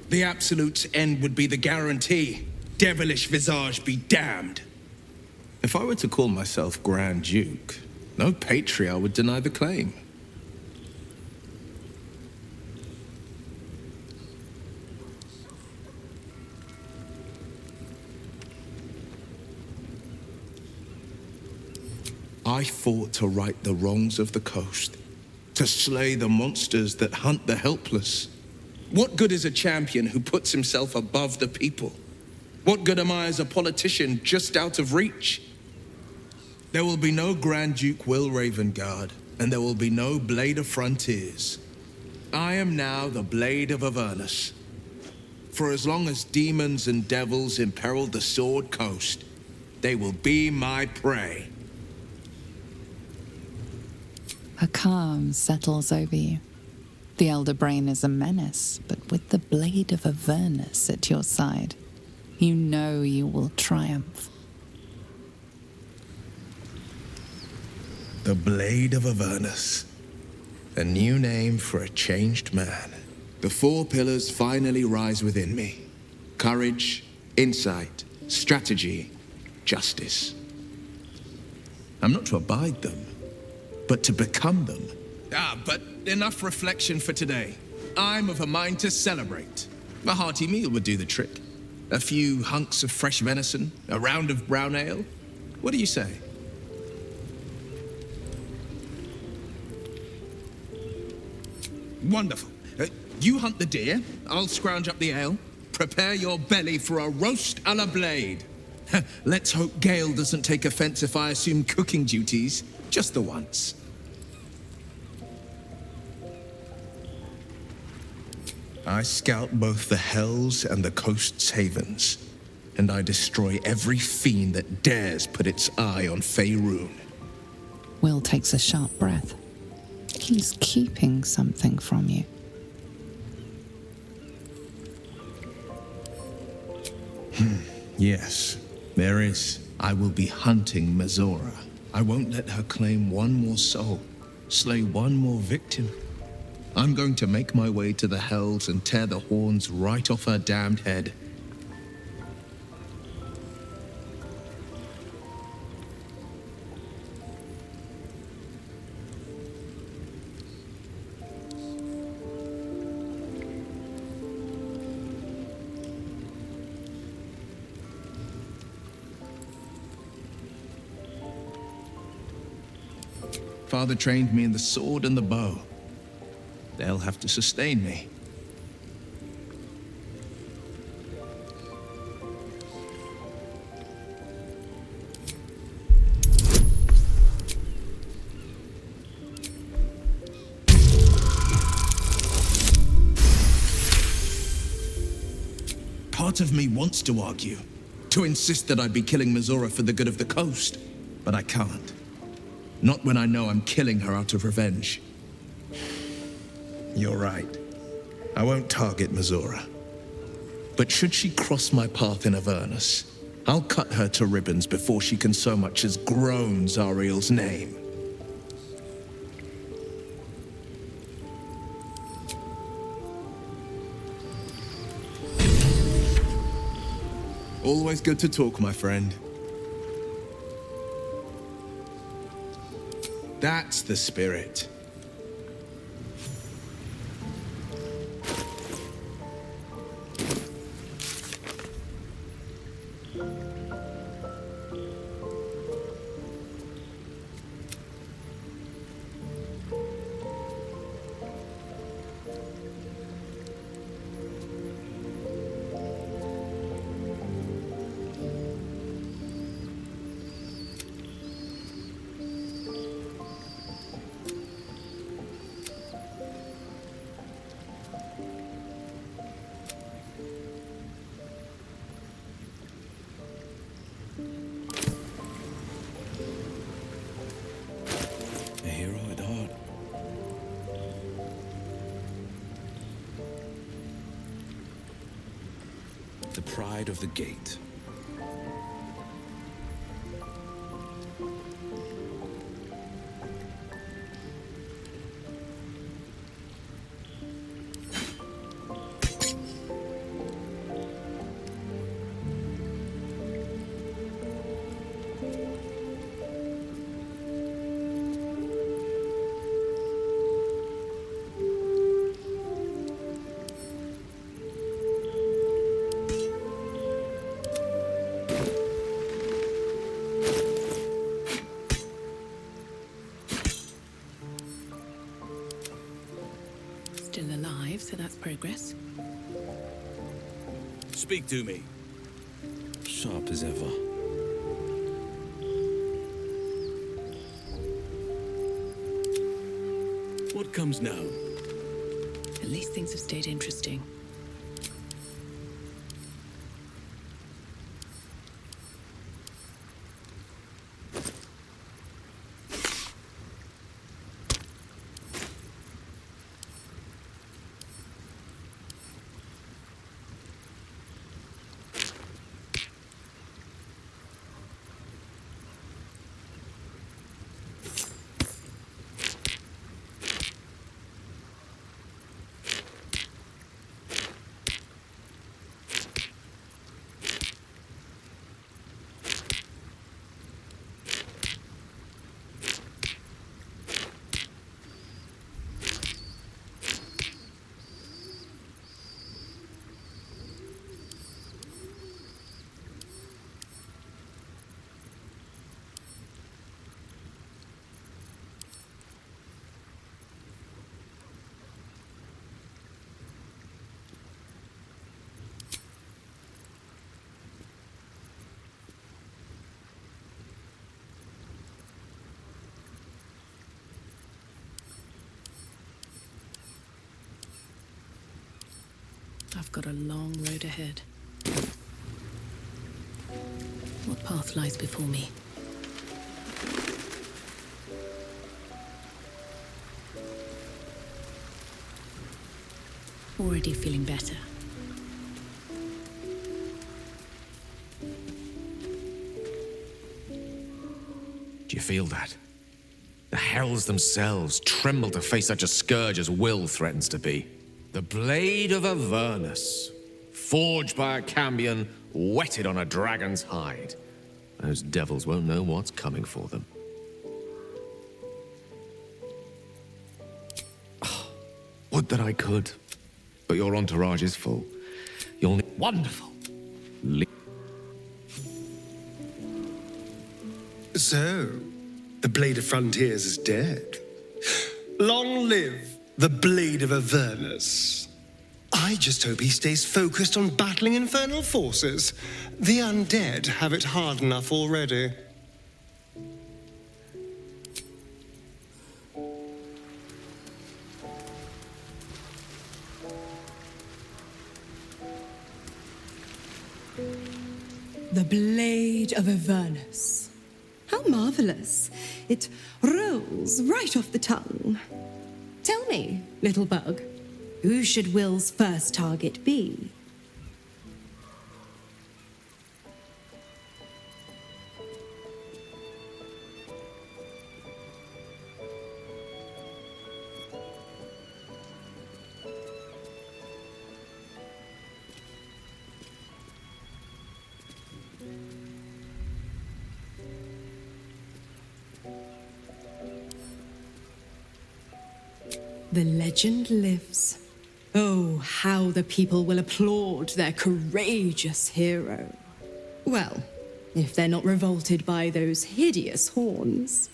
The Absolute's end would be the guarantee. Devilish visage be damned. If I were to call myself Grand Duke, no patriarch would deny the claim. I fought to right the wrongs of the coast, to slay the monsters that hunt the helpless. What good is a champion who puts himself above the people? What good am I as a politician just out of reach? There will be no Grand Duke Will Ravengard, and there will be no Blade of Frontiers. I am now the Blade of Avernus. For as long as demons and devils imperil the Sword Coast, they will be my prey. A calm settles over you. The Elder Brain is a menace, but with the Blade of Avernus at your side, you know you will triumph. The Blade of Avernus. A new name for a changed man. The 4 pillars finally rise within me. Courage, insight, strategy, justice. I'm not to abide them, but to become them. But enough reflection for today. I'm of a mind to celebrate. A hearty meal would do the trick. A few hunks of fresh venison, a round of brown ale. What do you say? Wonderful. You hunt the deer, I'll scrounge up the ale. Prepare your belly for a roast a la Blade. Let's hope Gale doesn't take offense if I assume cooking duties, just the once. I scout both the hells and the coast's havens, and I destroy every fiend that dares put its eye on Faerun. Will takes a sharp breath. He's keeping something from you. Yes, there is. I will be hunting Mazora. I won't let her claim one more soul, slay one more victim. I'm going to make my way to the hells and tear the horns right off her damned head. Father trained me in the sword and the bow. They'll have to sustain me. Part of me wants to argue, to insist that I'd be killing Mazora for the good of the coast, but I can't. Not when I know I'm killing her out of revenge. You're right. I won't target Mazora. But should she cross my path in Avernus, I'll cut her to ribbons before she can so much as groan Zariel's name. Always good to talk, my friend. That's the spirit. A hero at heart. The pride of the gate. Still alive, so that's progress. Speak to me. sharp as ever. What comes now? At least things have stayed interesting. I've got a long road ahead. What path lies before me? Already feeling better. Do you feel that? The heralds themselves tremble to face such a scourge as Will threatens to be. The blade of Avernus, forged by a Cambion, whetted on a dragon's hide. Those devils won't know what's coming for them. Oh, would that I could, but your entourage is full. You'll need... Wonderful! So, the Blade of Frontiers is dead. Long live the Blade of Avernus. I just hope he stays focused on battling infernal forces. The undead have it hard enough already. The Blade of Avernus. How marvelous. It rolls right off the tongue. Tell me, little bug, who should Will's first target be? The legend lives. Oh, how the people will applaud their courageous hero. Well, if they're not revolted by those hideous horns.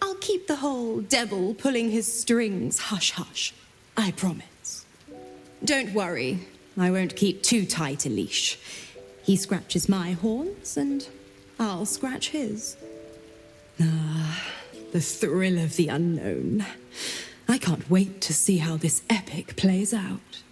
I'll keep the whole devil pulling his strings hush-hush. I promise. Don't worry, I won't keep too tight a leash. He scratches my horns, and I'll scratch his. Ah, the thrill of the unknown. I can't wait to see how this epic plays out.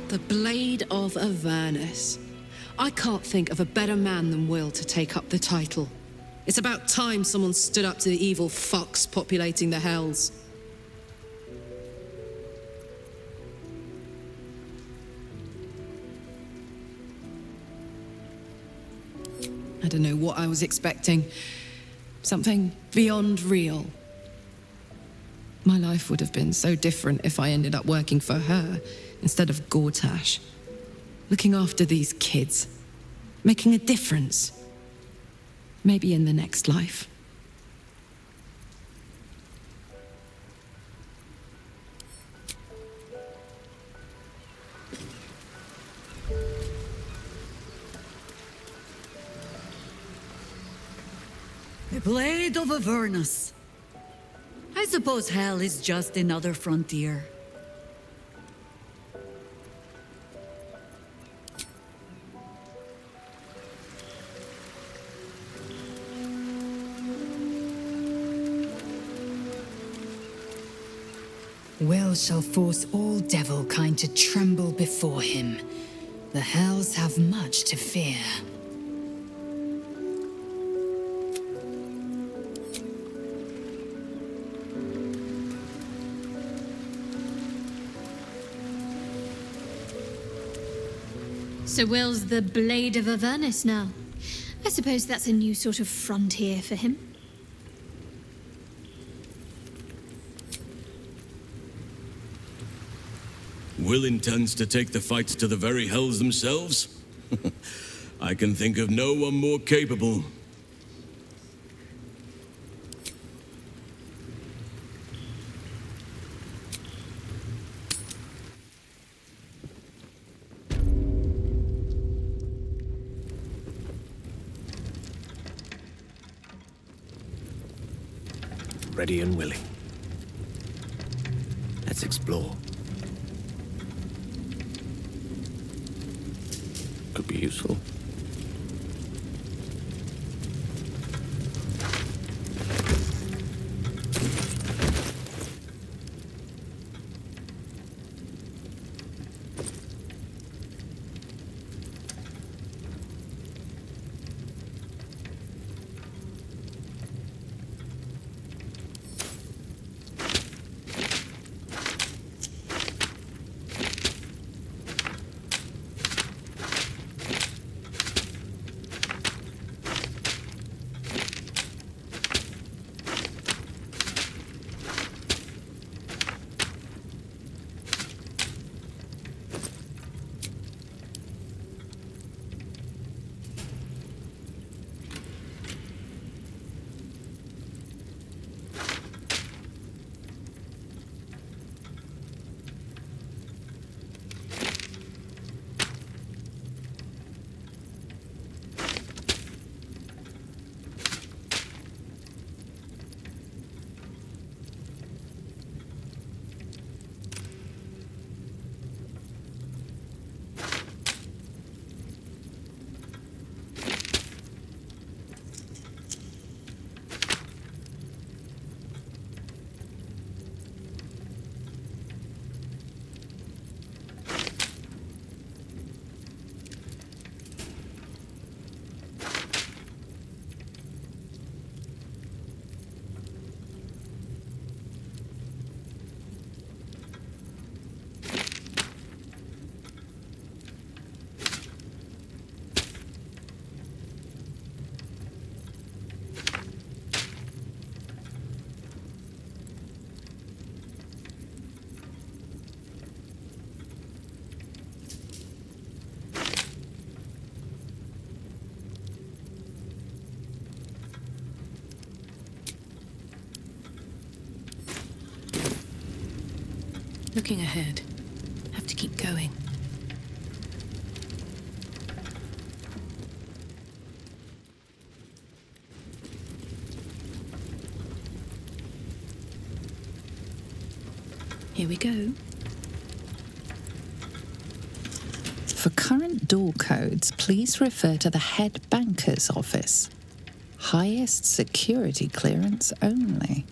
The Blade of Avernus. I can't think of a better man than Will to take up the title. It's about time someone stood up to the evil fucks populating the hells. I don't know what I was expecting. Something beyond real. My life would have been so different if I ended up working for her instead of Gortash. Looking after these kids. Making a difference. Maybe in the next life. The Blade of Avernus. I suppose hell is just another frontier. Will shall force all devil kind to tremble before him. The hells have much to fear. So Will's the Blade of Avernus now. I suppose that's a new sort of frontier for him. Will intends to take the fight to the very hells themselves? I can think of no one more capable. Ready and willing. Let's explore. Could be useful. Looking ahead. Have to keep going. Here we go. For current door codes, please refer to the head banker's office. Highest security clearance only.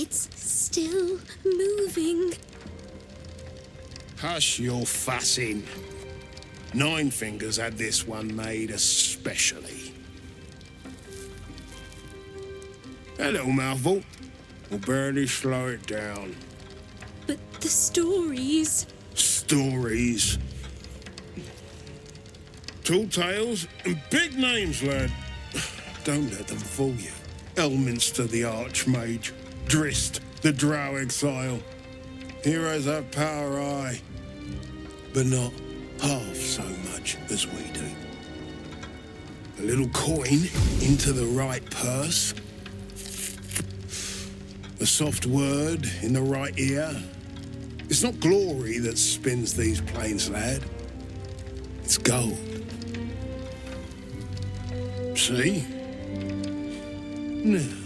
It's still moving. Hush your fussing. Nine Fingers had this one made especially. A little mouthful will barely slow it down. But the stories... Stories. Tall tales and big names, lad. Don't let them fool you. Elminster the Archmage, Drist the Drow Exile. Heroes have power, aye, but not half so much as we do. A little coin into the right purse, a soft word in the right ear. It's not glory that spins these plains, lad. It's gold. See? Now.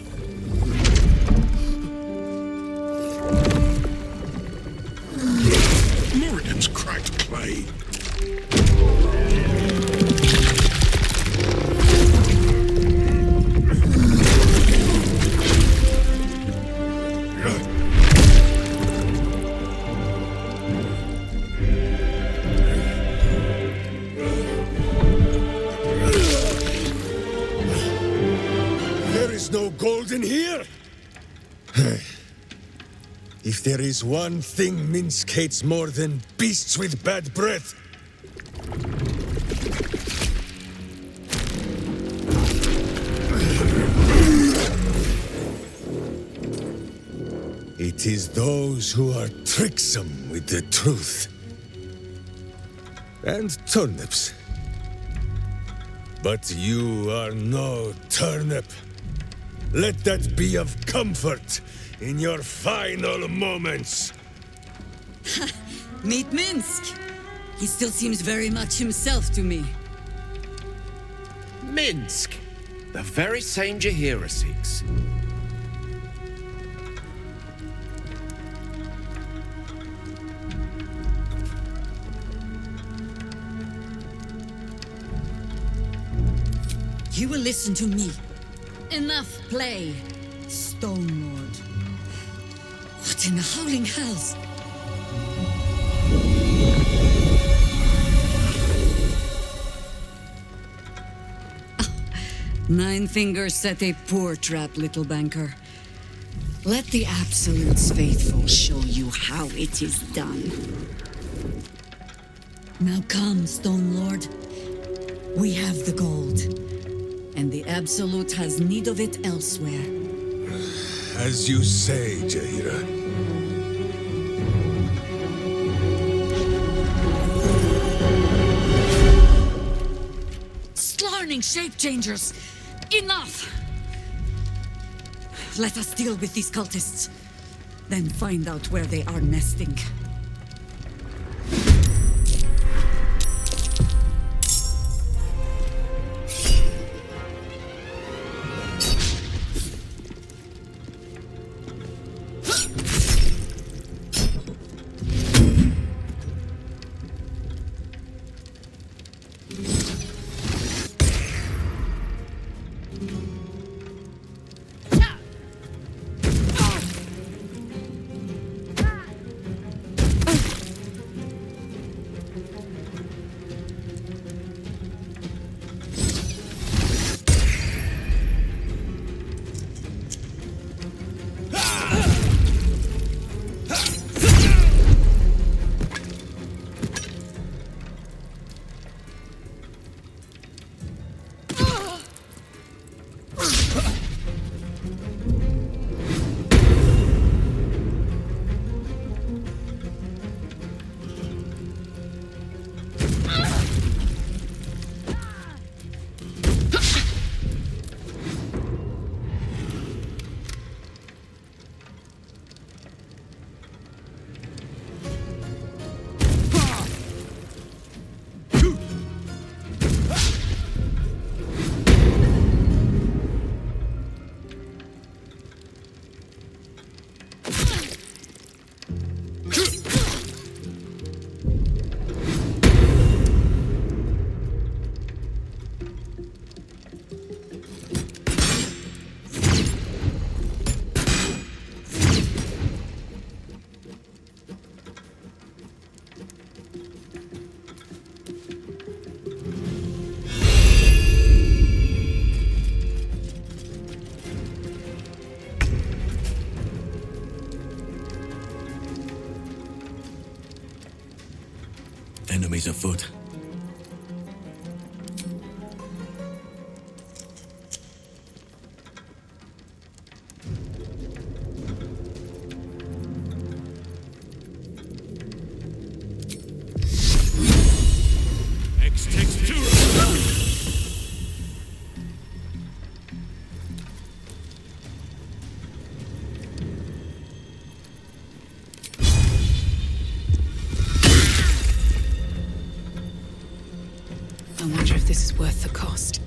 Moradin's cracked clay. There is no gold in here! If there is one thing Minsk hates more than beasts with bad breath, it is those who are tricksome with the truth. And turnips. But you are no turnip. Let that be of comfort in your final moments. Meet Minsk. He still seems very much himself to me. Minsk, the very same Jahira seeks. You will listen to me. Enough play, Stone Lord. What in the howling hells? Nine Fingers set a poor trap, little banker. Let the Absolute's faithful show you how it is done. Now come, Stone Lord. We have the gold, and the Absolute has need of it elsewhere. As you say, Jahira. Slarning shape changers! Enough! Let us deal with these cultists, then find out where they are nesting. is afoot. I wonder if this is worth the cost.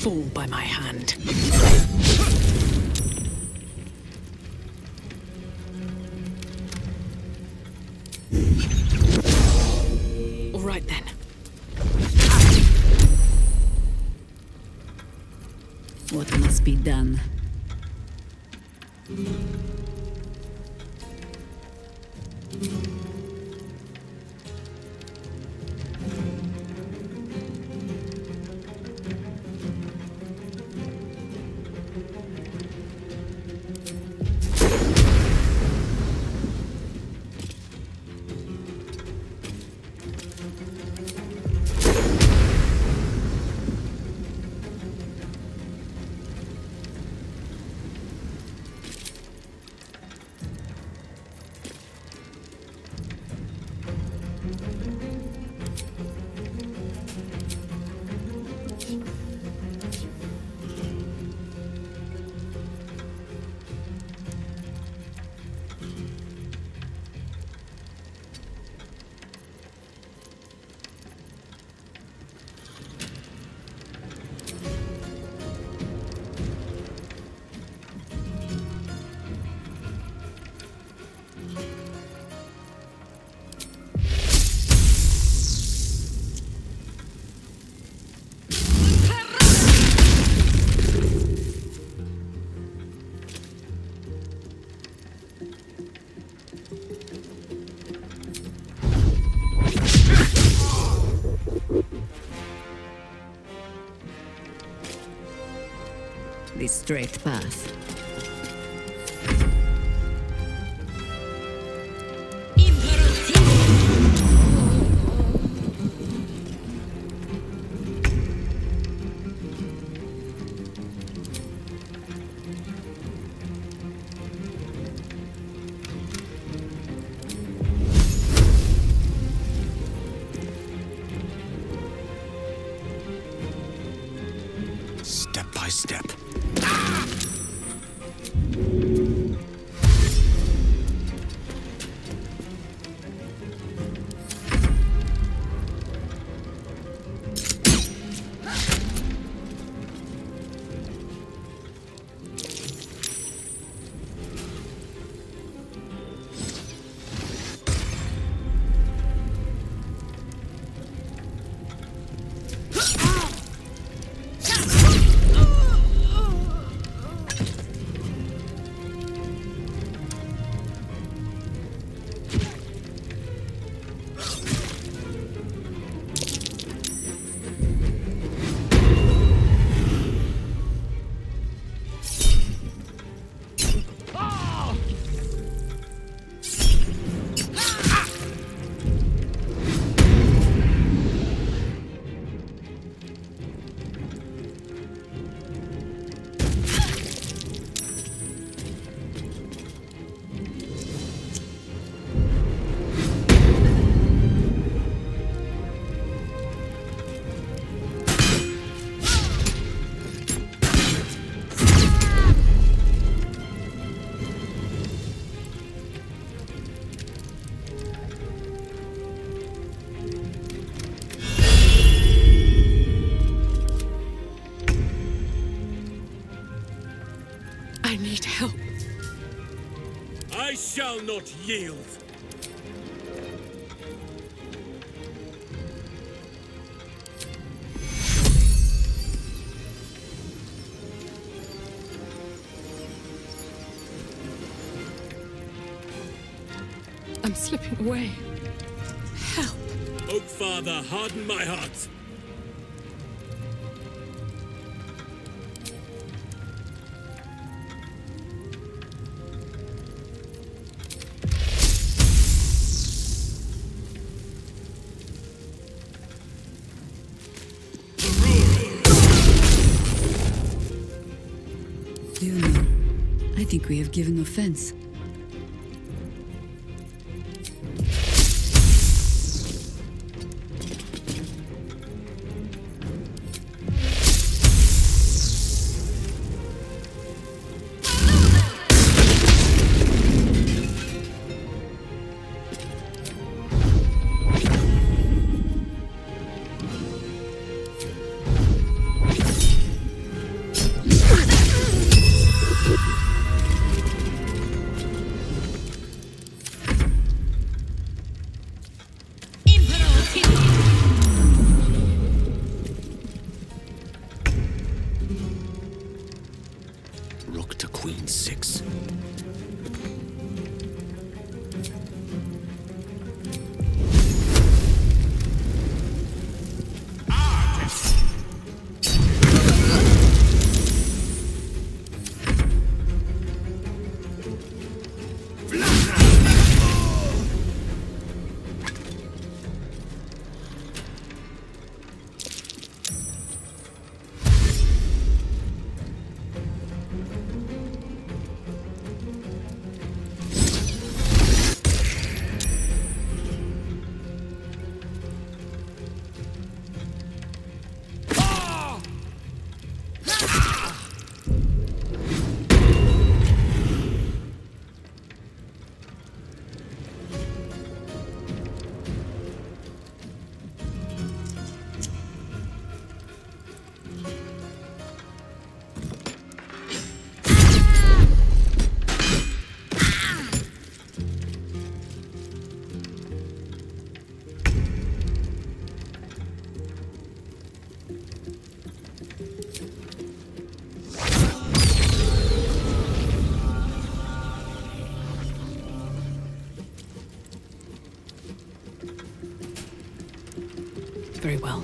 Fall by my hand. All right then. What must be done? The straight path. Step by step. I need help. I shall not yield. I'm slipping away. Help. Oak Father, harden my heart. Leonor, I think we have given offense. Rook to queen 6. Very well.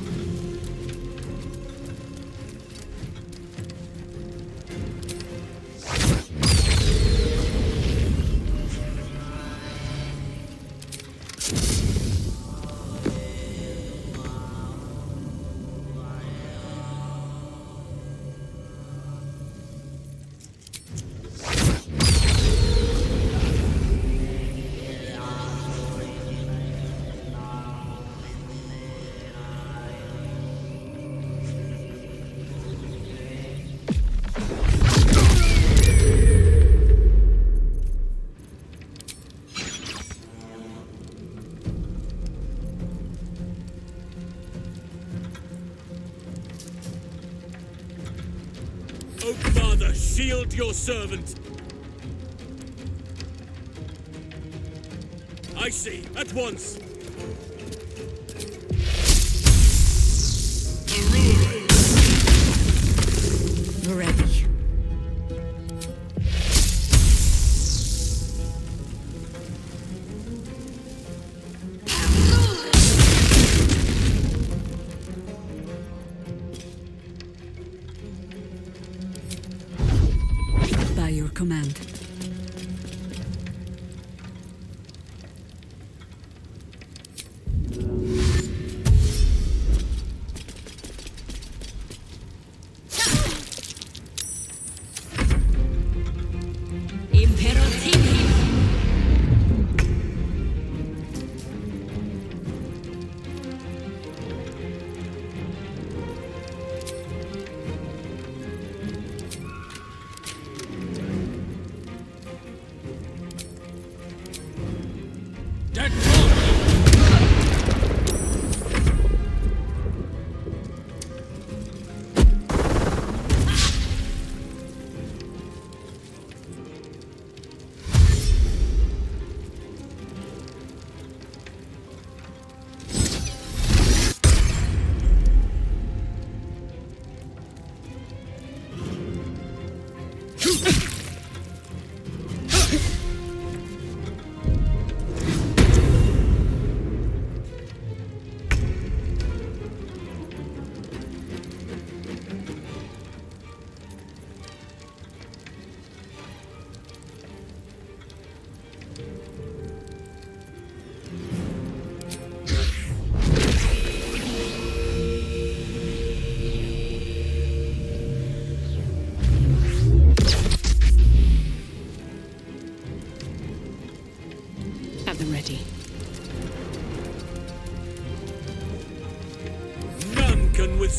Oak Father, shield your servant. I see, at once. Ready. By your command.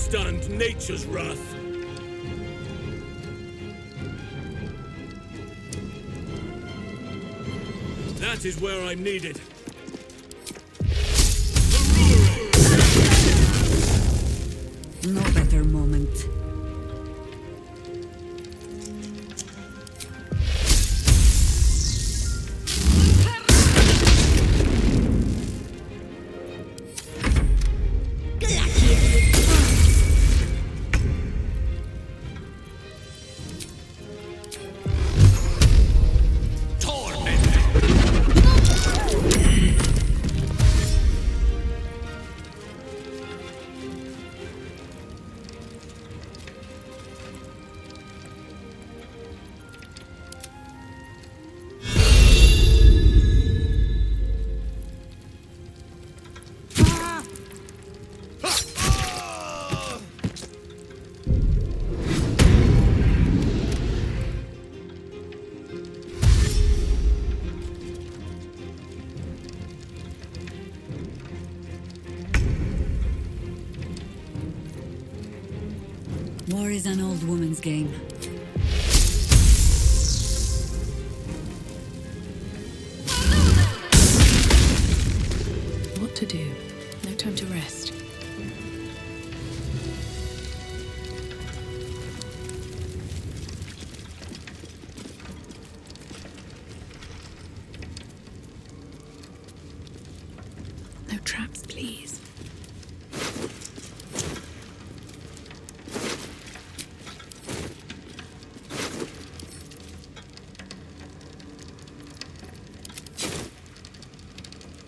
withstand nature's wrath. That is where I'm needed. No better moment. War is an old woman's game. What to do? No time to rest. No traps, please.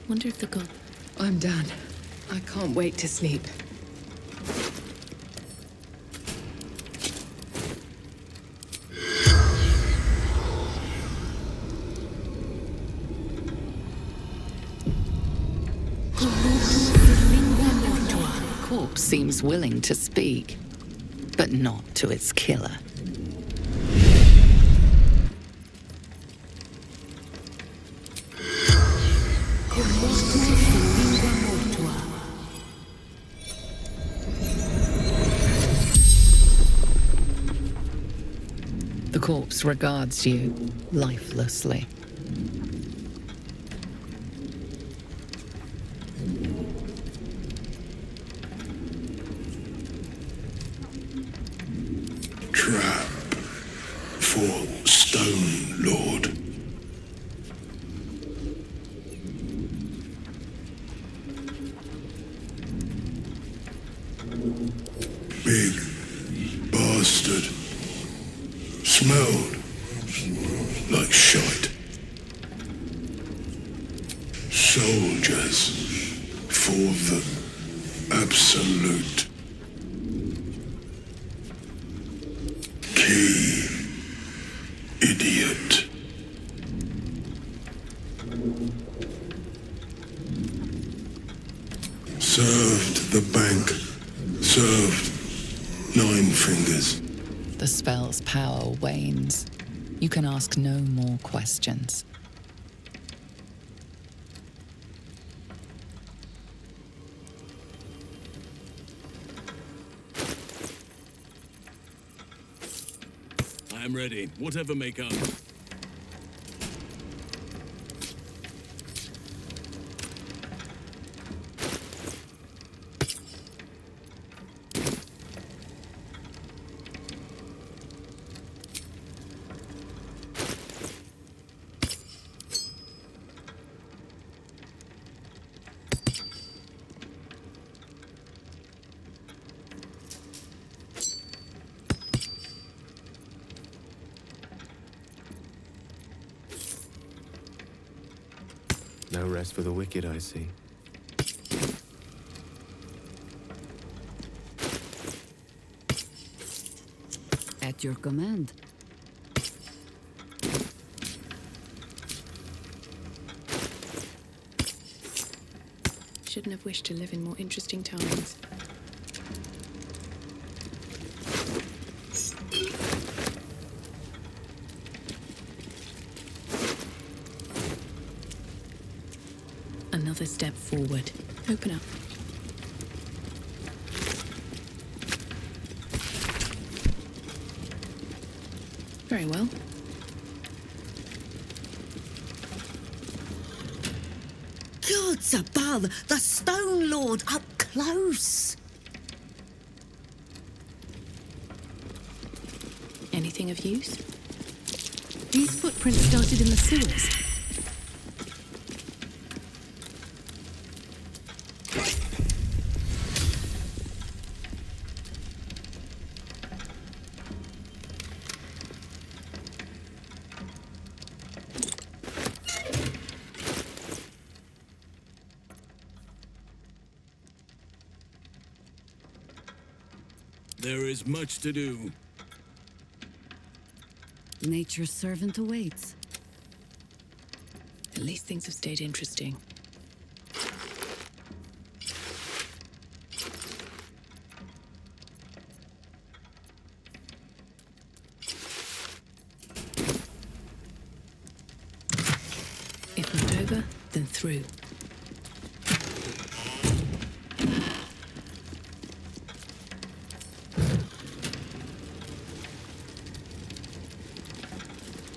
Wonder if the god... I'm done. I can't wait to sleep. Corpse seems willing to speak, but not to its killer. The corpse regards you lifelessly. Trap for Stone Lord. Big bastard. Smelled like shite. Soldiers for the absolute. Key. Idiot. Served the bank. Served Nine Fingers. The spell's power wanes. You can ask no more questions. I am ready, whatever may come. No rest for the wicked, I see. At your command. Shouldn't have wished to live in more interesting times. Another step forward. Open up. Very well. Gods above, the Stone Lord up close. Anything of use? These footprints started in the sewers. There is much to do. Nature's servant awaits. At least things have stayed interesting. If not over, then through.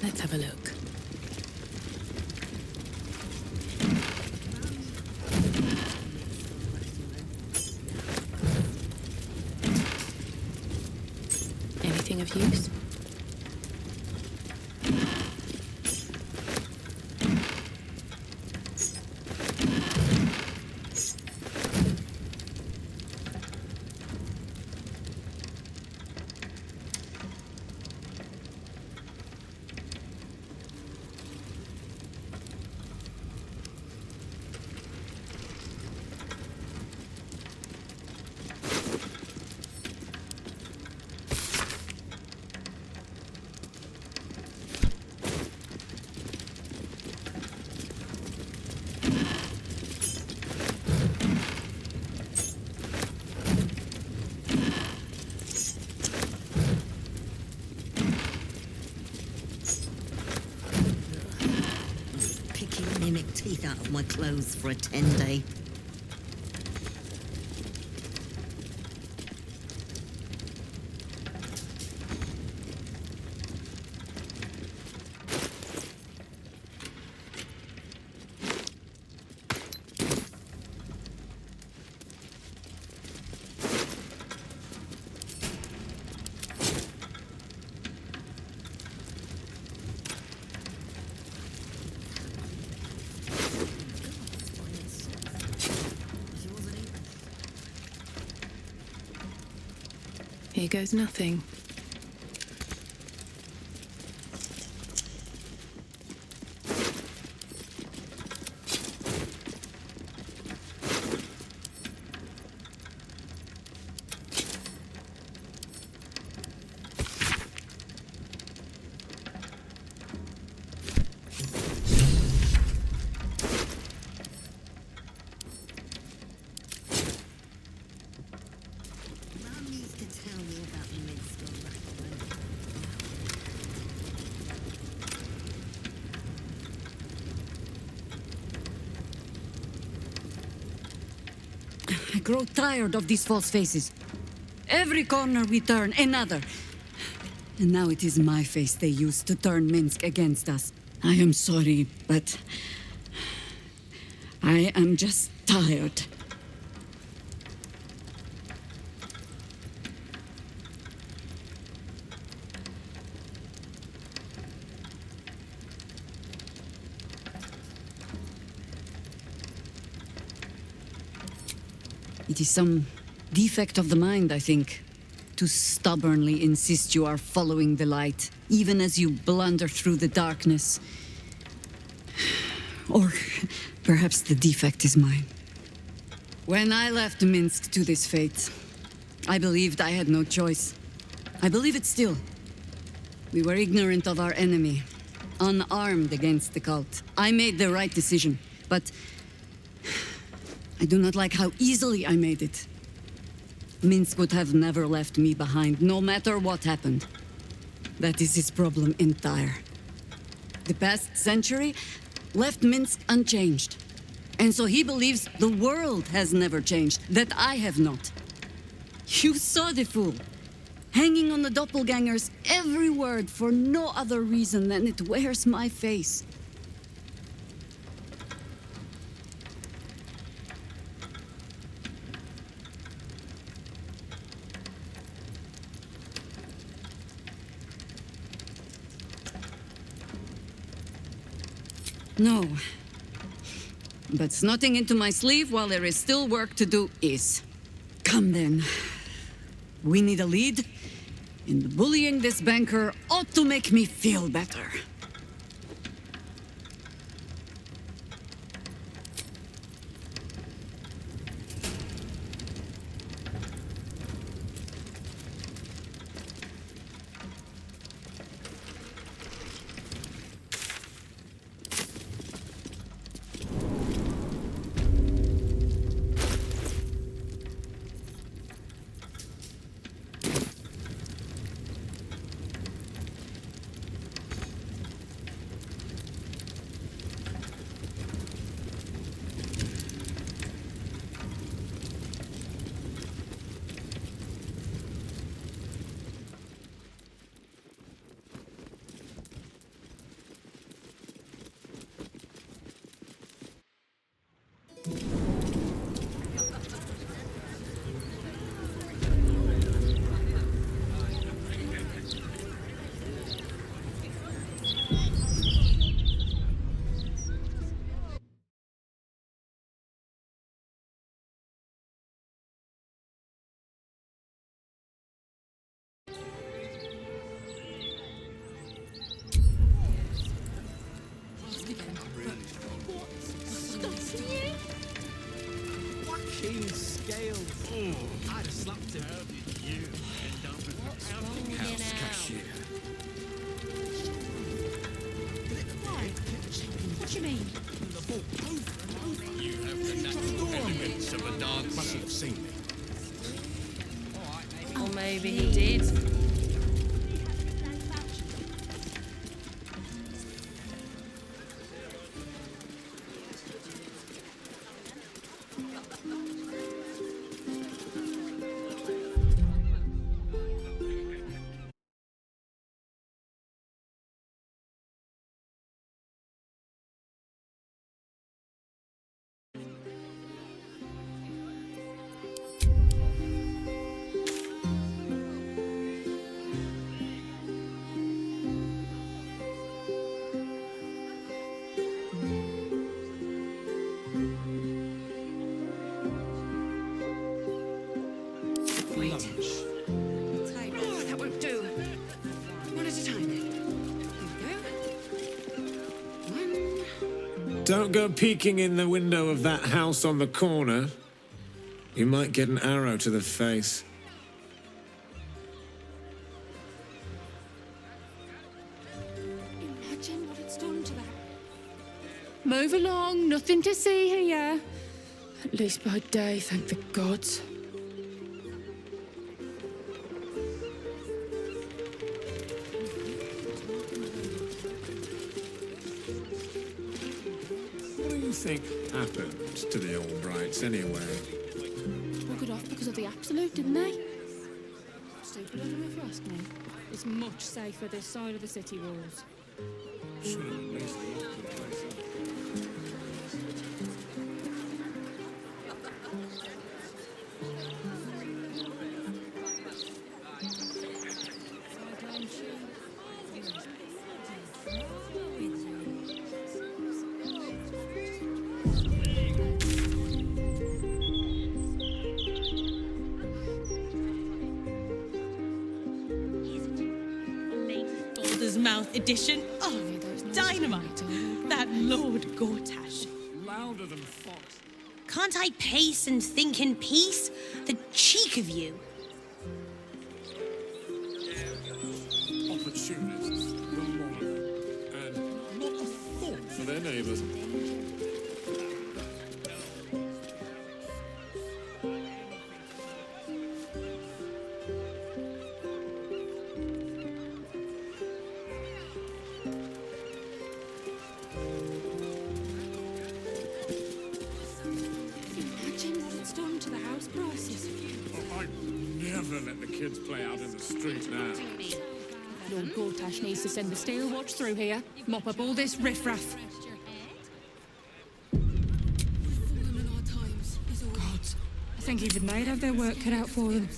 Let's have a look. Anything of use? Mimic teeth out of my clothes for a 10-day. Here goes nothing. I grow tired of these false faces. Every corner we turn, another. And now it is my face they use to turn Minsk against us. I am sorry, but I am just tired. It is some defect of the mind, I think, to stubbornly insist you are following the light, even as you blunder through the darkness. Or perhaps the defect is mine. When I left Minsk to this fate, I believed I had no choice. I believe it still. We were ignorant of our enemy, unarmed against the cult. I made the right decision, but I do not like how easily I made it. Minsk would have never left me behind, no matter what happened. That is his problem entire. The past century left Minsk unchanged. And so he believes the world has never changed, that I have not. You saw the fool. hanging on the doppelganger's every word for no other reason than it wears my face. No. But snotting into my sleeve while there is still work to do is. Come then. We need a lead, and bullying this banker ought to make me feel better. I'd have slapped him. How did you end up as a house cashier? What do you mean? You have the natural elements of a dance. Must have seen me. Or maybe he did. Oh, that won't do. One at a time then. Here we go. Don't go peeking in the window of that house on the corner. You might get an arrow to the face. Imagine what it's done to that. Move along, nothing to see here. At least by day, thank the gods. What do you think happened to the Albrights anyway? Buggered off because of the absolute, didn't they? Stupid of them if you ask me. It's much safer this side of the city walls. Should have at least locked the place up. Baldur's Mouth edition. Oh, dynamite. That Lord Gortash. Louder than Fox. Can't I pace and think in peace? The cheek of you. Opportunists, the lot of them, and not a thought for their neighbours. Imagine what it's done to the house prices. I'd never let the kid kids play out in the street now. Lord Gortash needs to send the steel watch through here. Mop up all this riffraff. God, I think even they'd have their work cut out for them.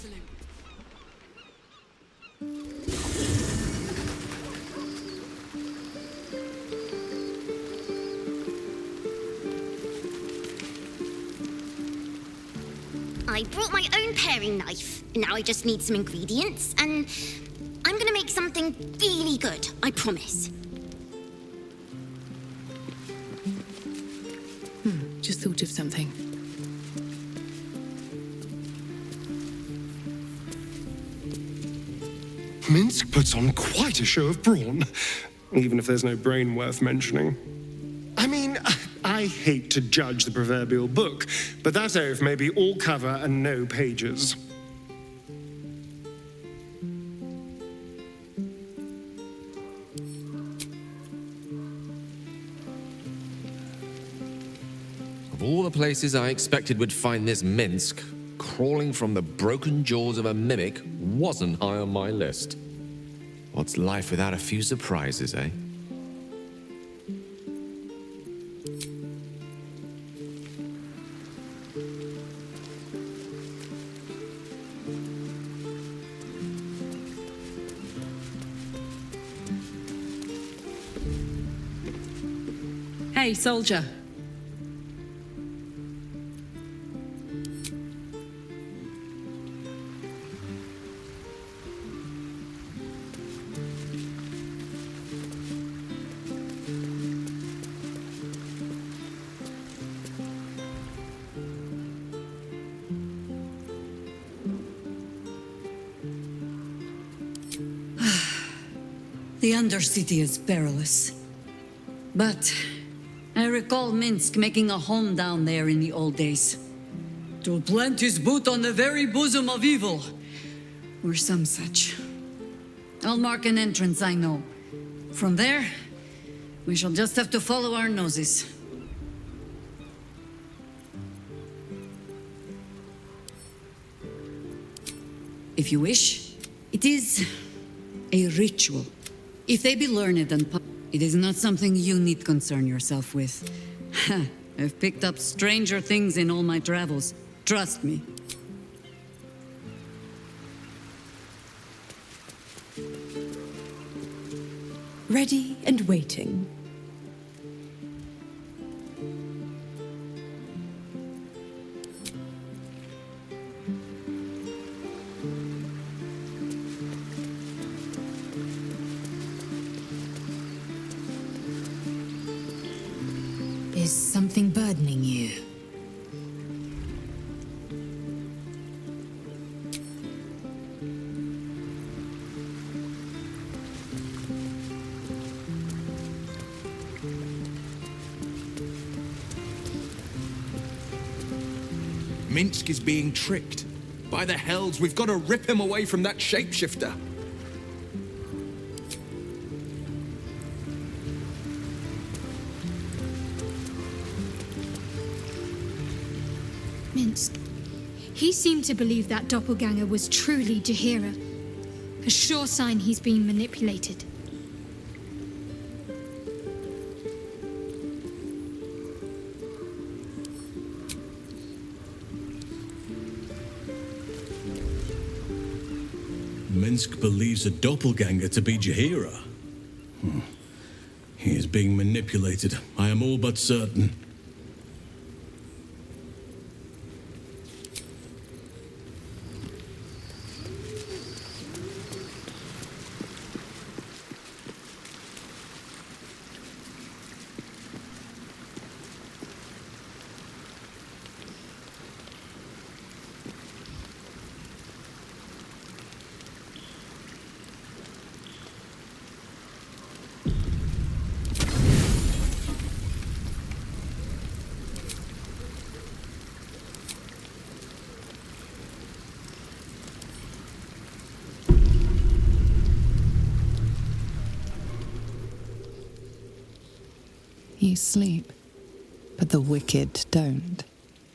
I brought my own paring knife. Now I just need some ingredients, and I'm gonna make something really good, I promise. Just thought of something. Minsk puts on quite a show of brawn, even if there's no brain worth mentioning. I mean, I hate to judge the proverbial book, but that oaf may be all cover and no pages. Of all the places I expected would find this Minsk, crawling from the broken jaws of a mimic wasn't high on my list. What's life without a few surprises, eh? Hey, soldier. The Undercity is perilous. But I recall Minsk making a home down there in the old days. To plant his boot on the very bosom of evil, or some such. I'll mark an entrance, I know. From there, we shall just have to follow our noses. If you wish, it is a ritual. If they be learned and it is not something you need concern yourself with. I've picked up stranger things in all my travels. Trust me. Ready and waiting. Is something burdening you? Minsk is being tricked. By the hells, we've got to rip him away from that shapeshifter. Minsk. He seemed to believe that doppelganger was truly Jahira. A sure sign he's being manipulated. Minsk believes a doppelganger to be Jahira. He is being manipulated. I am all but certain. You sleep, but the wicked don't.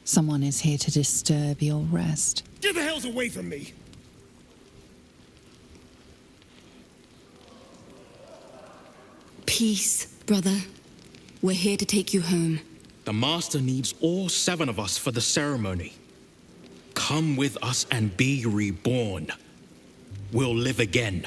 Someone is here to disturb your rest. Get the hells away from me! Peace, brother. We're here to take you home. The Master needs all 7 of us for the ceremony. Come with us and be reborn. We'll live again.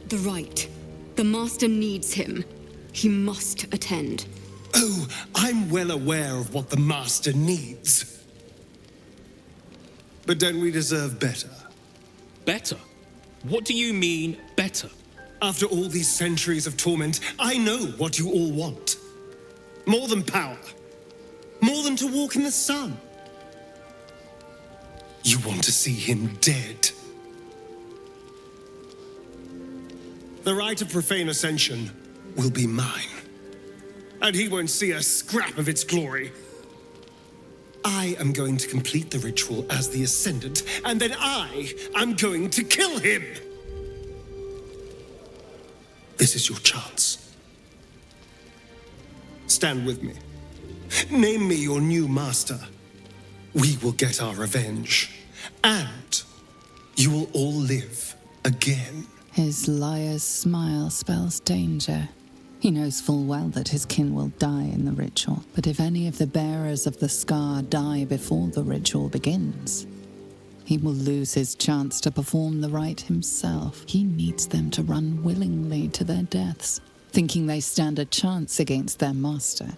The rite. The Master needs him. He must attend. Oh, I'm well aware of what the Master needs. But don't we deserve better? Better? What do you mean, better? After all these centuries of torment, I know what you all want. More than power. More than to walk in the sun. You want to see him dead. The rite of profane ascension will be mine. And he won't see a scrap of its glory. I am going to complete the ritual as the Ascendant, and then I am going to kill him! This is your chance. Stand with me. Name me your new master. We will get our revenge. And you will all live again. His liar's smile spells danger. He knows full well that his kin will die in the ritual, but if any of the bearers of the scar die before the ritual begins, he will lose his chance to perform the rite himself. He needs them to run willingly to their deaths, thinking they stand a chance against their master.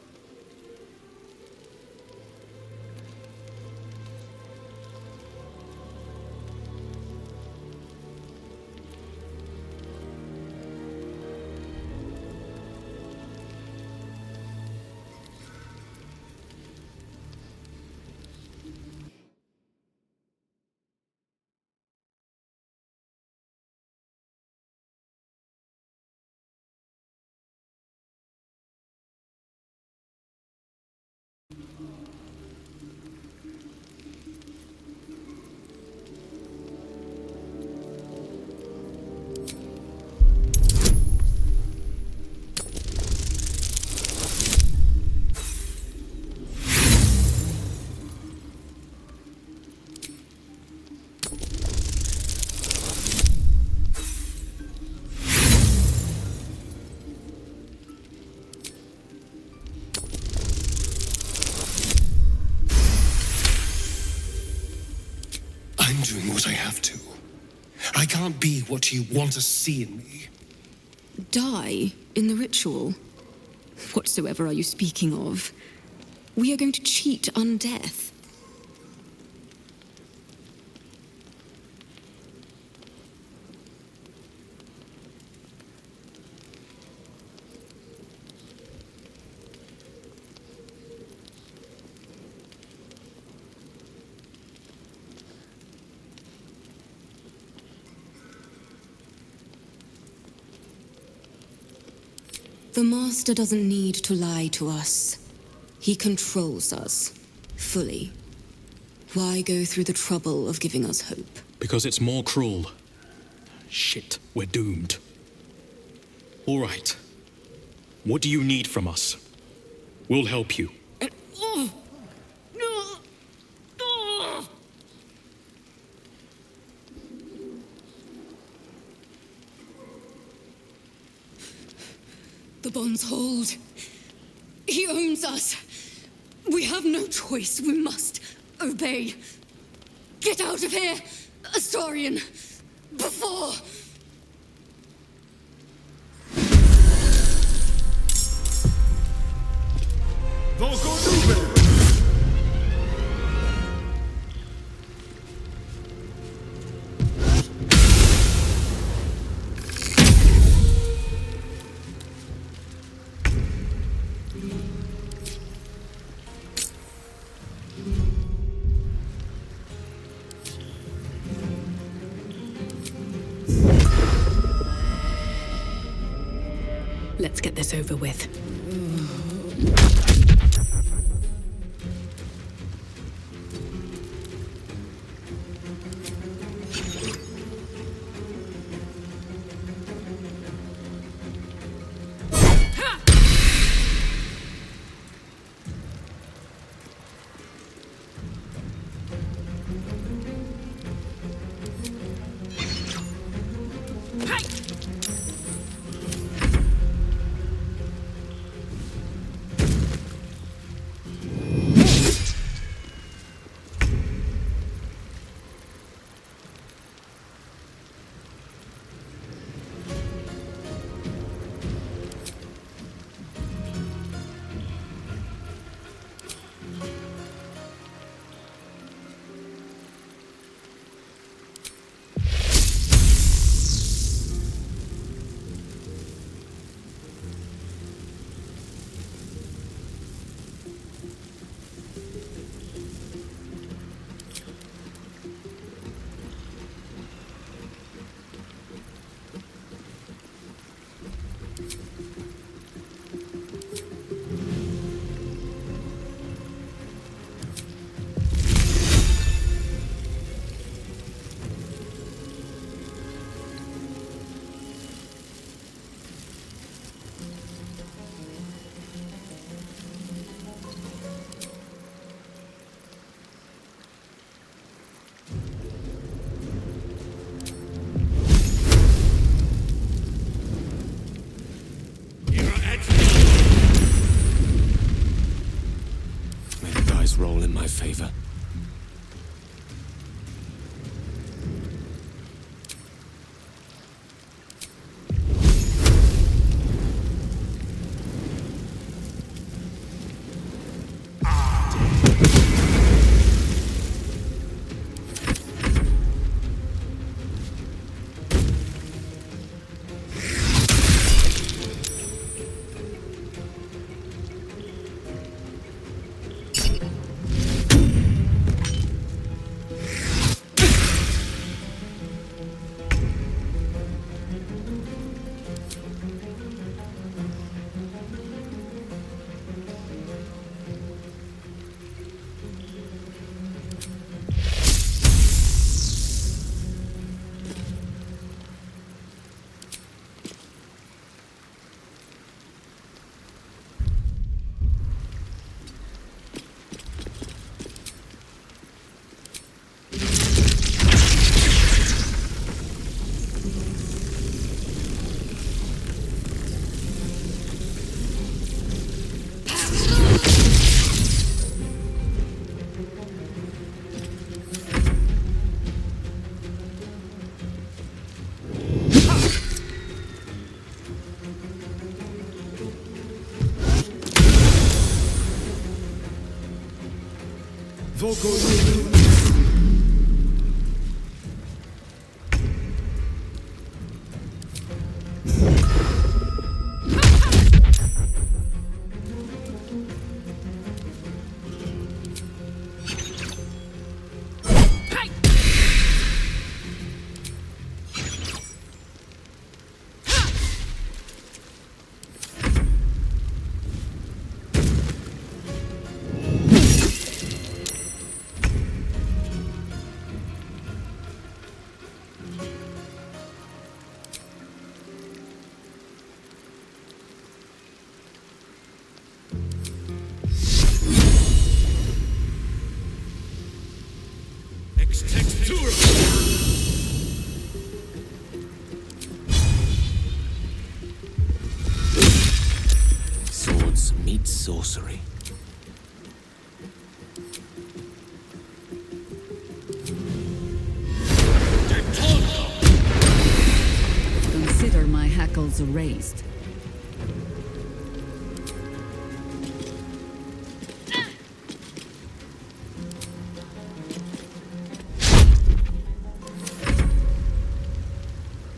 I'm doing what I have to. I can't be what you want to see in me. Die in the ritual? Whatsoever are you speaking of? We are going to cheat undeath. The Master doesn't need to lie to us. He controls us, fully. Why go through the trouble of giving us hope? Because it's more cruel. Shit, we're doomed. All right. What do you need from us? We'll help you. The bonds hold. He owns us. We have no choice. We must obey. Get out of here, Astarion. Before... Let's get this over with. favor. Swords meet sorcery. Consider my hackles erased.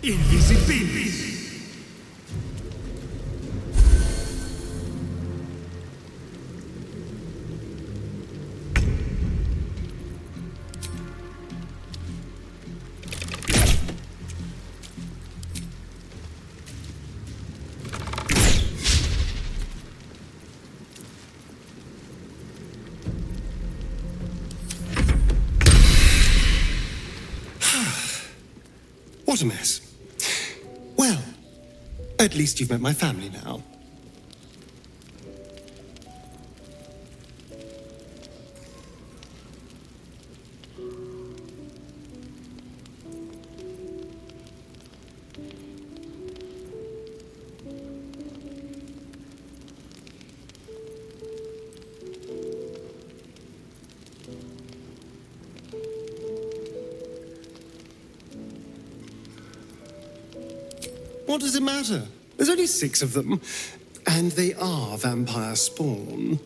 Invisibilis! What a mess. Well, at least you've met my family now. What does it matter? There's only 6 of them, and they are vampire spawn.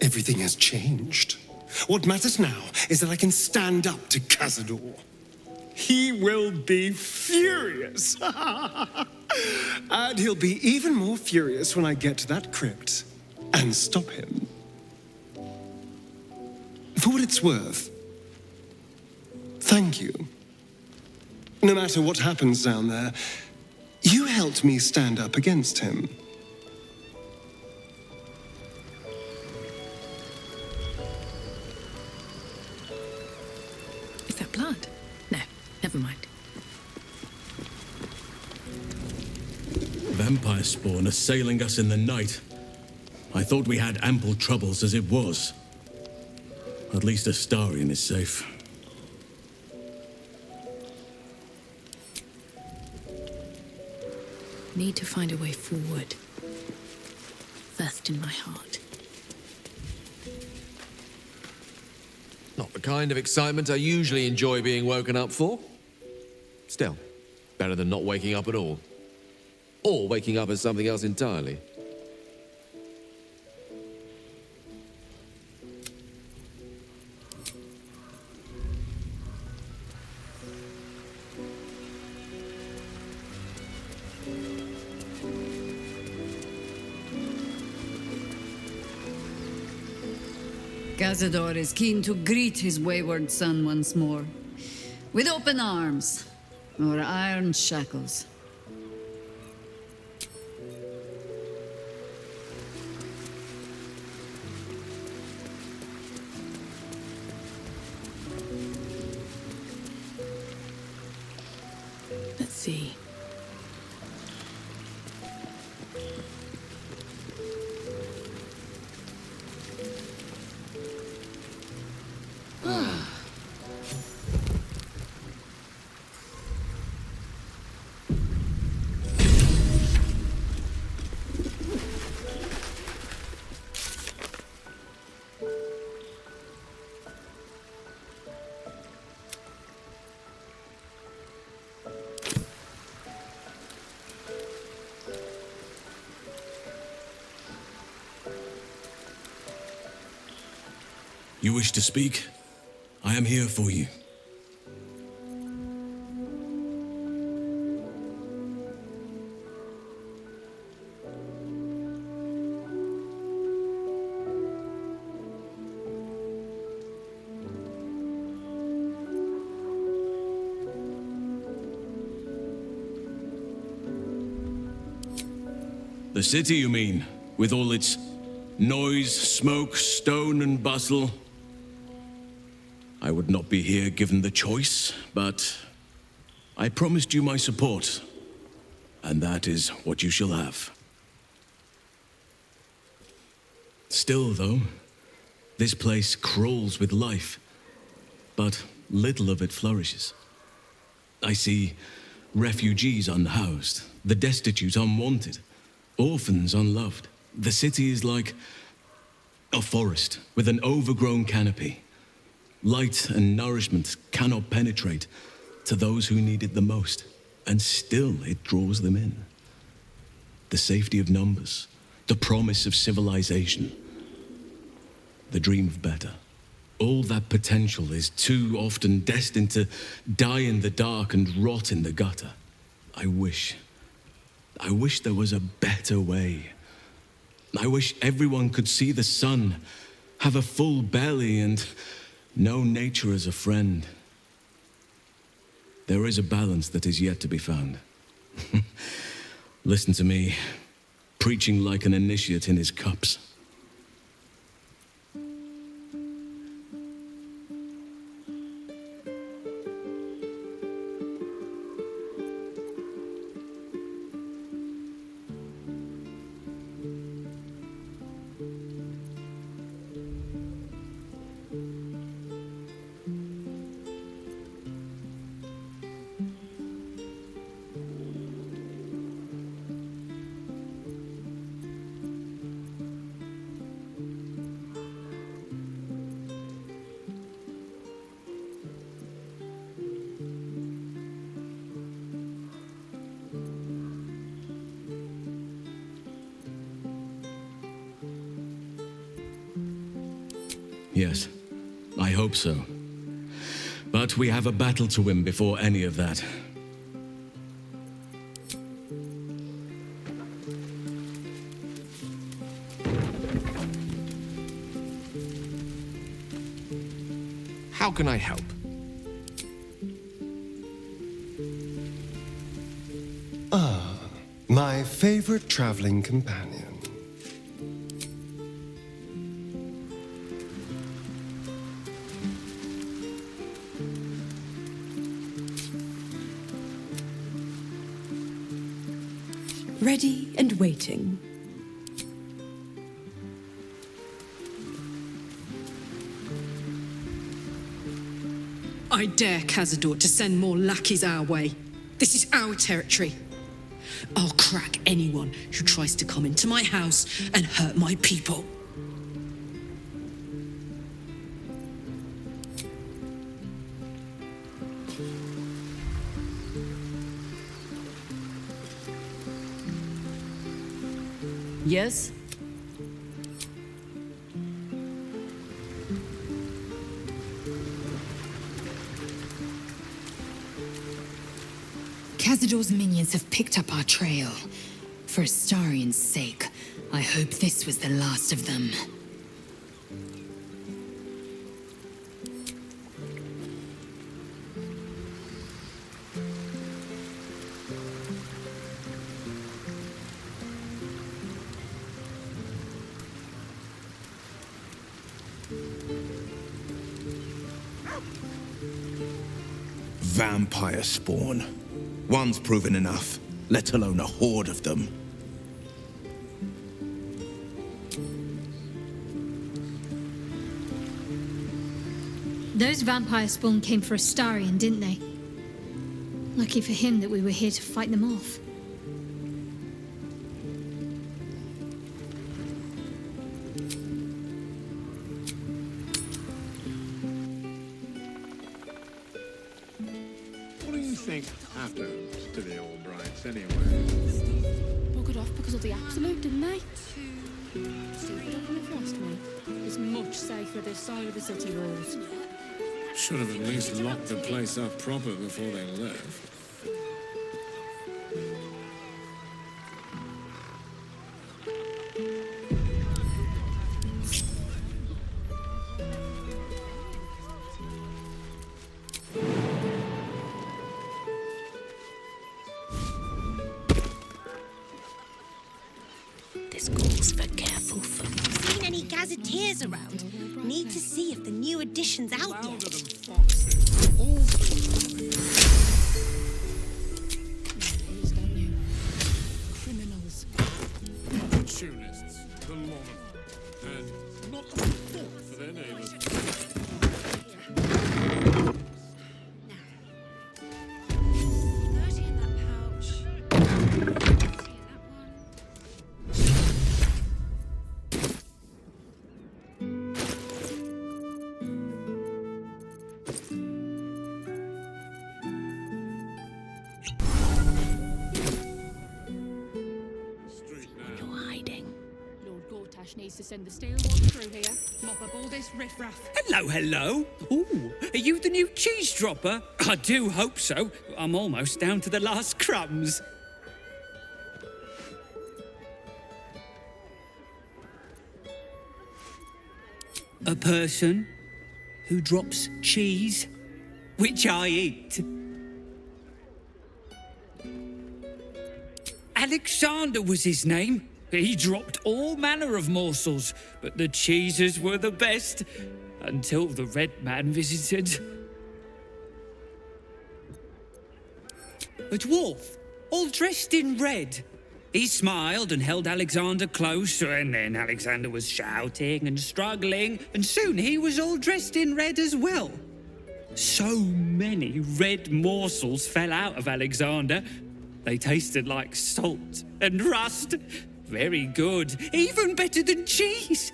Everything has changed. What matters now is that I can stand up to Cazador. He will be furious. And he'll be even more furious when I get to that crypt and stop him. For what it's worth, thank you. No matter what happens down there, you helped me stand up against him. that blood? No, never mind. Vampire spawn assailing us in the night. I thought we had ample troubles as it was. At least Astarion is safe. Need to find a way forward. First in my heart. Not the kind of excitement I usually enjoy being woken up for. Still, better than not waking up at all. Or waking up as something else entirely. Cazador is keen to greet his wayward son once more. With open arms, or iron shackles. Let's see. You wish to speak? I am here for you. The city, you mean? With all its noise, smoke, stone, and bustle? I would not be here given the choice, but I promised you my support, and that is what you shall have. Still, though, this place crawls with life, but little of it flourishes. I see refugees unhoused, the destitute unwanted, orphans unloved. The city is like a forest with an overgrown canopy. Light and nourishment cannot penetrate to those who need it the most, and still it draws them in. The safety of numbers, the promise of civilization, the dream of better. All that potential is too often destined to die in the dark and rot in the gutter. I wish there was a better way. I wish everyone could see the sun, have a full belly, and know nature as a friend. There is a balance that is yet to be found. Listen to me, preaching like an initiate in his cups. Yes, I hope so. But we have a battle to win before any of that. How can I help? My favorite traveling companion. ready and waiting. I dare Cazador to send more lackeys our way. This is our territory. I'll crack anyone who tries to come into my house and hurt my people. Yes? Cazador's minions have picked up our trail. For Astarian's sake, I hope this was the last of them. Vampire spawn. One's proven enough, let alone a horde of them. Those vampire spawn came for Astarian, didn't they? Lucky for him that we were here to fight them off. What do you think happened to the old brights anyway? Buggered off because of the absolute, didn't they? Stupid of them if you ask me. It's much safer this side of the city walls. Should have at least locked the place up proper before they left. This calls for careful foot. Seen any gazetteers around? Need to see if the new edition's out yet. Criminals. Opportunists, the lot of them. And not a thought for their neighbours. Needs to send the steel watch through here. Mop up all this riffraff. Hello, hello. Ooh, are you the new cheese dropper? I do hope so. I'm almost down to the last crumbs. A person who drops cheese, which I eat. Alexander was his name. He dropped all manner of morsels, but the cheeses were the best, until the Red Man visited. A dwarf, all dressed in red. He smiled and held Alexander close, and then Alexander was shouting and struggling, and soon he was all dressed in red as well. So many red morsels fell out of Alexander. They tasted like salt and rust. Very good. Even better than cheese.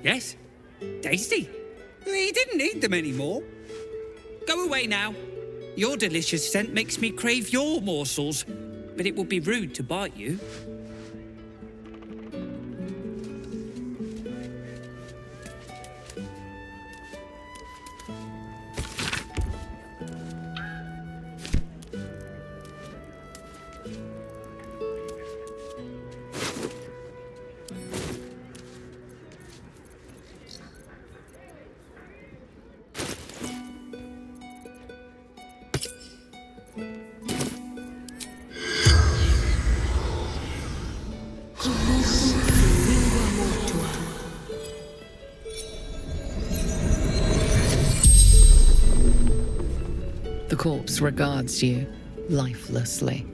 Yes, tasty. He didn't need them anymore. Go away now. Your delicious scent makes me crave your morsels, but it would be rude to bite you. corpse regards you lifelessly.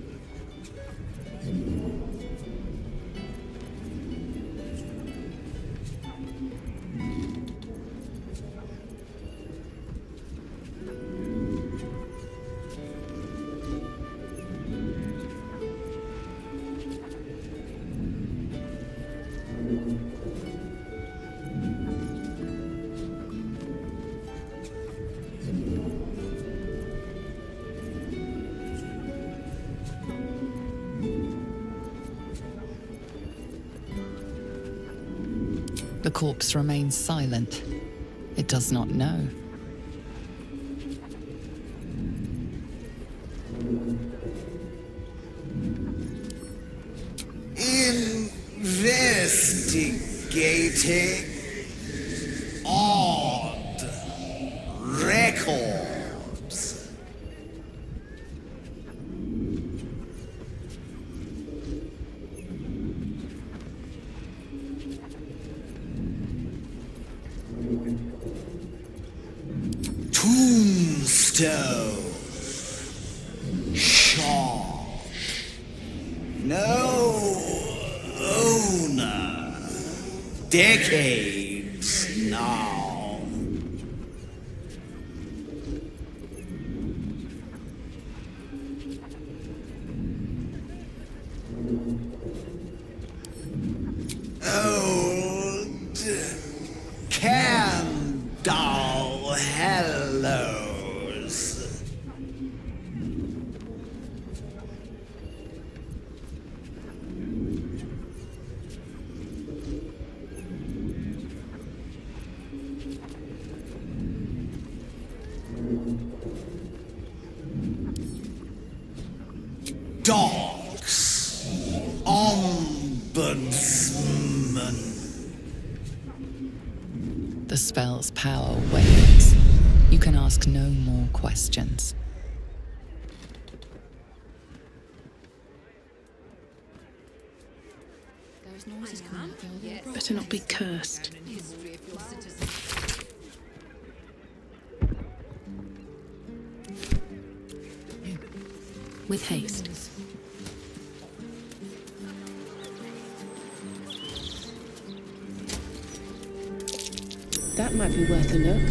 The corpse remains silent. It does not know. Investigating odd records. Tombstone. Shop. No owner. Decades now. Old candle hellos. Dogs. Ombudsman. The spell's power wanes. You can ask no more questions. Better not be cursed. With haste. That might be worth a look.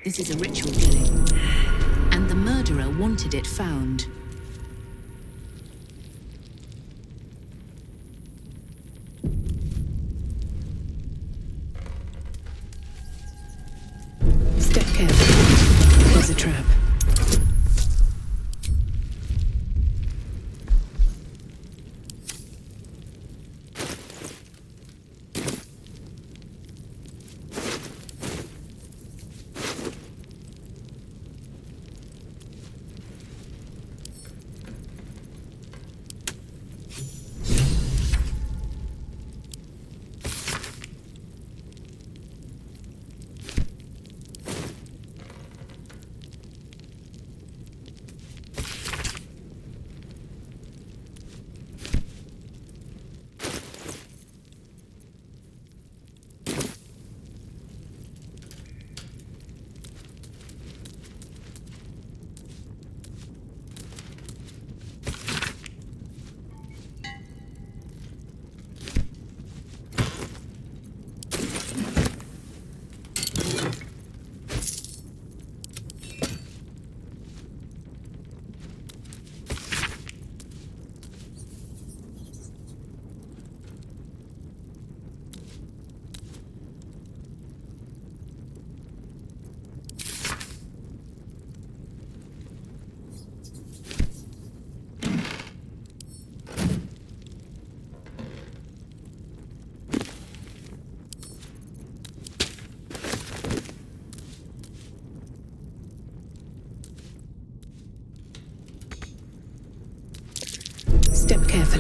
This is a ritual killing, and the murderer wanted it found. Step carefully. There's a trap.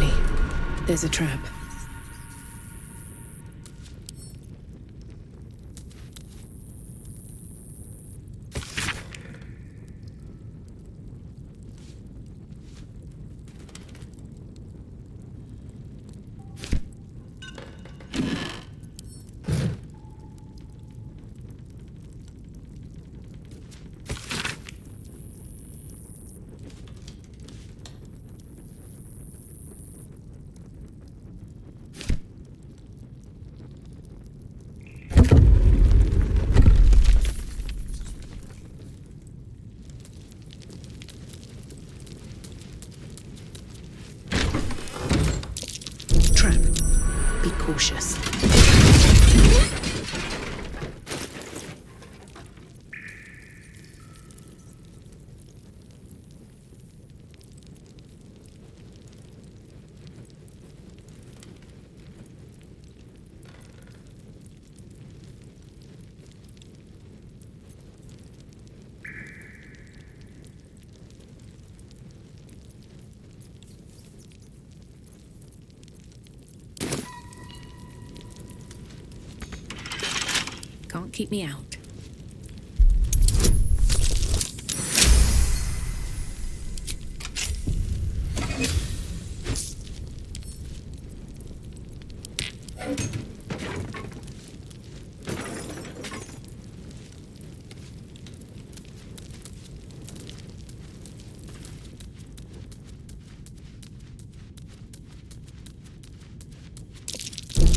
carefully. There's a trap. Be cautious. Can't keep me out.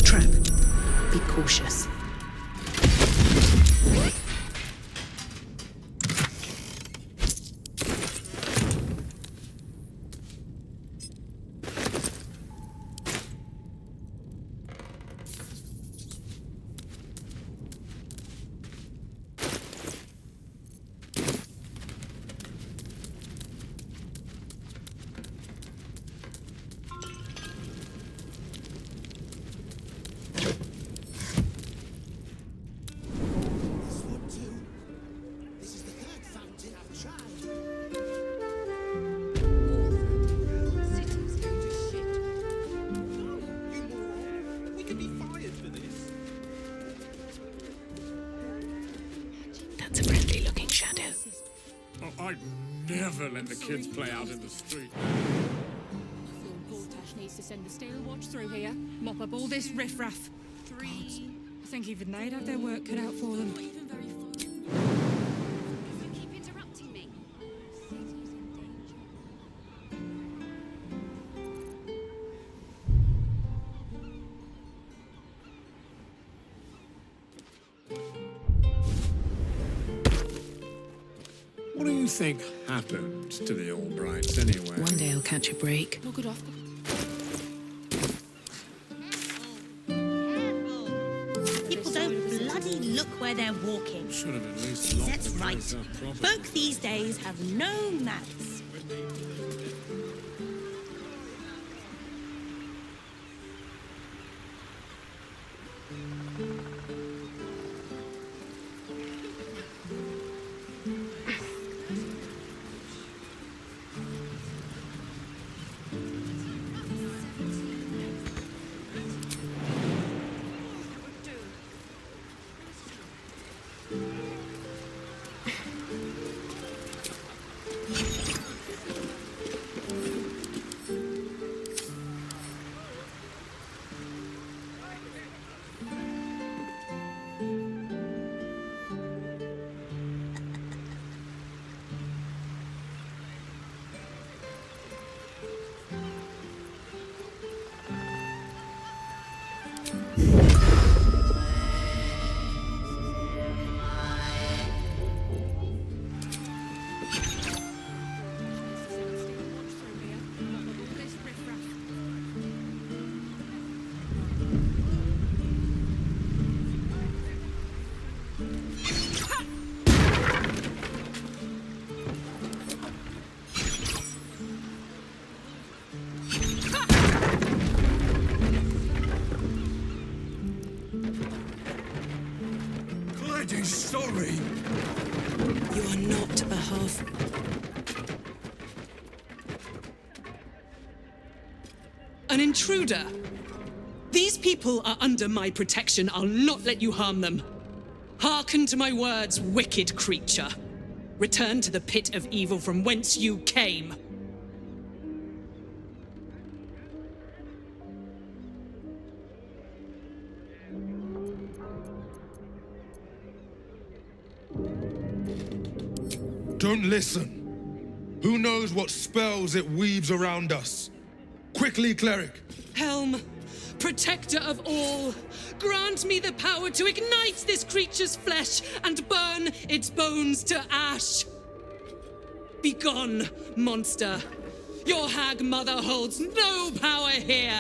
Trap. Be cautious. That's a friendly-looking shadow. Oh, I'd never let the kids play out in the street. Portash needs to send the steel watch through here. Mop up all this riffraff. Gods, I think even they'd have their work cut out for them. What do you think happened to the Albrights anyway? One day I'll catch a break. Look it off. People don't bloody look where they're walking. Should have at least locked That's the right. place up properly. Folk these days have no manners. Sorry. You are not a half. An intruder! These people are under my protection. I'll not let you harm them. Hearken to my words, wicked creature. Return to the pit of evil from whence you came. Don't listen. Who knows what spells it weaves around us? Quickly, cleric. Helm, protector of all, grant me the power to ignite this creature's flesh and burn its bones to ash. Begone, monster. Your hag mother holds no power here.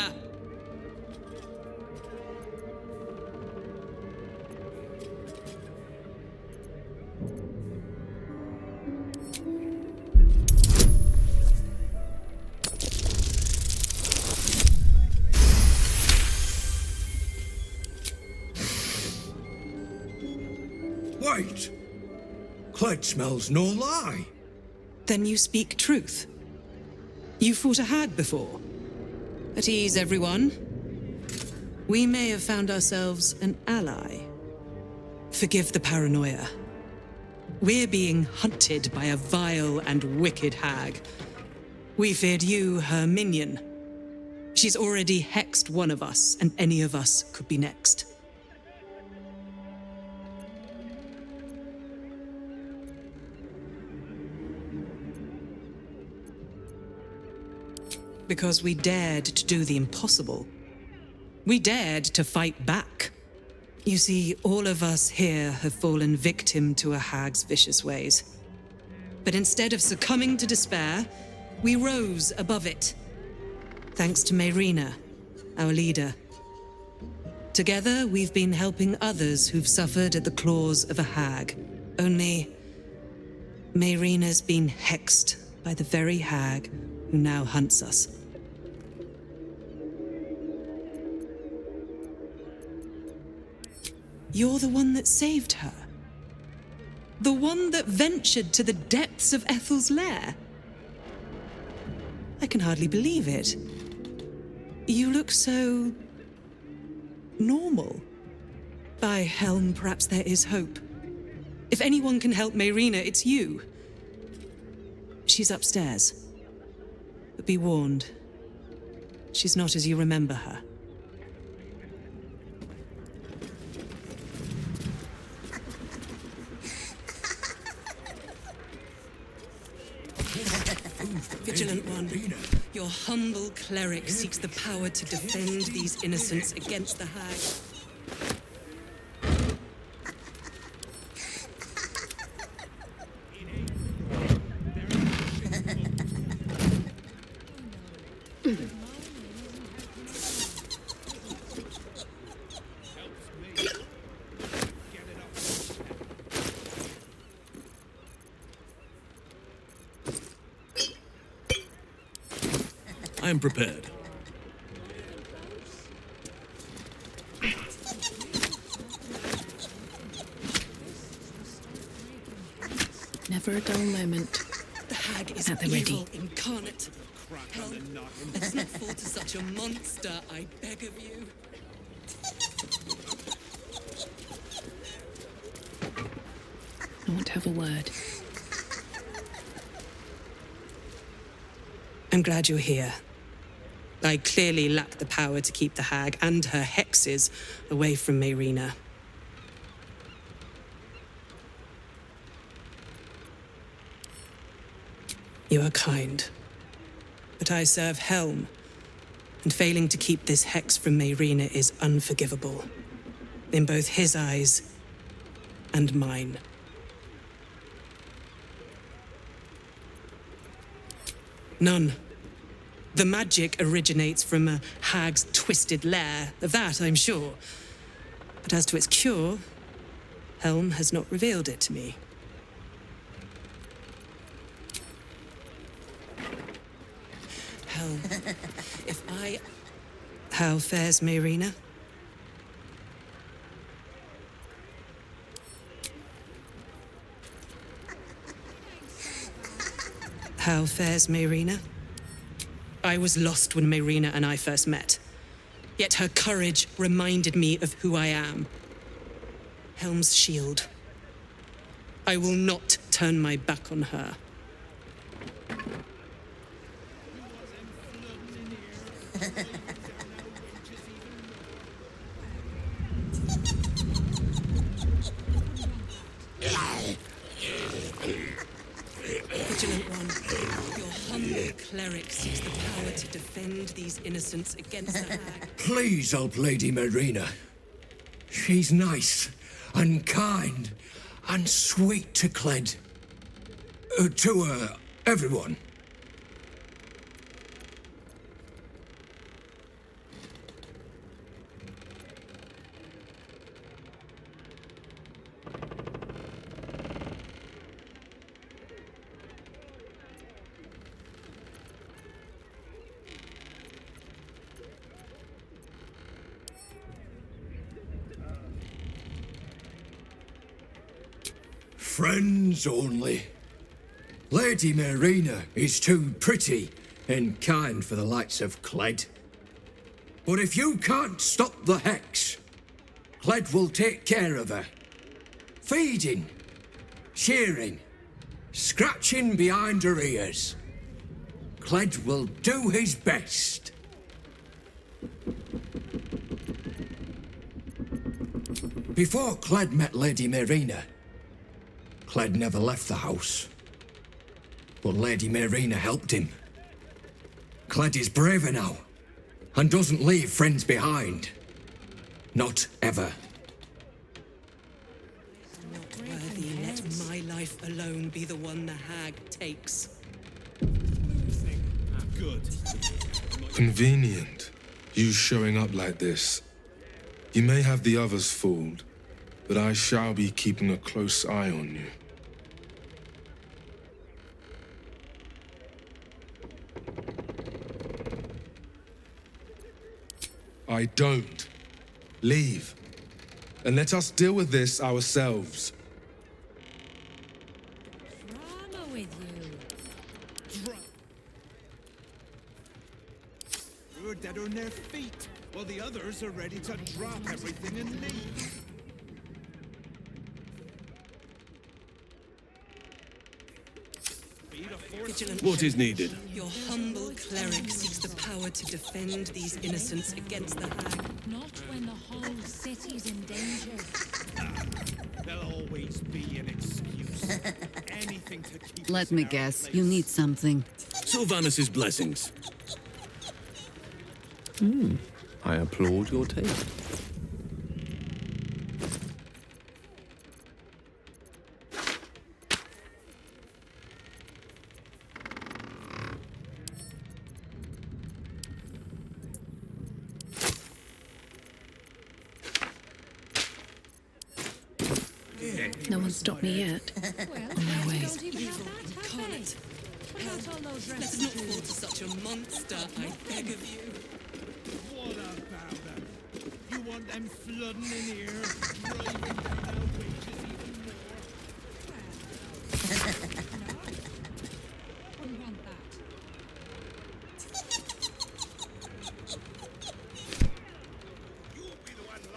Wait! Clyde smells no lie. Then you speak truth. You fought a hag before. At ease, everyone. We may have found ourselves an ally. Forgive the paranoia. We're being hunted by a vile and wicked hag. We feared you, her minion. She's already hexed one of us, and any of us could be next. Because we dared to do the impossible. We dared to fight back. You see, all of us here have fallen victim to a hag's vicious ways. But instead of succumbing to despair, we rose above it. Thanks to Mayrina, our leader. Together, we've been helping others who've suffered at the claws of a hag. Only, Mayrina's been hexed by the very hag who now hunts us. You're the one that saved her. The one that ventured to the depths of Ethel's lair. I can hardly believe it. You look so normal. By Helm, perhaps there is hope. If anyone can help Mayrina, it's you. She's upstairs. But be warned, she's not as you remember her. Vigilant one, your humble cleric seeks the power to defend these innocents against the hag. I am prepared. Never a dull moment. The hag is At the evil ready. incarnate. Helm, let's not fall to such a monster, I beg of you. I want to have a word. I'm glad you're here. I clearly lack the power to keep the hag and her hexes away from Mayrina. You are kind, but I serve Helm, and failing to keep this hex from Mayrina is unforgivable, in both his eyes and mine. None. The magic originates from a hag's twisted lair, of that I'm sure. But as to its cure, Helm has not revealed it to me. Helm, if I... How fares Mayrina? How fares Mayrina? I was lost when Marina and I first met. Yet her courage reminded me of who I am. Helm's shield. I will not turn my back on her. Vigilant one, your humble cleric seeks the power to defend these innocents against the hag. Please help Lady Marina. She's nice and kind and sweet to Cled. To everyone. Friends only. Lady Marina is too pretty and kind for the likes of Cled. But if you can't stop the hex, Cled will take care of her. Feeding, shearing, scratching behind her ears. Cled will do his best. Before Cled met Lady Marina, Cled never left the house. But Lady Marina helped him. Cled is braver now, and doesn't leave friends behind. Not ever. Not worthy, let my life alone be the one the hag takes. Good. Convenient, you showing up like this. You may have the others fooled, but I shall be keeping a close eye on you. I don't. Leave. And let us deal with this ourselves. Drama with you. You're dead on their feet, while the others are ready to drop everything and leave. Vigilant What is needed? Your humble cleric seeks the power to defend these innocents against the hag. Not when the whole city's in danger. There'll always be an excuse. Anything to keep Let me guess, you need something. Sylvanus's blessings. I applaud your taste. No one's stopped me yet. On my way. Incarnate. Let's not fall to such a monster, I beg of you. What about them? You want them flooding in here, driving down our wages even more? Wouldn't want that.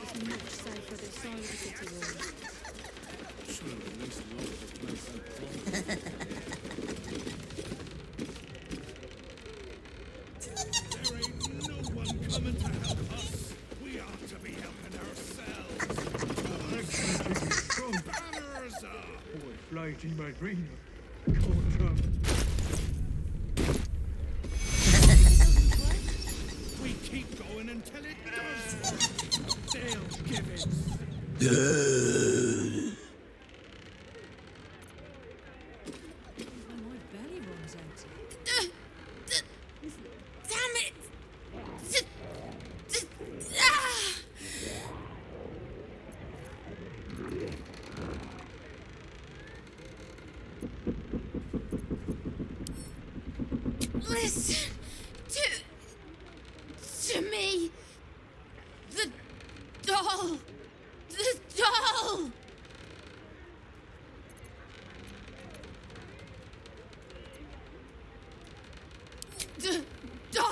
It's much safer this side of the city walls. There ain't no one coming to help us. We ought to be helping ourselves. Banners up! Boy, Lady Marina. We keep going until it does. They'll give it. My belly runs empty. Damn it! Listen to me. The doll. The doll. The doll.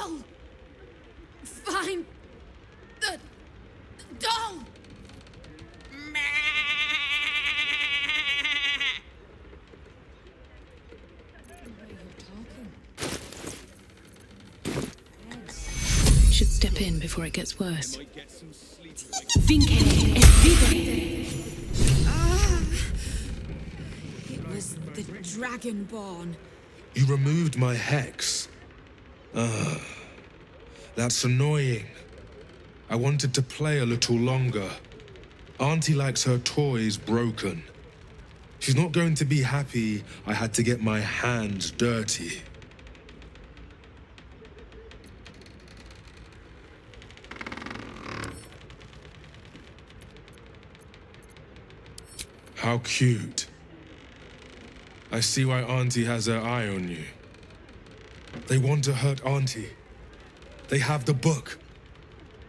before it gets worse. Vince es vivo. It was the Dragonborn. You removed my hex. That's annoying. I wanted to play a little longer. Auntie likes her toys broken. She's not going to be happy I had to get my hands dirty. How cute. I see why Auntie has her eye on you. They want to hurt Auntie. They have the book.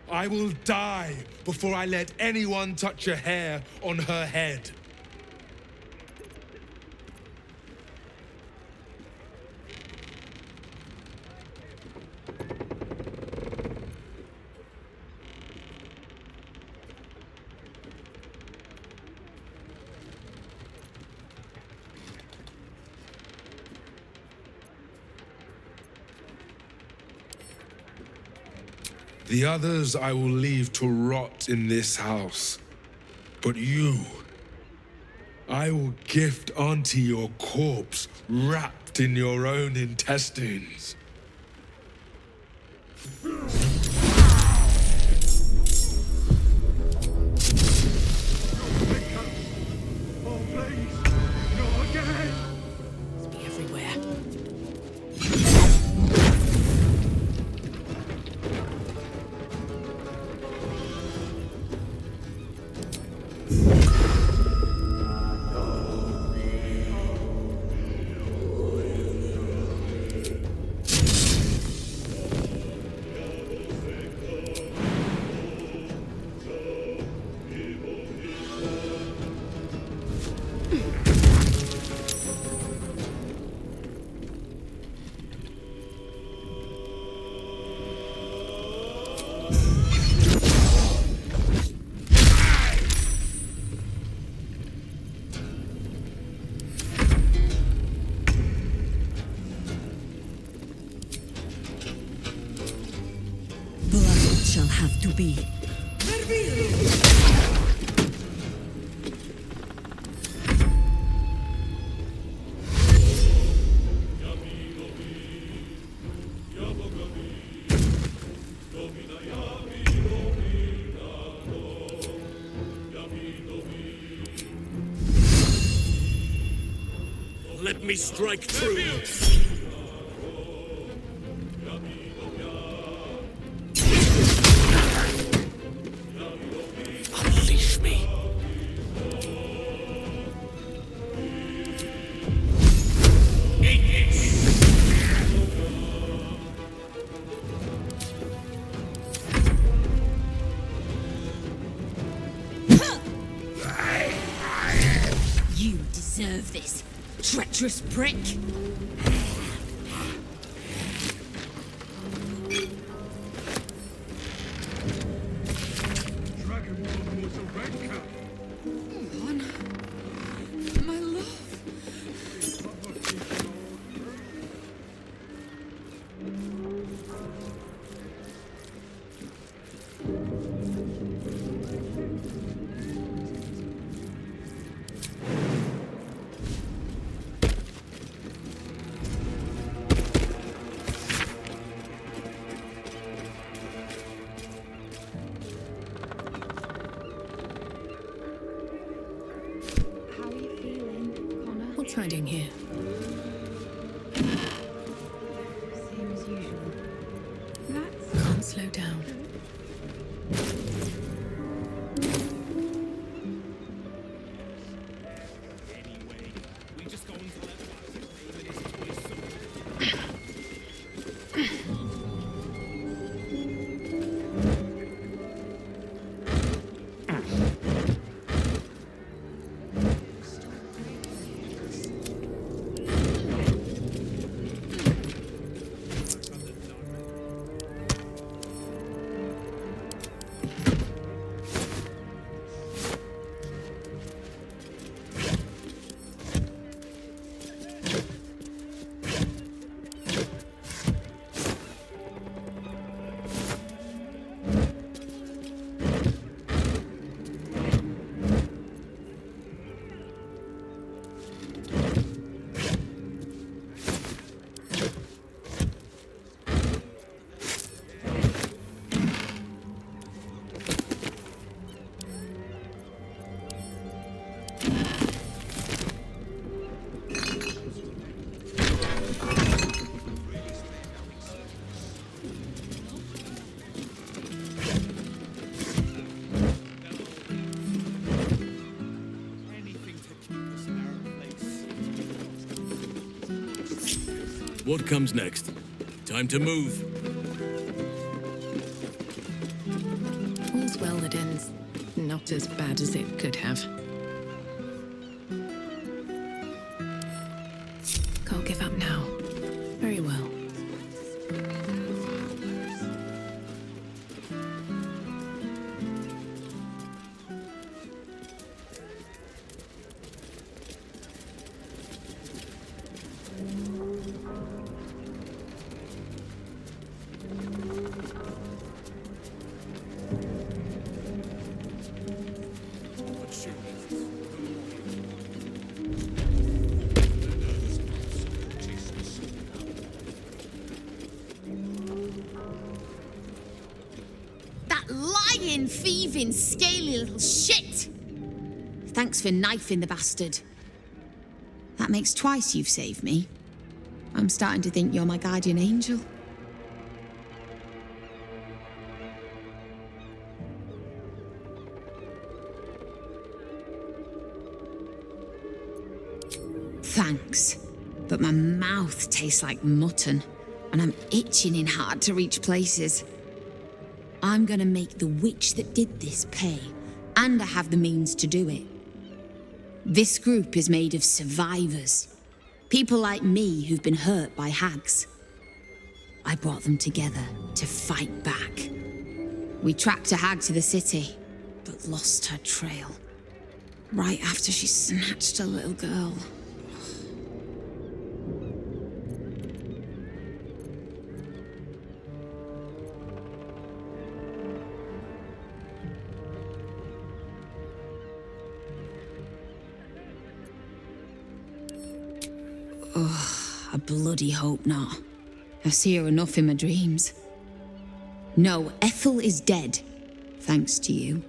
I will die before I let anyone touch a hair on her head. The others I will leave to rot in this house. But you, I will gift Auntie your corpse wrapped in your own intestines. Shall have to be. Let me strike true. Unleash me. You deserve this, treacherous prick! My love. What's hiding here? Can't slow down. What comes next? Time to move. All's well that ends not as bad as it could have. Can't give up now. Very well. Lying, thieving, scaly little shit! Thanks for knifing the bastard. That makes twice you've saved me. I'm starting to think you're my guardian angel. Thanks, but my mouth tastes like mutton, and I'm itching in hard-to-reach places. I'm gonna make the witch that did this pay, and I have the means to do it. This group is made of survivors. People like me who've been hurt by hags. I brought them together to fight back. We tracked a hag to the city, but lost her trail. Right after she snatched a little girl. Ugh, I bloody hope not. I see her enough in my dreams. No, Ethel is dead, thanks to you.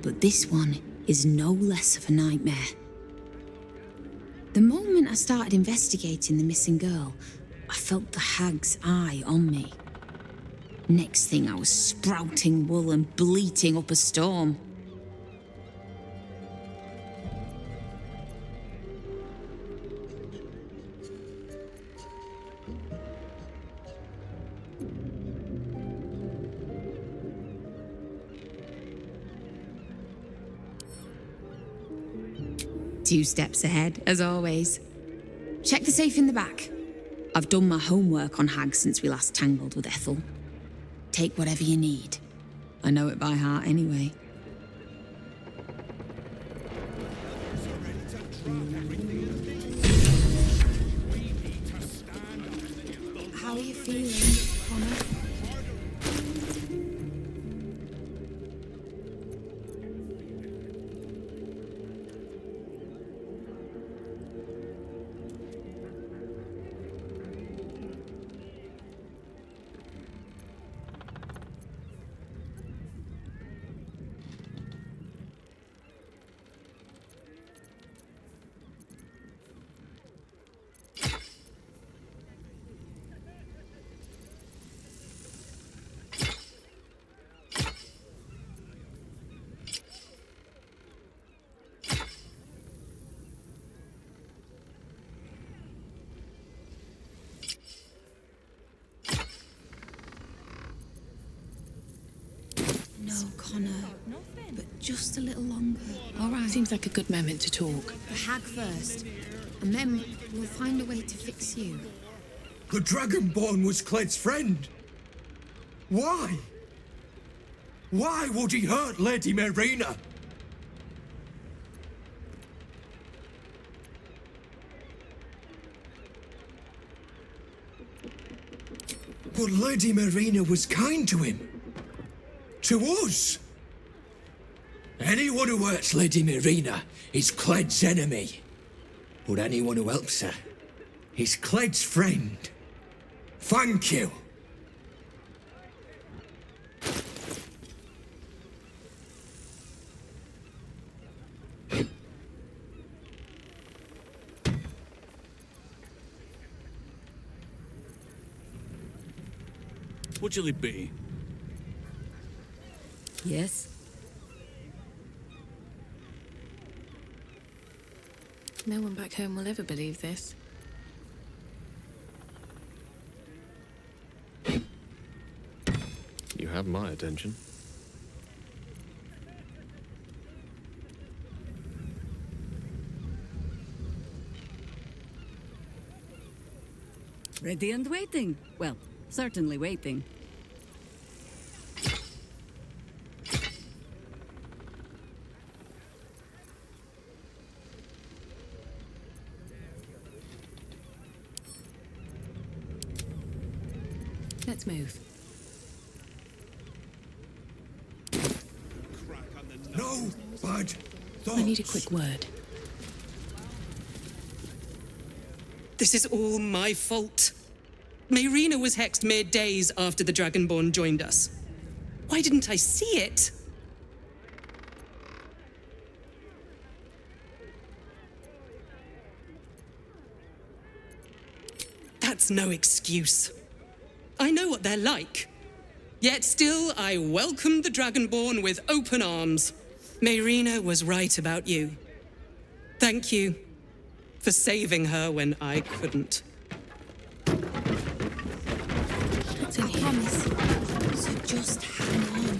But this one is no less of a nightmare. The moment I started investigating the missing girl, I felt the hag's eye on me. Next thing, I was sprouting wool and bleating up a storm. Two steps ahead, as always. Check the safe in the back. I've done my homework on hags since we last tangled with Ethel. Take whatever you need. I know it by heart anyway. How are you feeling, Connor? No, Connor, but just a little longer. All right. Seems like a good moment to talk. The hag first, and then we'll find a way to fix you. The Dragonborn was Cled's friend. Why? Why would he hurt Lady Marina? But Lady Marina was kind to him. To us. Anyone who hurts Lady Marina is Cled's enemy. But anyone who helps her is Cled's friend. Thank you. What shall it be? Yes? No one back home will ever believe this. You have my attention. Ready and waiting. Well, certainly waiting. Let's move. No, bad I need a quick word. This is all my fault. Mayrina was hexed mere days after the Dragonborn joined us. Why didn't I see it? That's no excuse. I know what they're like. Yet still, I welcomed the Dragonborn with open arms. Mayrina was right about you. Thank you for saving her when I couldn't. I promise. So just hang on.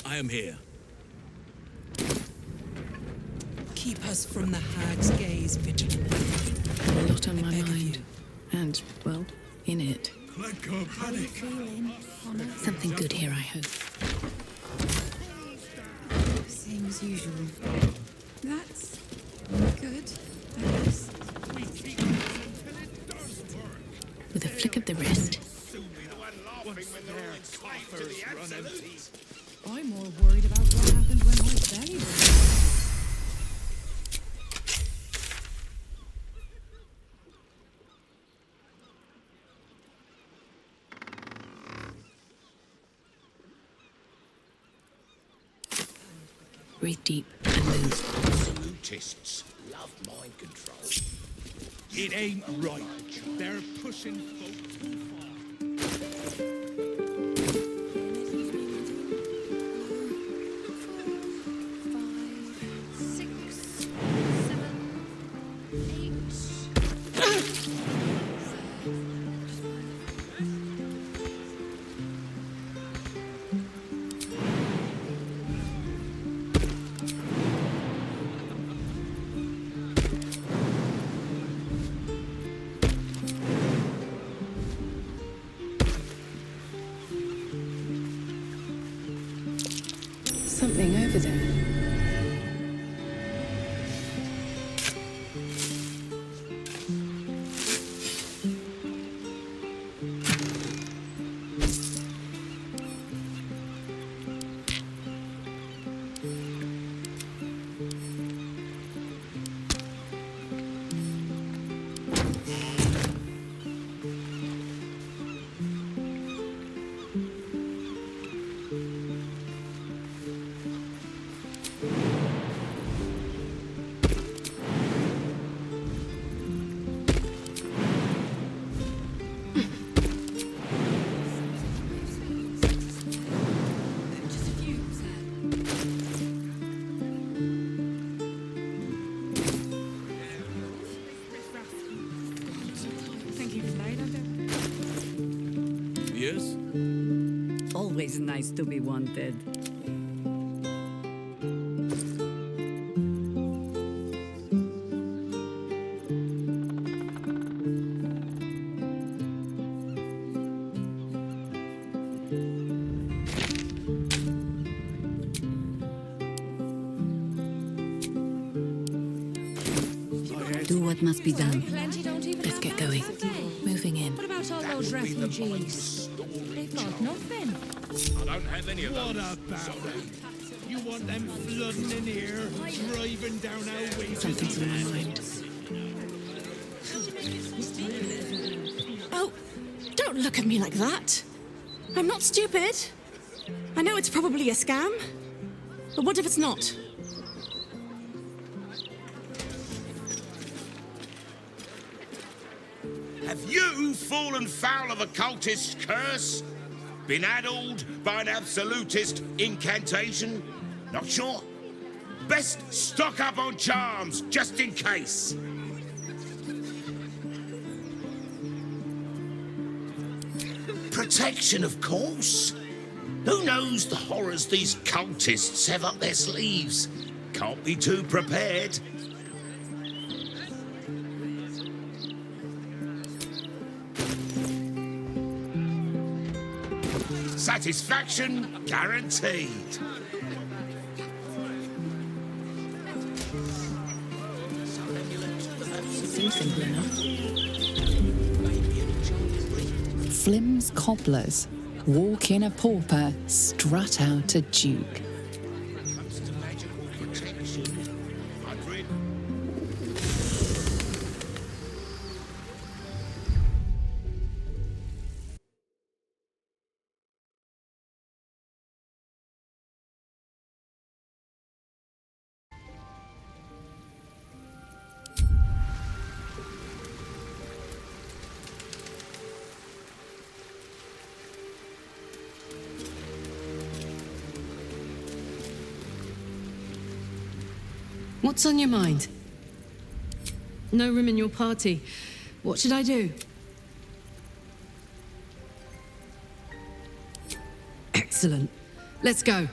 I am here. Keep us from the hag's gaze, vigilant. A lot on my mind. And, well, in it. Let go, panic. Something good here, I hope. Same as usual. That's good, I guess. With a flick of the wrist. I'm more worried about what happened when my belly was. Breathe deep and move. Salutists love mind control. It ain't right. They're pushing folk too far. Something over there. always nice to be wanted. Do what must be done. Let's get going. Moving in. What about all those refugees? They've got nothing. I don't have any of those. What about them? You want them flooding in here, driving down our wages? Something's on my mind. Oh, don't look at me like that. I'm not stupid. I know it's probably a scam, but what if it's not? Have you fallen foul of a cultist's curse? Been addled by an absolutist incantation? Not sure? Best stock up on charms, just in case. Protection, of course. Who knows the horrors these cultists have up their sleeves? Can't be too prepared. Satisfaction guaranteed. Seems simple enough. Flim's cobblers walk in a pauper, strut out a duke. What's on your mind? No room in your party. What should I do? Excellent. Let's go.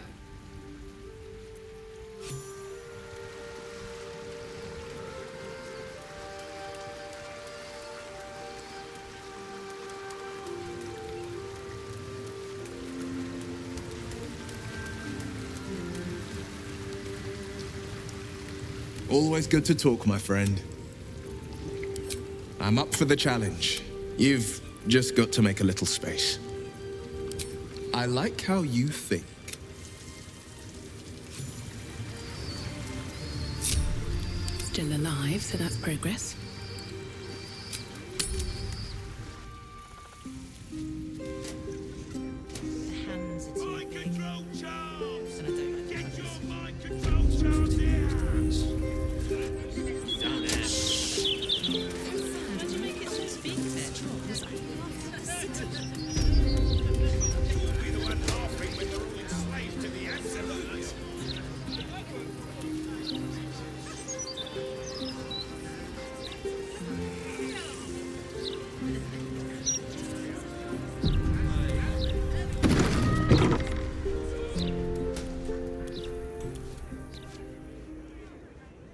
Always good to talk, my friend. I'm up for the challenge. You've just got to make a little space. I like how you think. Still alive, so that's progress.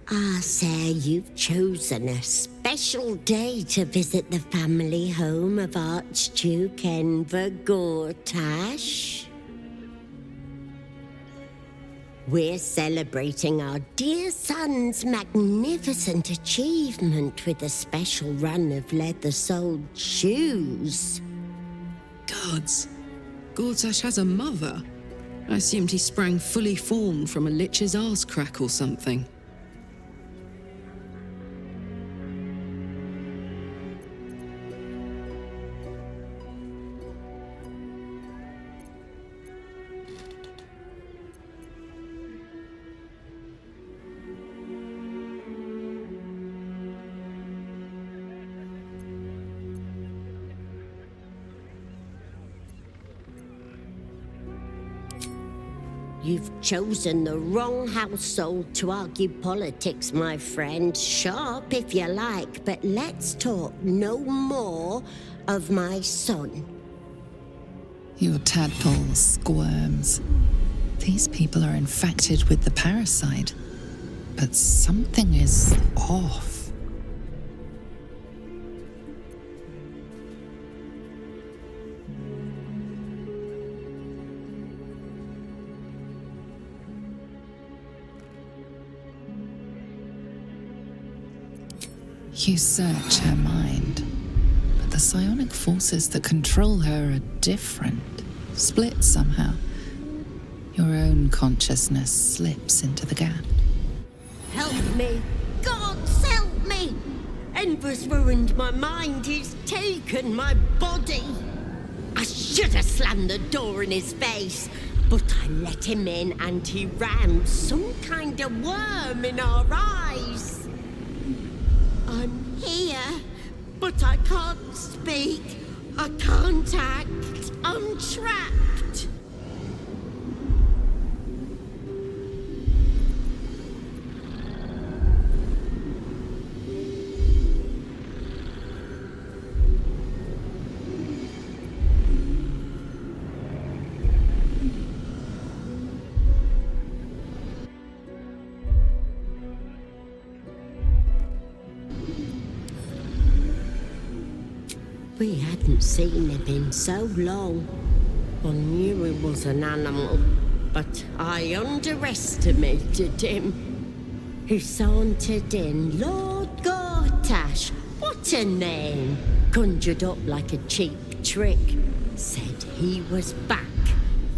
Ah, sir, you've chosen a special day to visit the family home of Archduke Enver Gortash. We're celebrating our dear son's magnificent achievement with a special run of leather-soled shoes. Gods. Gortash has a mother. I assumed he sprang fully formed from a lich's arse crack or something. You've chosen the wrong household to argue politics, my friend. Sharp if you like, but let's talk no more of my son. Your tadpole squirms. These people are infected with the parasite, but something is off. You search her mind, but the psionic forces that control her are different, split somehow. Your own consciousness slips into the gap. Help me! Gods, help me! Enver's ruined my mind. He's taken my body. I should have slammed the door in his face, but I let him in and he rammed some kind of worm in our eyes. I'm here, but I can't speak. I can't act. I'm trapped. We hadn't seen him in so long. I knew he was an animal, but I underestimated him. He sauntered in, Lord Gortash, what a name! Conjured up like a cheap trick. Said he was back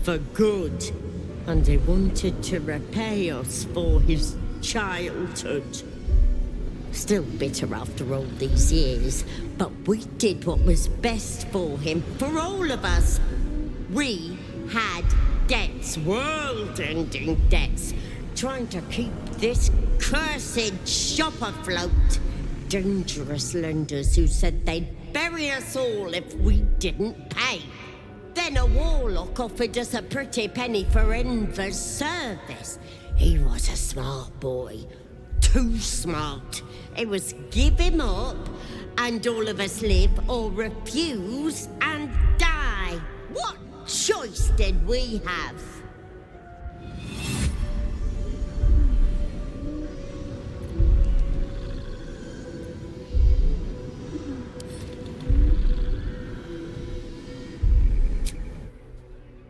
for good, and he wanted to repay us for his childhood. Still bitter after all these years, but we did what was best for him, for all of us. We had debts, world-ending debts, trying to keep this cursed shop afloat. Dangerous lenders who said they'd bury us all if we didn't pay. Then a warlock offered us a pretty penny for Enver's service. He was a smart boy. Too smart. It was give him up, and all of us live, or refuse and die. What choice did we have?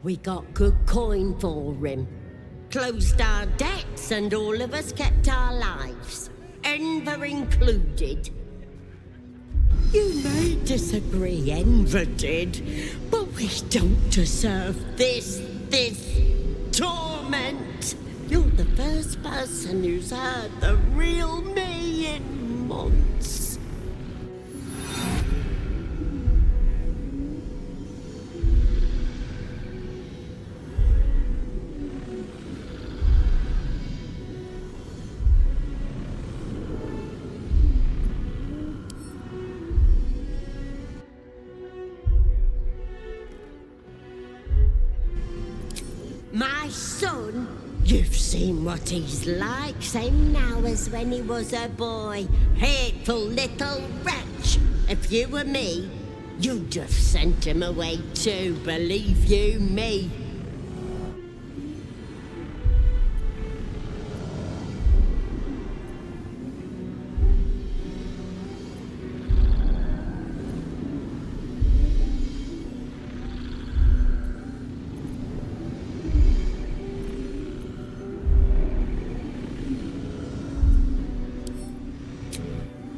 We got good coin for him. Closed our debts and all of us kept our lives, Enver included. You may disagree, Enver did, but we don't deserve this torment. You're the first person who's heard the real me in months. My son, you've seen what he's like, same now as when he was a boy. Hateful little wretch. If you were me, you'd have sent him away too, believe you me.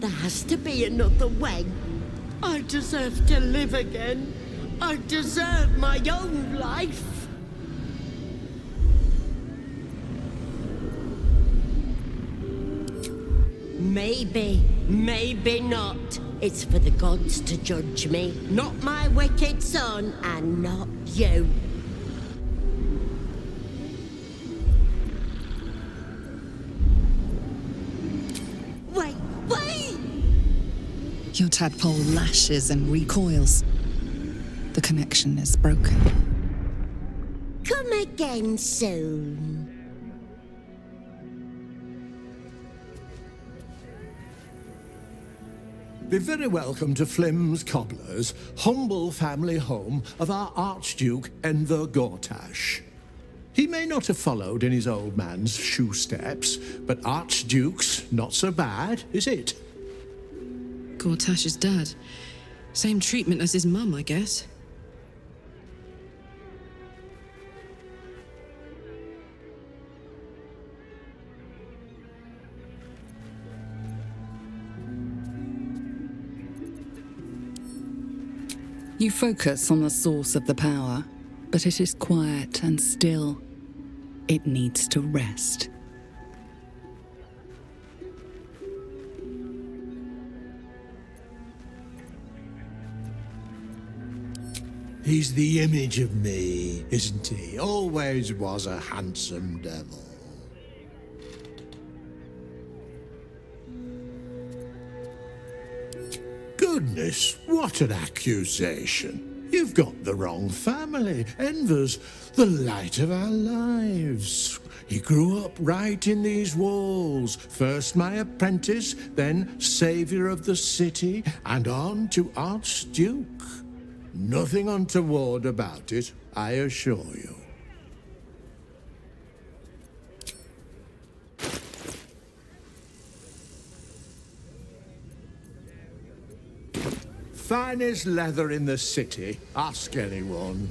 There has to be another way. I deserve to live again. I deserve my own life. Maybe, maybe not. It's for the gods to judge me, not my wicked son, and not you. Your tadpole lashes and recoils. The connection is broken. Come again soon. Be very welcome to Flim's Cobblers, humble family home of our Archduke Enver Gortash. He may not have followed in his old man's shoe steps, but Archduke's not so bad, is it? Gortash's dad. Same treatment as his mum, I guess. You focus on the source of the power, but it is quiet and still. It needs to rest. He's the image of me, isn't he? Always was a handsome devil. Goodness, what an accusation. You've got the wrong family. Enver's the light of our lives. He grew up right in these walls. First my apprentice, then saviour of the city, and on to Archduke. Nothing untoward about it, I assure you. Finest leather in the city. Ask anyone.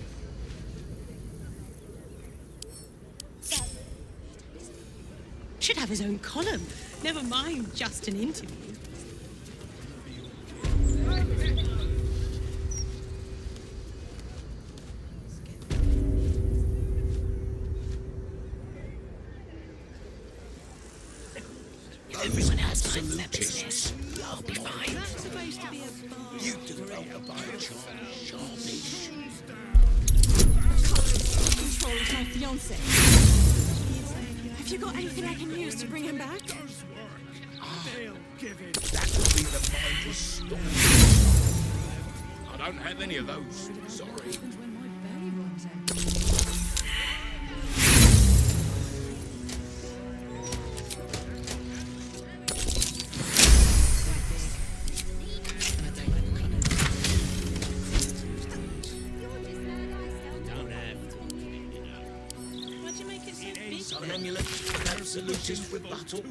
Should have his own column. Never mind just an interview. Everyone has my business. I'll be fine. You do well to buy a sharpish. Control's my fiance. Have you got anything I can use to bring him back? That would be the mindless storm. I don't have any of those. Sorry. An amulet, an absolutist rebuttal.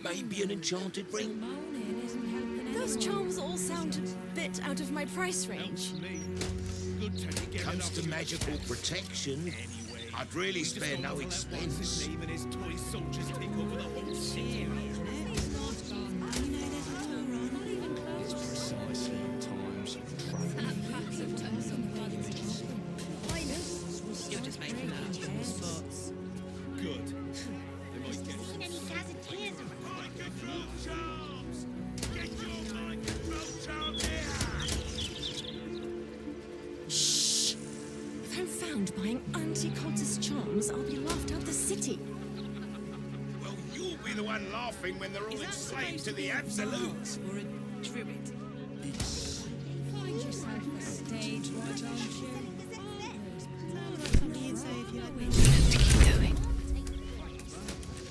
Maybe an enchanted ring. Those charms all sound a bit out of my price range. Comes to magical protection, I'd really spare no expense. You're just making that up. Good. Shh! If I'm found buying anti-cultist charms, I'll be laughed out the city. Well, you'll be the one laughing when they're all enslaved to the absolute. Or a druid. Find yourself a stage right armchair.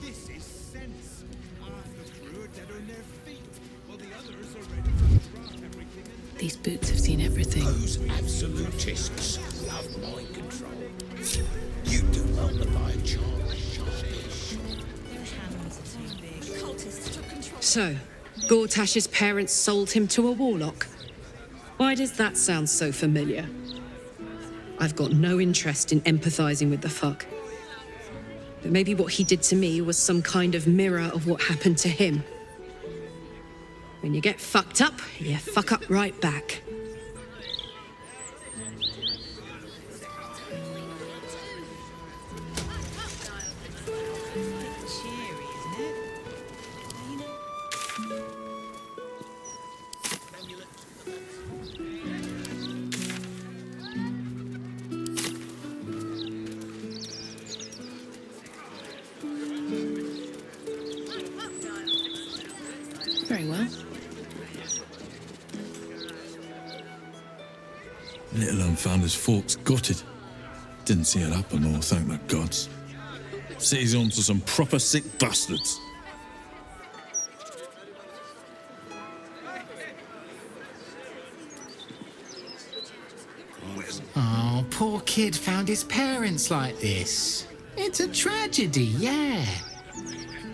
This is sense. Half the crew are dead on their feet, while the others are ready to drop everything. These boots have seen everything. Those absolutists love mind control. You do well to buy a charm sharpish. So, Gortash's parents sold him to a warlock. Why does that sound so familiar? I've got no interest in empathizing with the fuck. But maybe what he did to me was some kind of mirror of what happened to him. When you get fucked up, you fuck up right back. Very well. Little unfounders Forks got it. Didn't see it happen, or thank the gods. City's on to some proper sick bastards. kid found his parents like this. It's a tragedy, yeah.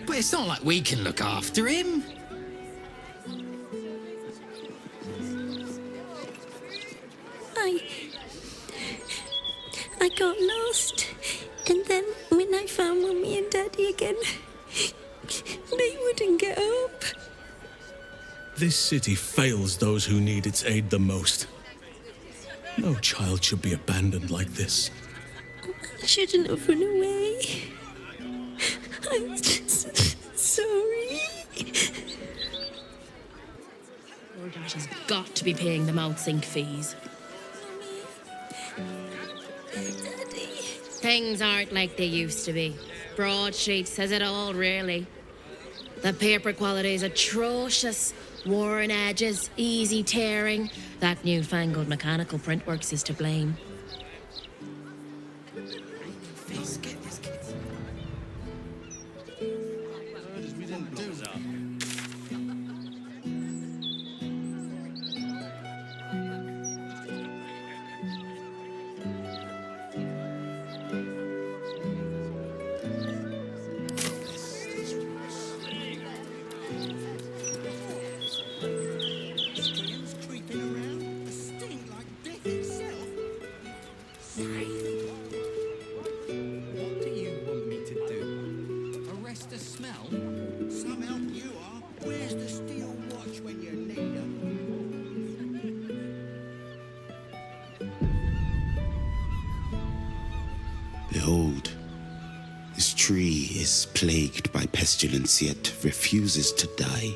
But it's not like we can look after him. I got lost. And then when I found Mummy and Daddy again, they wouldn't get up. This city fails those who need its aid the most. No child should be abandoned like this. I shouldn't have run away. I'm just sorry. Gordash has got to be paying the mouth sink fees. Things aren't like they used to be. Broadsheet says it all, really. The paper quality is atrocious. Worn edges, easy tearing. That newfangled mechanical printworks is to blame. Behold, this tree is plagued by pestilence, yet refuses to die.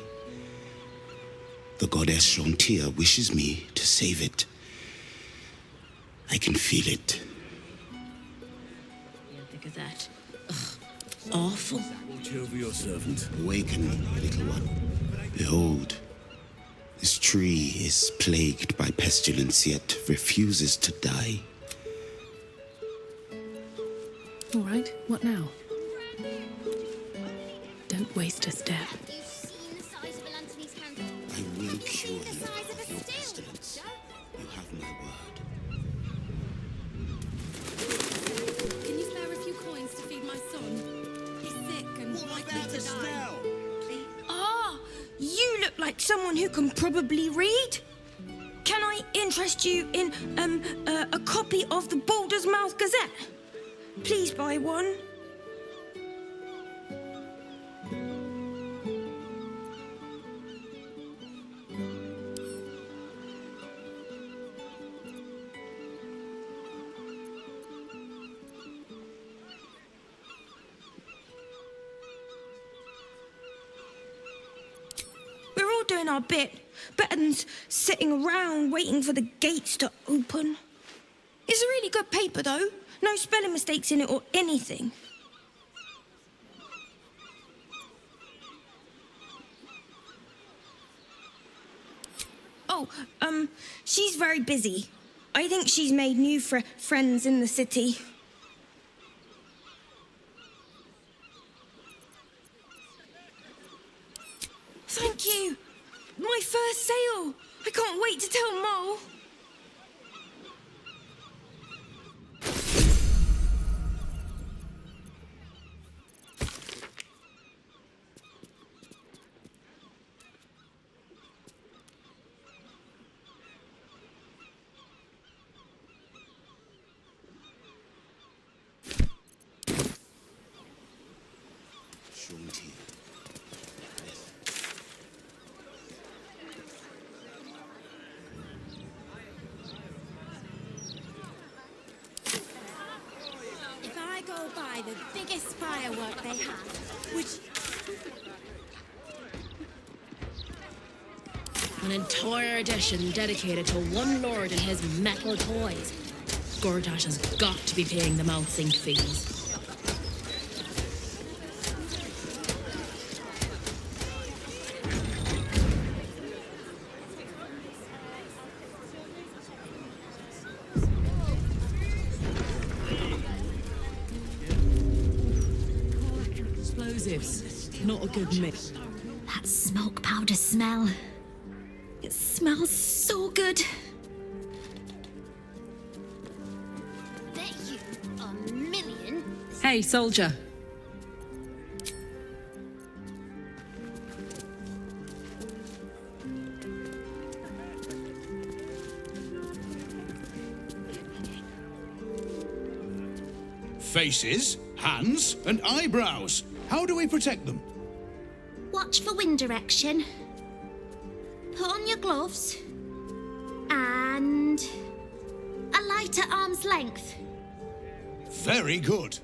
The goddess Shontia wishes me to save it. I can feel it. Think of that. Ugh, awful. Watch over your servant. Awaken, little one. Behold, this tree is plagued by pestilence, yet refuses to die. All right, what now? Don't waste a step. I will cure you of your pestilence. You have my word. Can you spare a few coins to feed my son? He's sick and likely to die. Ah, you look like someone who can probably read. Can I interest you in a copy of the Baldur's Mouth Gazette? Please buy one. We're all doing our bit. Better than sitting around waiting for the gates to open. It's a really good paper, though. No spelling mistakes in it or anything. Oh, she's very busy. I think she's made new friends in the city. Thank you. My first sale. I can't wait to tell Mole. If I go by the biggest firework they have, which... An entire edition dedicated to one lord and his metal toys. Gordash has got to be paying the mouth sink fees. Explosives. Not a good mix. That smoke powder smell. It smells so good. Hey, soldier. Faces, hands, and eyebrows. How do we protect them? Watch for wind direction. Put on your gloves. And a light at arm's length. Very good.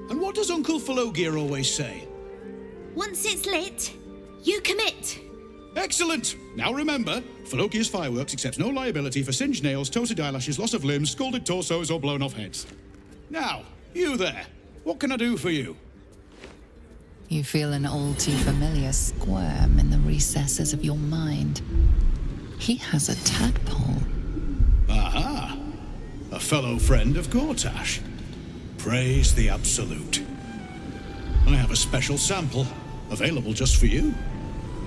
And what does Uncle Philogir always say? Once it's lit, you commit. Excellent! Now remember, Philogir's Fireworks accepts no liability for singed nails, toasted eyelashes, loss of limbs, scalded torsos, or blown off heads. Now, you there. What can I do for you? You feel an all too familiar squirm in the recesses of your mind. He has a tadpole. Aha! A fellow friend of Gortash. Praise the Absolute. I have a special sample, available just for you,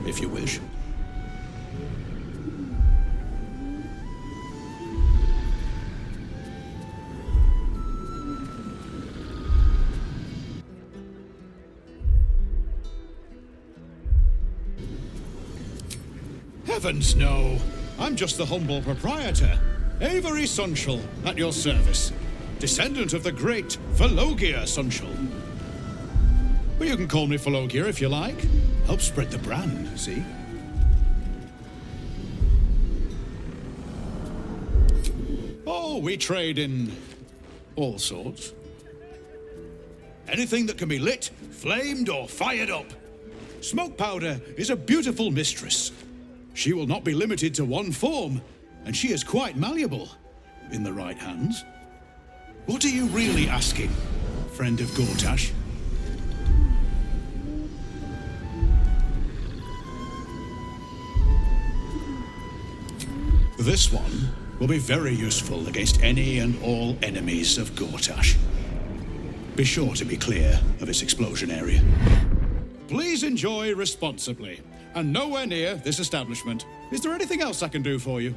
if you wish. Heavens no! I'm just the humble proprietor, Avery Sunshall, at your service. Descendant of the great Philogir Sunshall. But you can call me Philogir if you like. Help spread the brand, see? Oh, we trade in all sorts. Anything that can be lit, flamed, or fired up. Smoke powder is a beautiful mistress. She will not be limited to one form, and she is quite malleable in the right hands. What are you really asking, friend of Gortash? This one will be very useful against any and all enemies of Gortash. Be sure to be clear of its explosion area. Please enjoy responsibly, and nowhere near this establishment. Is there anything else I can do for you?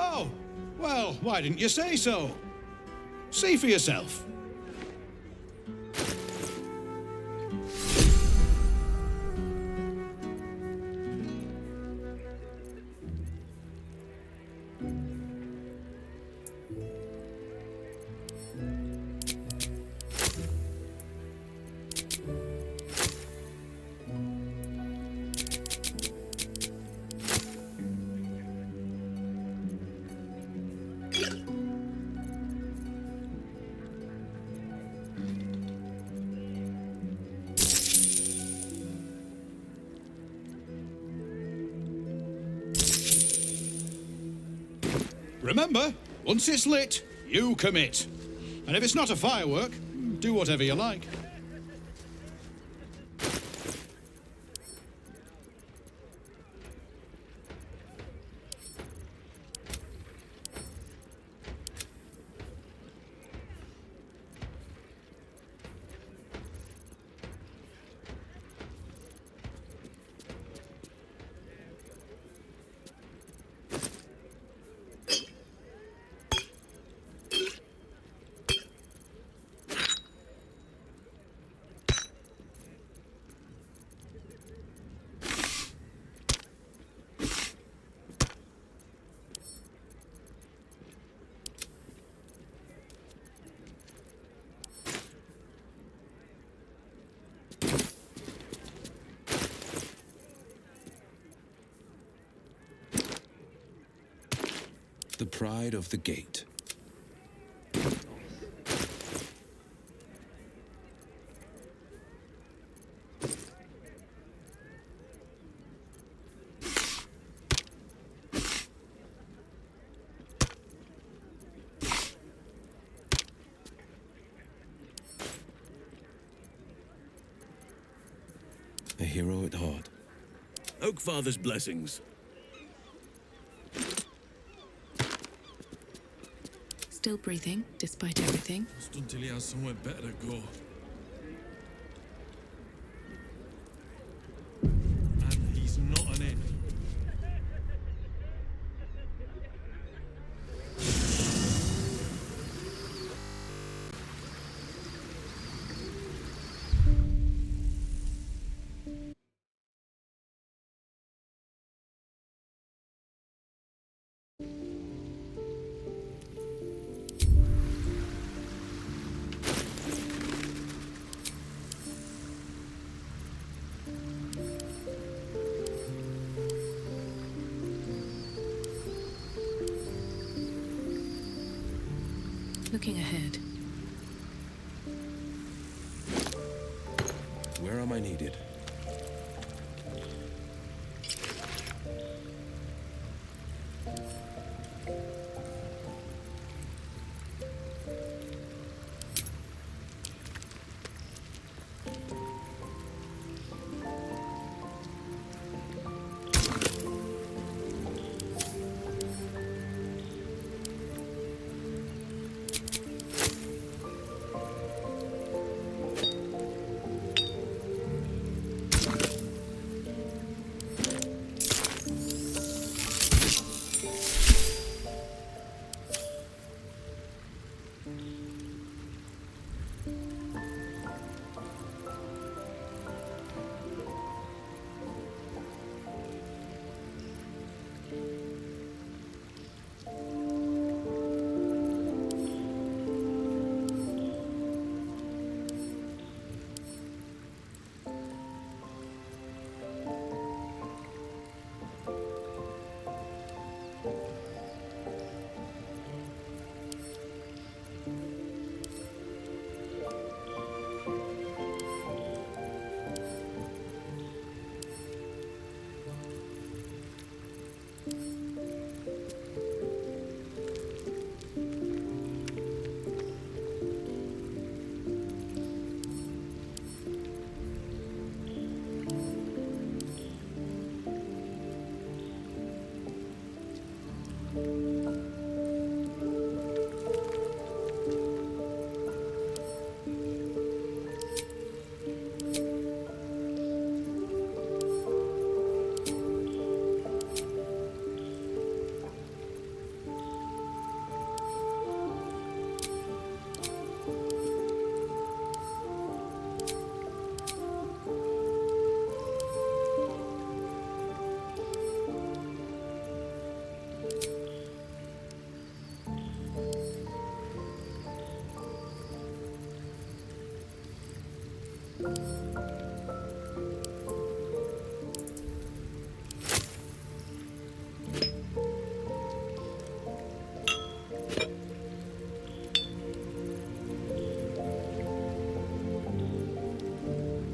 Oh, well, why didn't you say so? See for yourself. Remember, once it's lit, you commit. And if it's not a firework, do whatever you like. The pride of the gate. A hero at heart. Oakfather's blessings. Still breathing, despite everything. Just until he has somewhere better to go. And he's not an inn. Looking ahead. Where am I needed?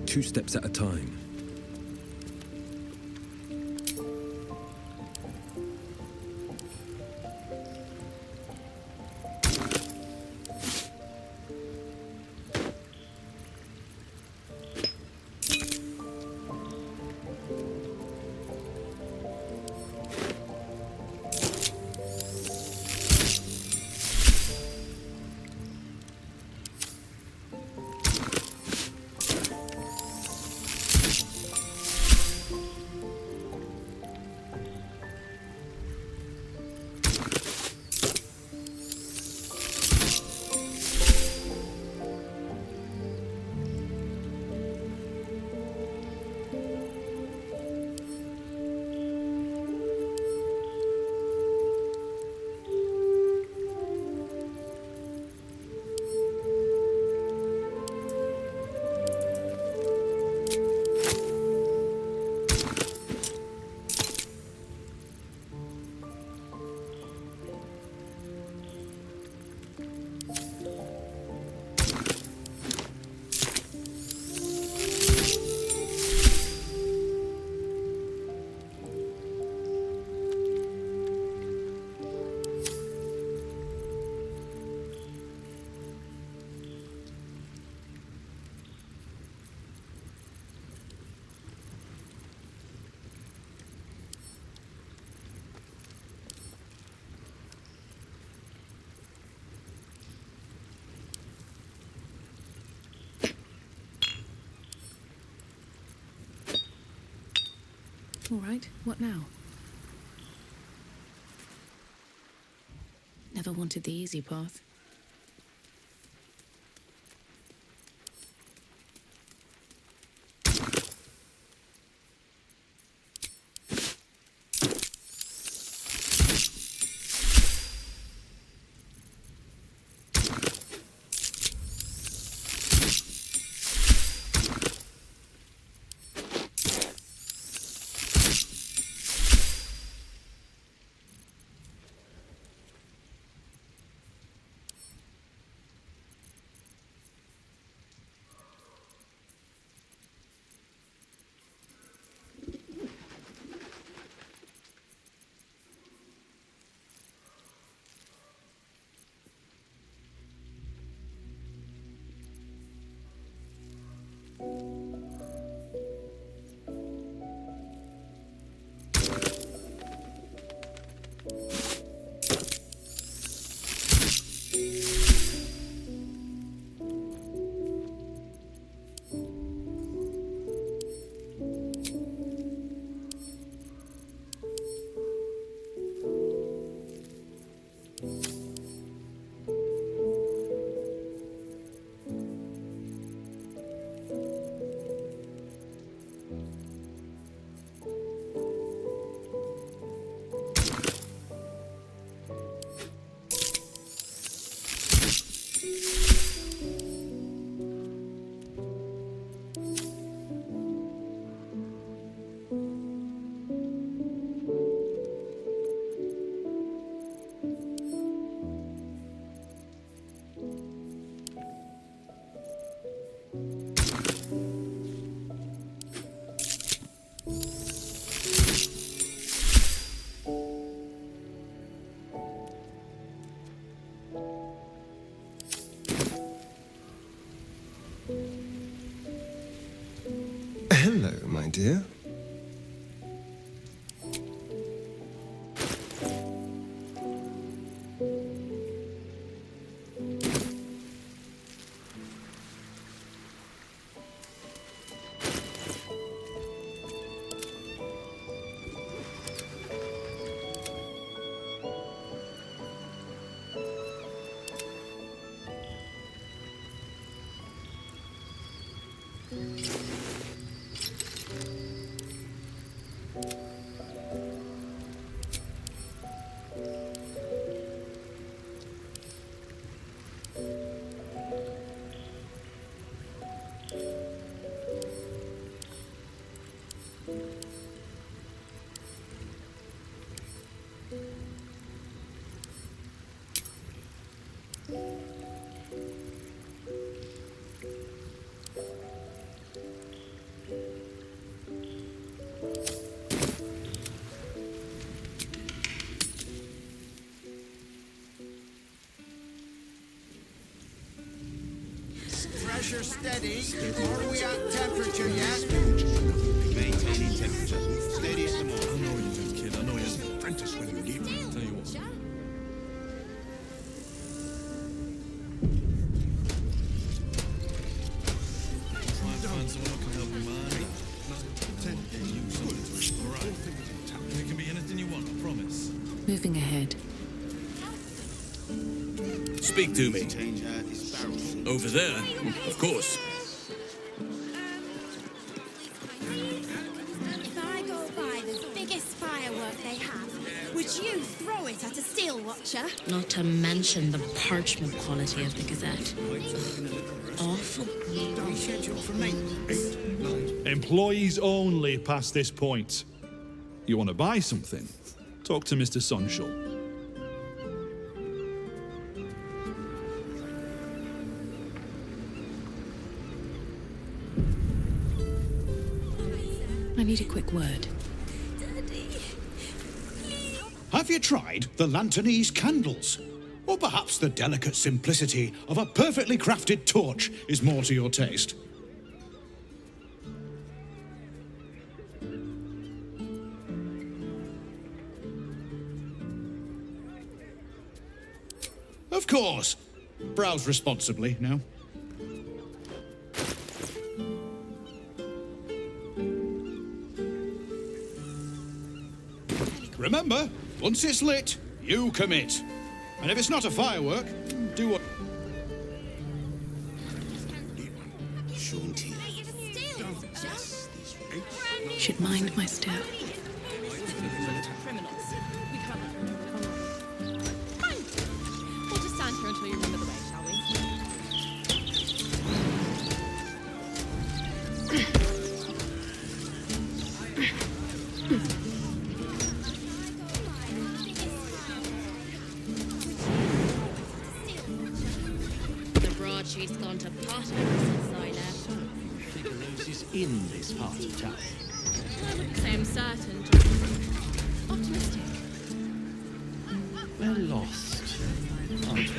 Two steps at a time. All right, what now? Never wanted the easy path. dear. Pressure steady. Are we at temperature yet? Maintaining temperature. Steady as the I morning. know you do, kid. I know you're an apprentice when you leave. Tell you what. Try and find someone who can help you, man. 10, you something. All right. It can be anything you want, I promise. Moving ahead. Speak to me. Over there, of course. If I go by the biggest firework they have, would you throw it at a steel watcher? Not to mention the parchment quality of the Gazette. Awful. Reschedule for maintenance. Employees only past this point. You want to buy something? Talk to Mr. Sonshall. I need a quick word. Have you tried the Lanternese candles? Or perhaps the delicate simplicity of a perfectly crafted torch is more to your taste? Of course. Browse responsibly now. Remember, once it's lit, you commit. And if it's not a firework, do what... Should mind my step. Criminals. We can't. Fine. We'll just stand here until you remember the way, shall we? The broadsheet's gone to pot since I left. Bigelow's is in this part of town. I wouldn't say I'm certain, just optimistic. We're lost, aren't we?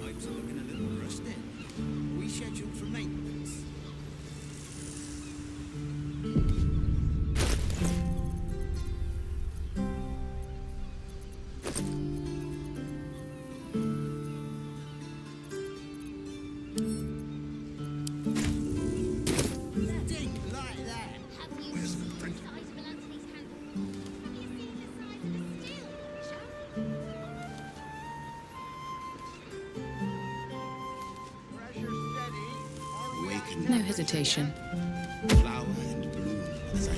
Pipes are looking a little rusty. We scheduled for maintenance. Dink like that. Where's the print? No hesitation. Flower and bloom as I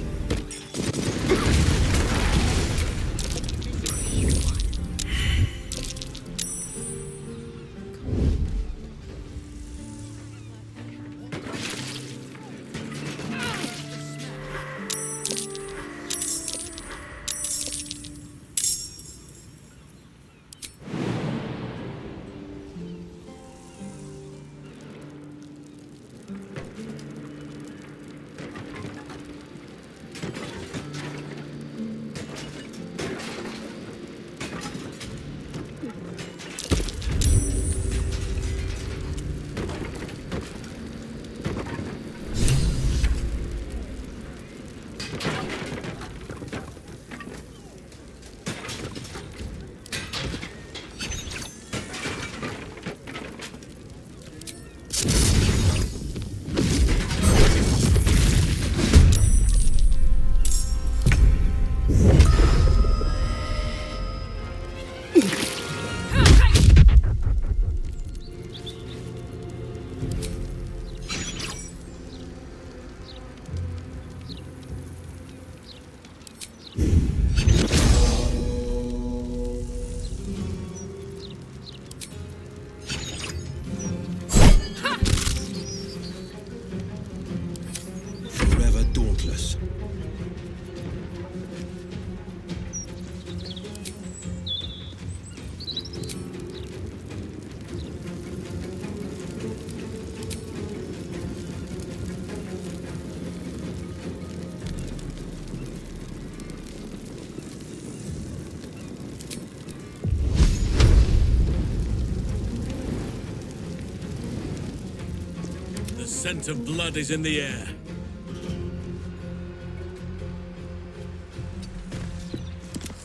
scent of blood is in the air.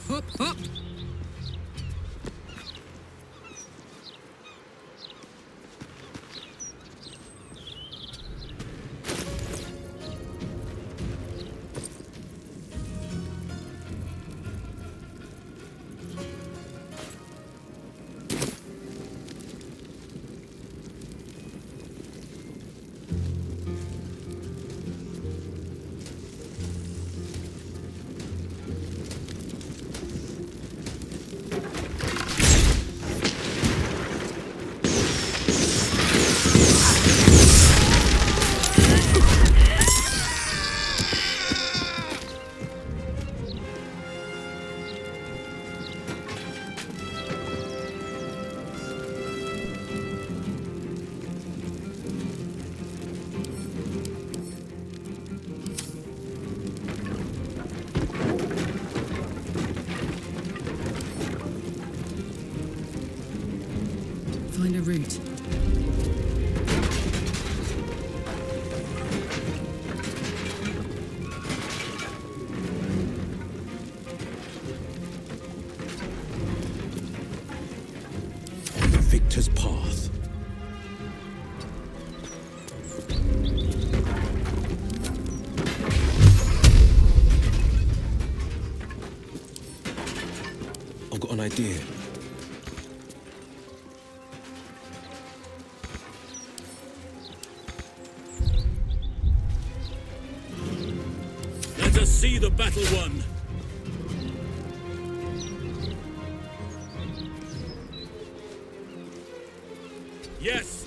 Up, up! Find a route. On the victor's path. I've got an idea. Let us see the battle won. Yes.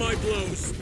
my blows.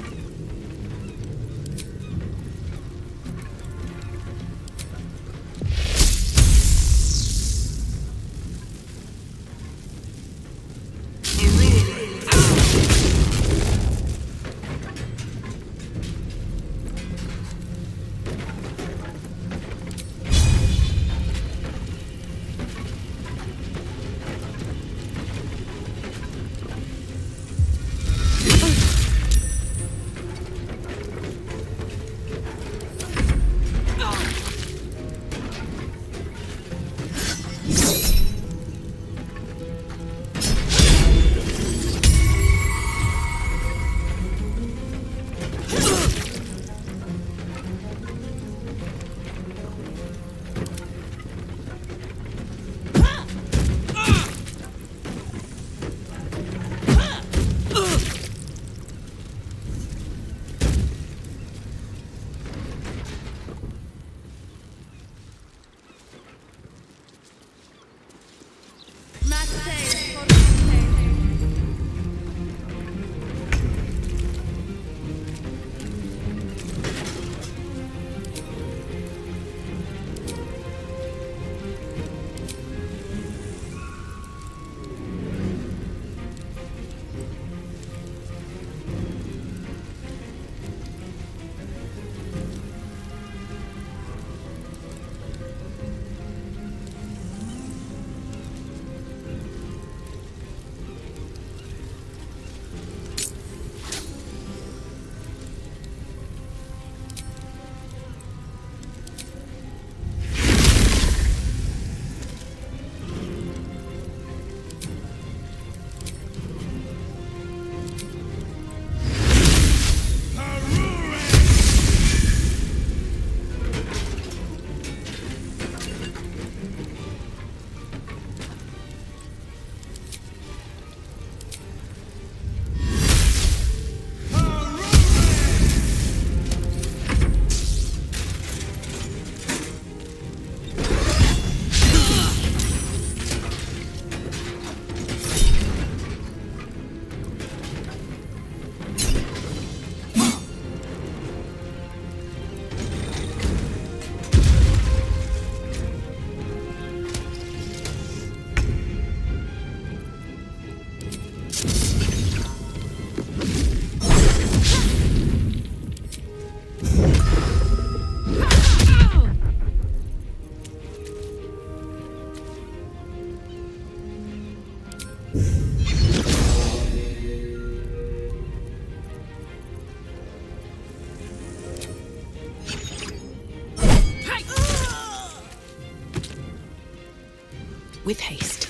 With haste.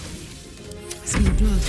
Some blood.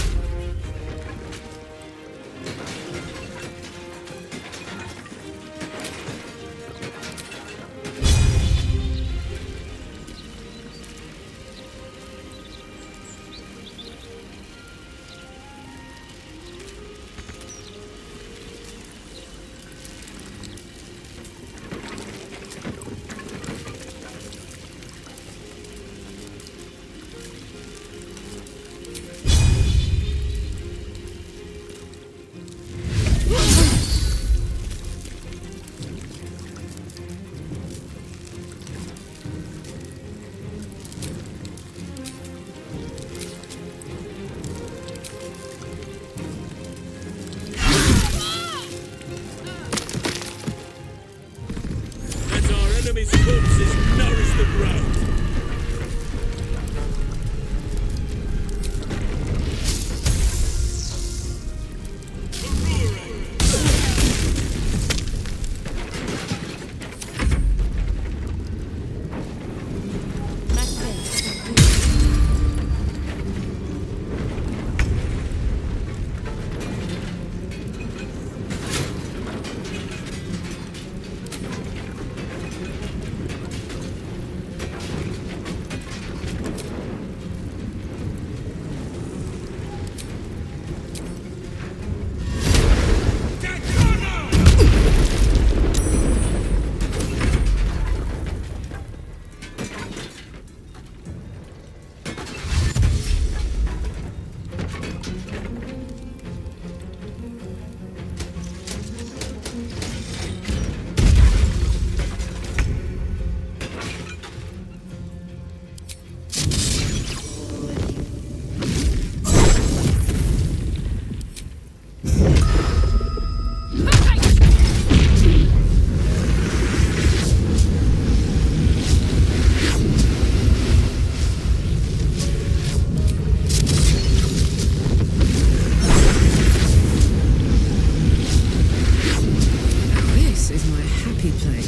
Enemy's corpses nourish the ground.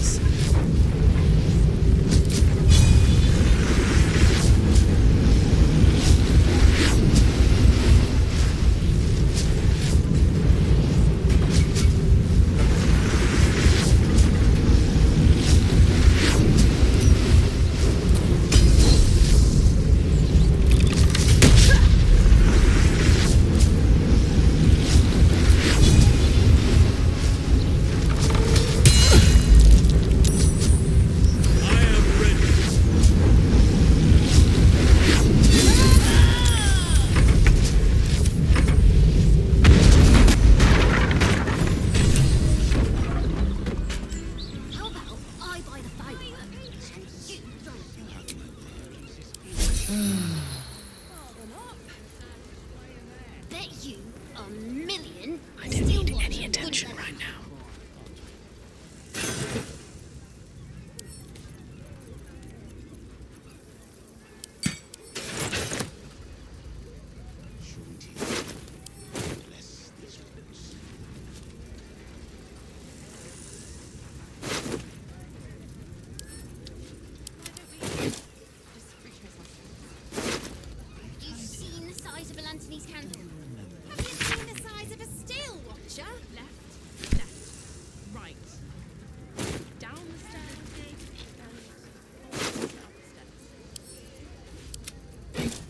borders. How about I buy the firework and you throw it? Bet you $1,000,000. I don't need any attention right now. You've seen the size of a Lanthony's candle. Have you seen the size of a steel watcher? Left, right. Down the stairs and up the stairs.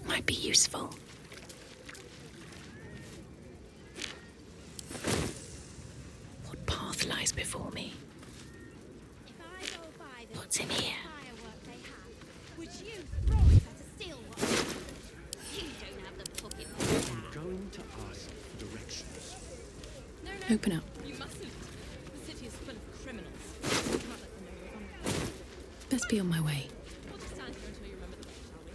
Might be useful. What path lies before me? If I go by the What's in here? firework they have, would you throw it at a steel watcher? You don't have the pocket for that. Going to ask for directions. No, Open up. you mustn't. The city is full of criminals. You can't let them know we're on it. Best be on my way. We'll just stand here until you remember the way, shall we?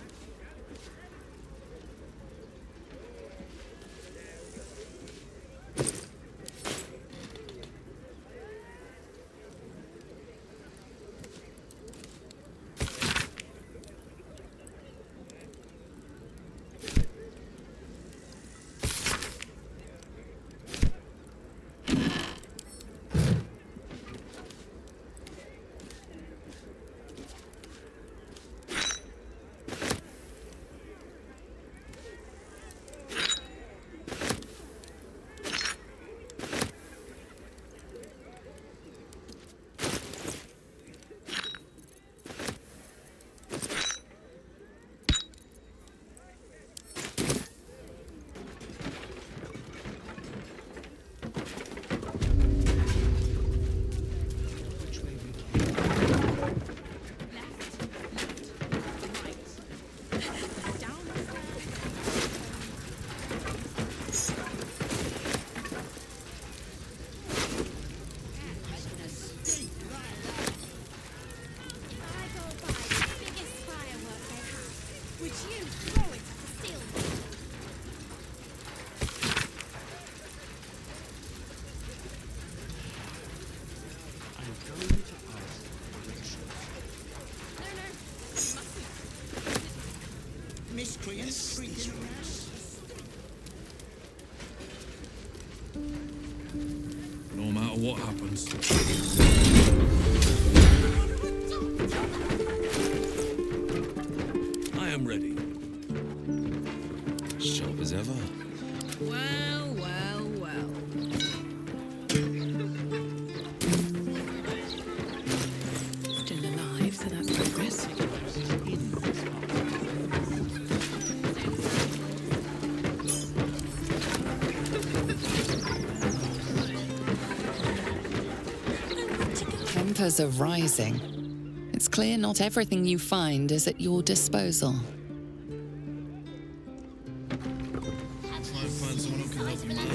Miscreants, creatures. No matter what happens. I am ready. Sharp as ever. Well, well, well. Still alive, so that's progress. Tempers are rising. It's clear not everything you find is at your disposal. Try and find someone who can help him out.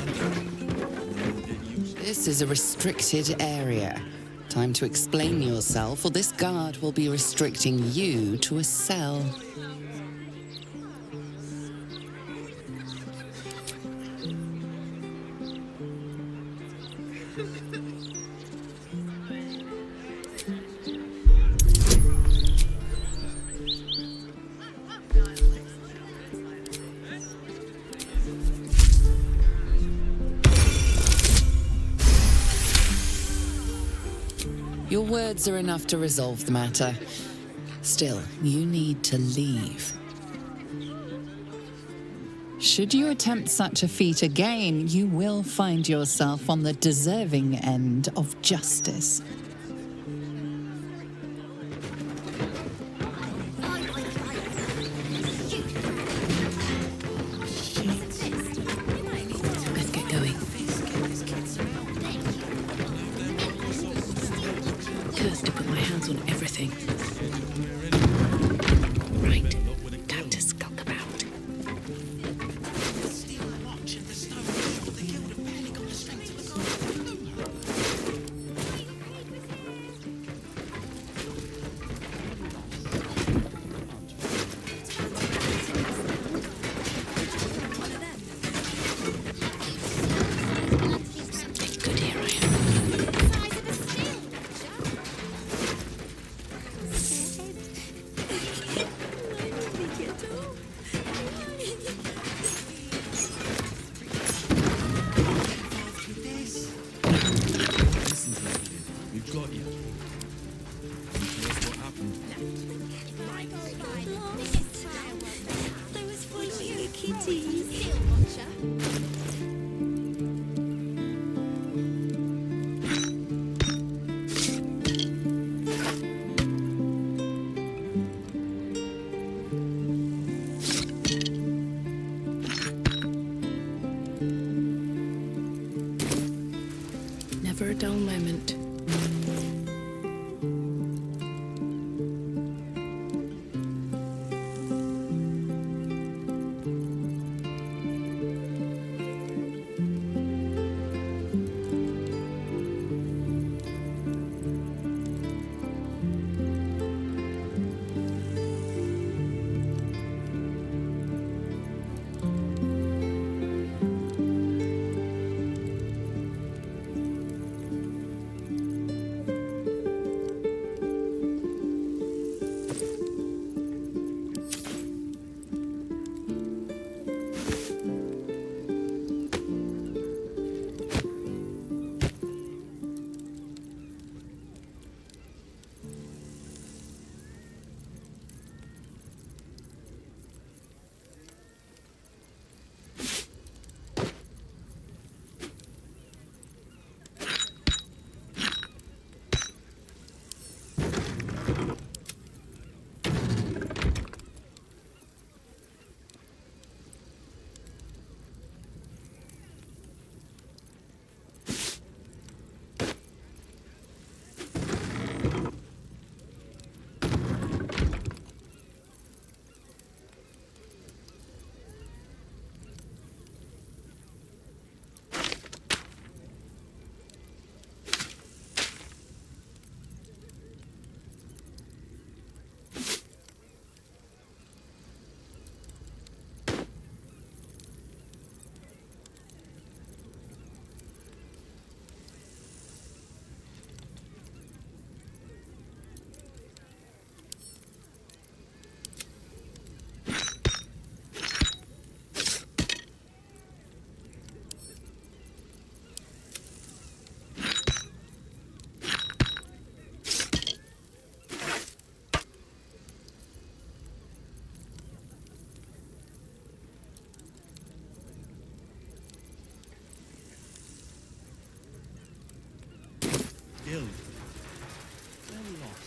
This is a restricted area. Time to explain yourself, or this guard will be restricting you to a cell. Your words are enough to resolve the matter. Still, you need to leave. Should you attempt such a feat again, you will find yourself on the deserving end of justice. Let's get going. Cursed to put my hands on everything. Right, time to skulk about. We've got you. Can you tell us what happened? I was following a kitty. Never a dull moment. Still. Well lost.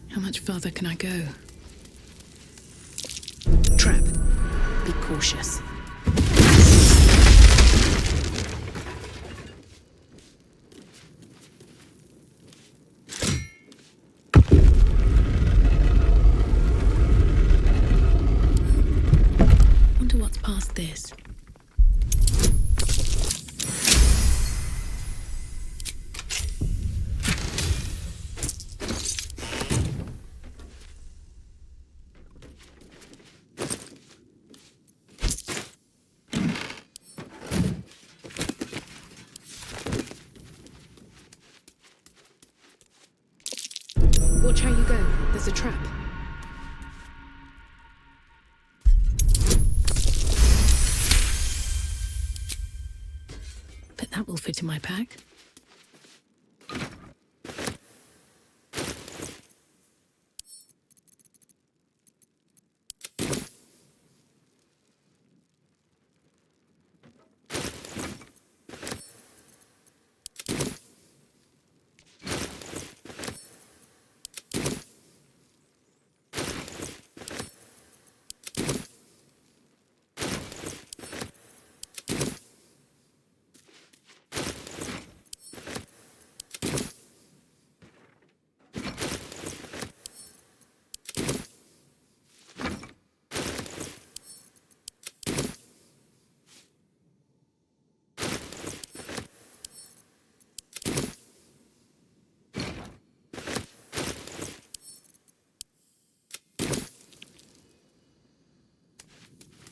How much further can I go? Trap. Be cautious. what's past this. Watch how you go. There's a trap. But that will fit in my pack.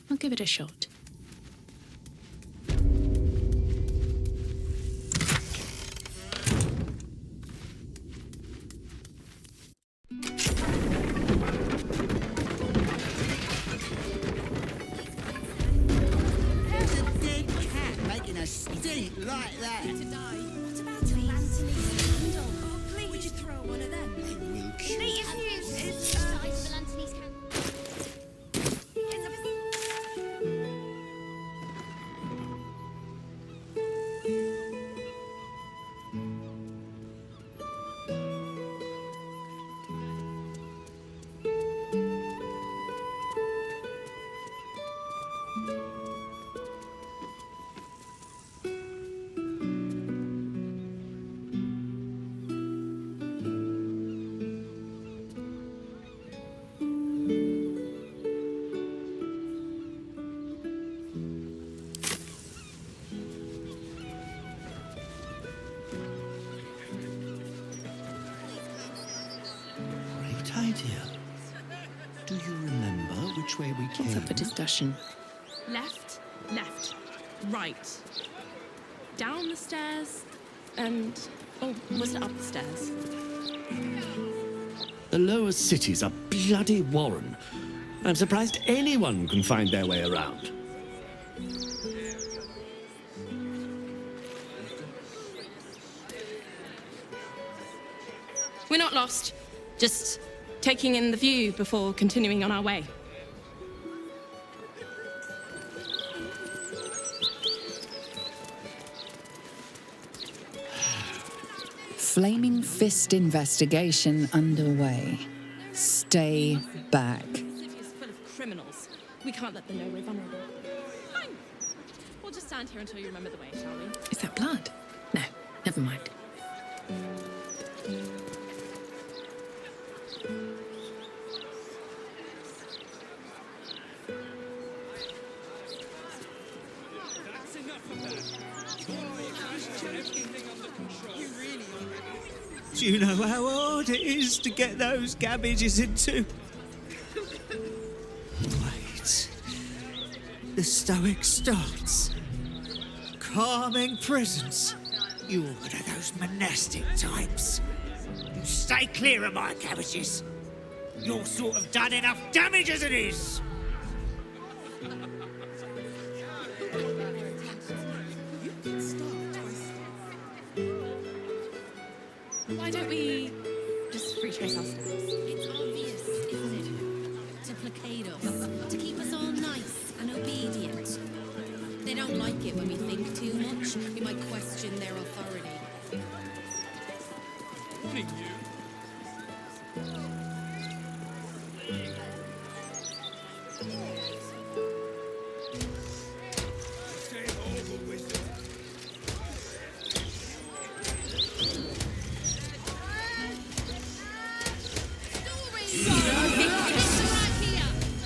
I'll give it a shot. There's a dead cat making a stink like that. What about a Lanthony's candle? Oh, please. Would you throw one of them? I will kill Latest news is, Size of a Lanthony's candle. Great idea. Do you remember which way we came? What's up for discussion? Left, left, right. Down the stairs, and... Oh, was it up the stairs? The lower city's a bloody warren. I'm surprised anyone can find their way around. We're not lost. Just taking in the view before continuing on our way. Flaming Fist investigation underway. Stay back. The city is full of criminals. We can't let them know we're vulnerable. Fine. We'll just stand here until you remember the way, shall we? Is that blood? No, never mind. That's enough of that. Everything under control. You really are. Do you know how hard it is to get those cabbages into? Wait. The Stoic starts. Calming presence. You're one of those monastic types. You stay clear of my cabbages. You're sort of done enough damage as it is. Why don't we just retrace our steps? It's obvious, isn't it? To placate us, to keep us all nice and obedient. They don't like it when we think too much. We might question their authority. Warning you.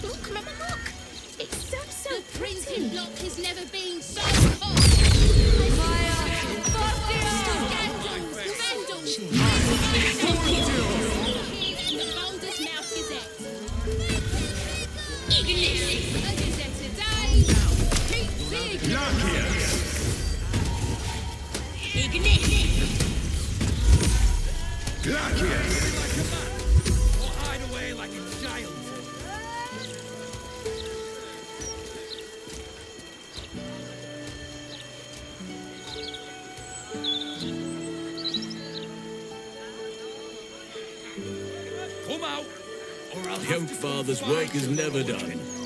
Look, Mama, look! It's so cinder block has never been so hot. Vandals! In the Balder's Mouth Gazette. Ignis! A Gazette today. Keep the Ignis! Or hide away like a child. Come out, or I'll The Oak Father's work is never done.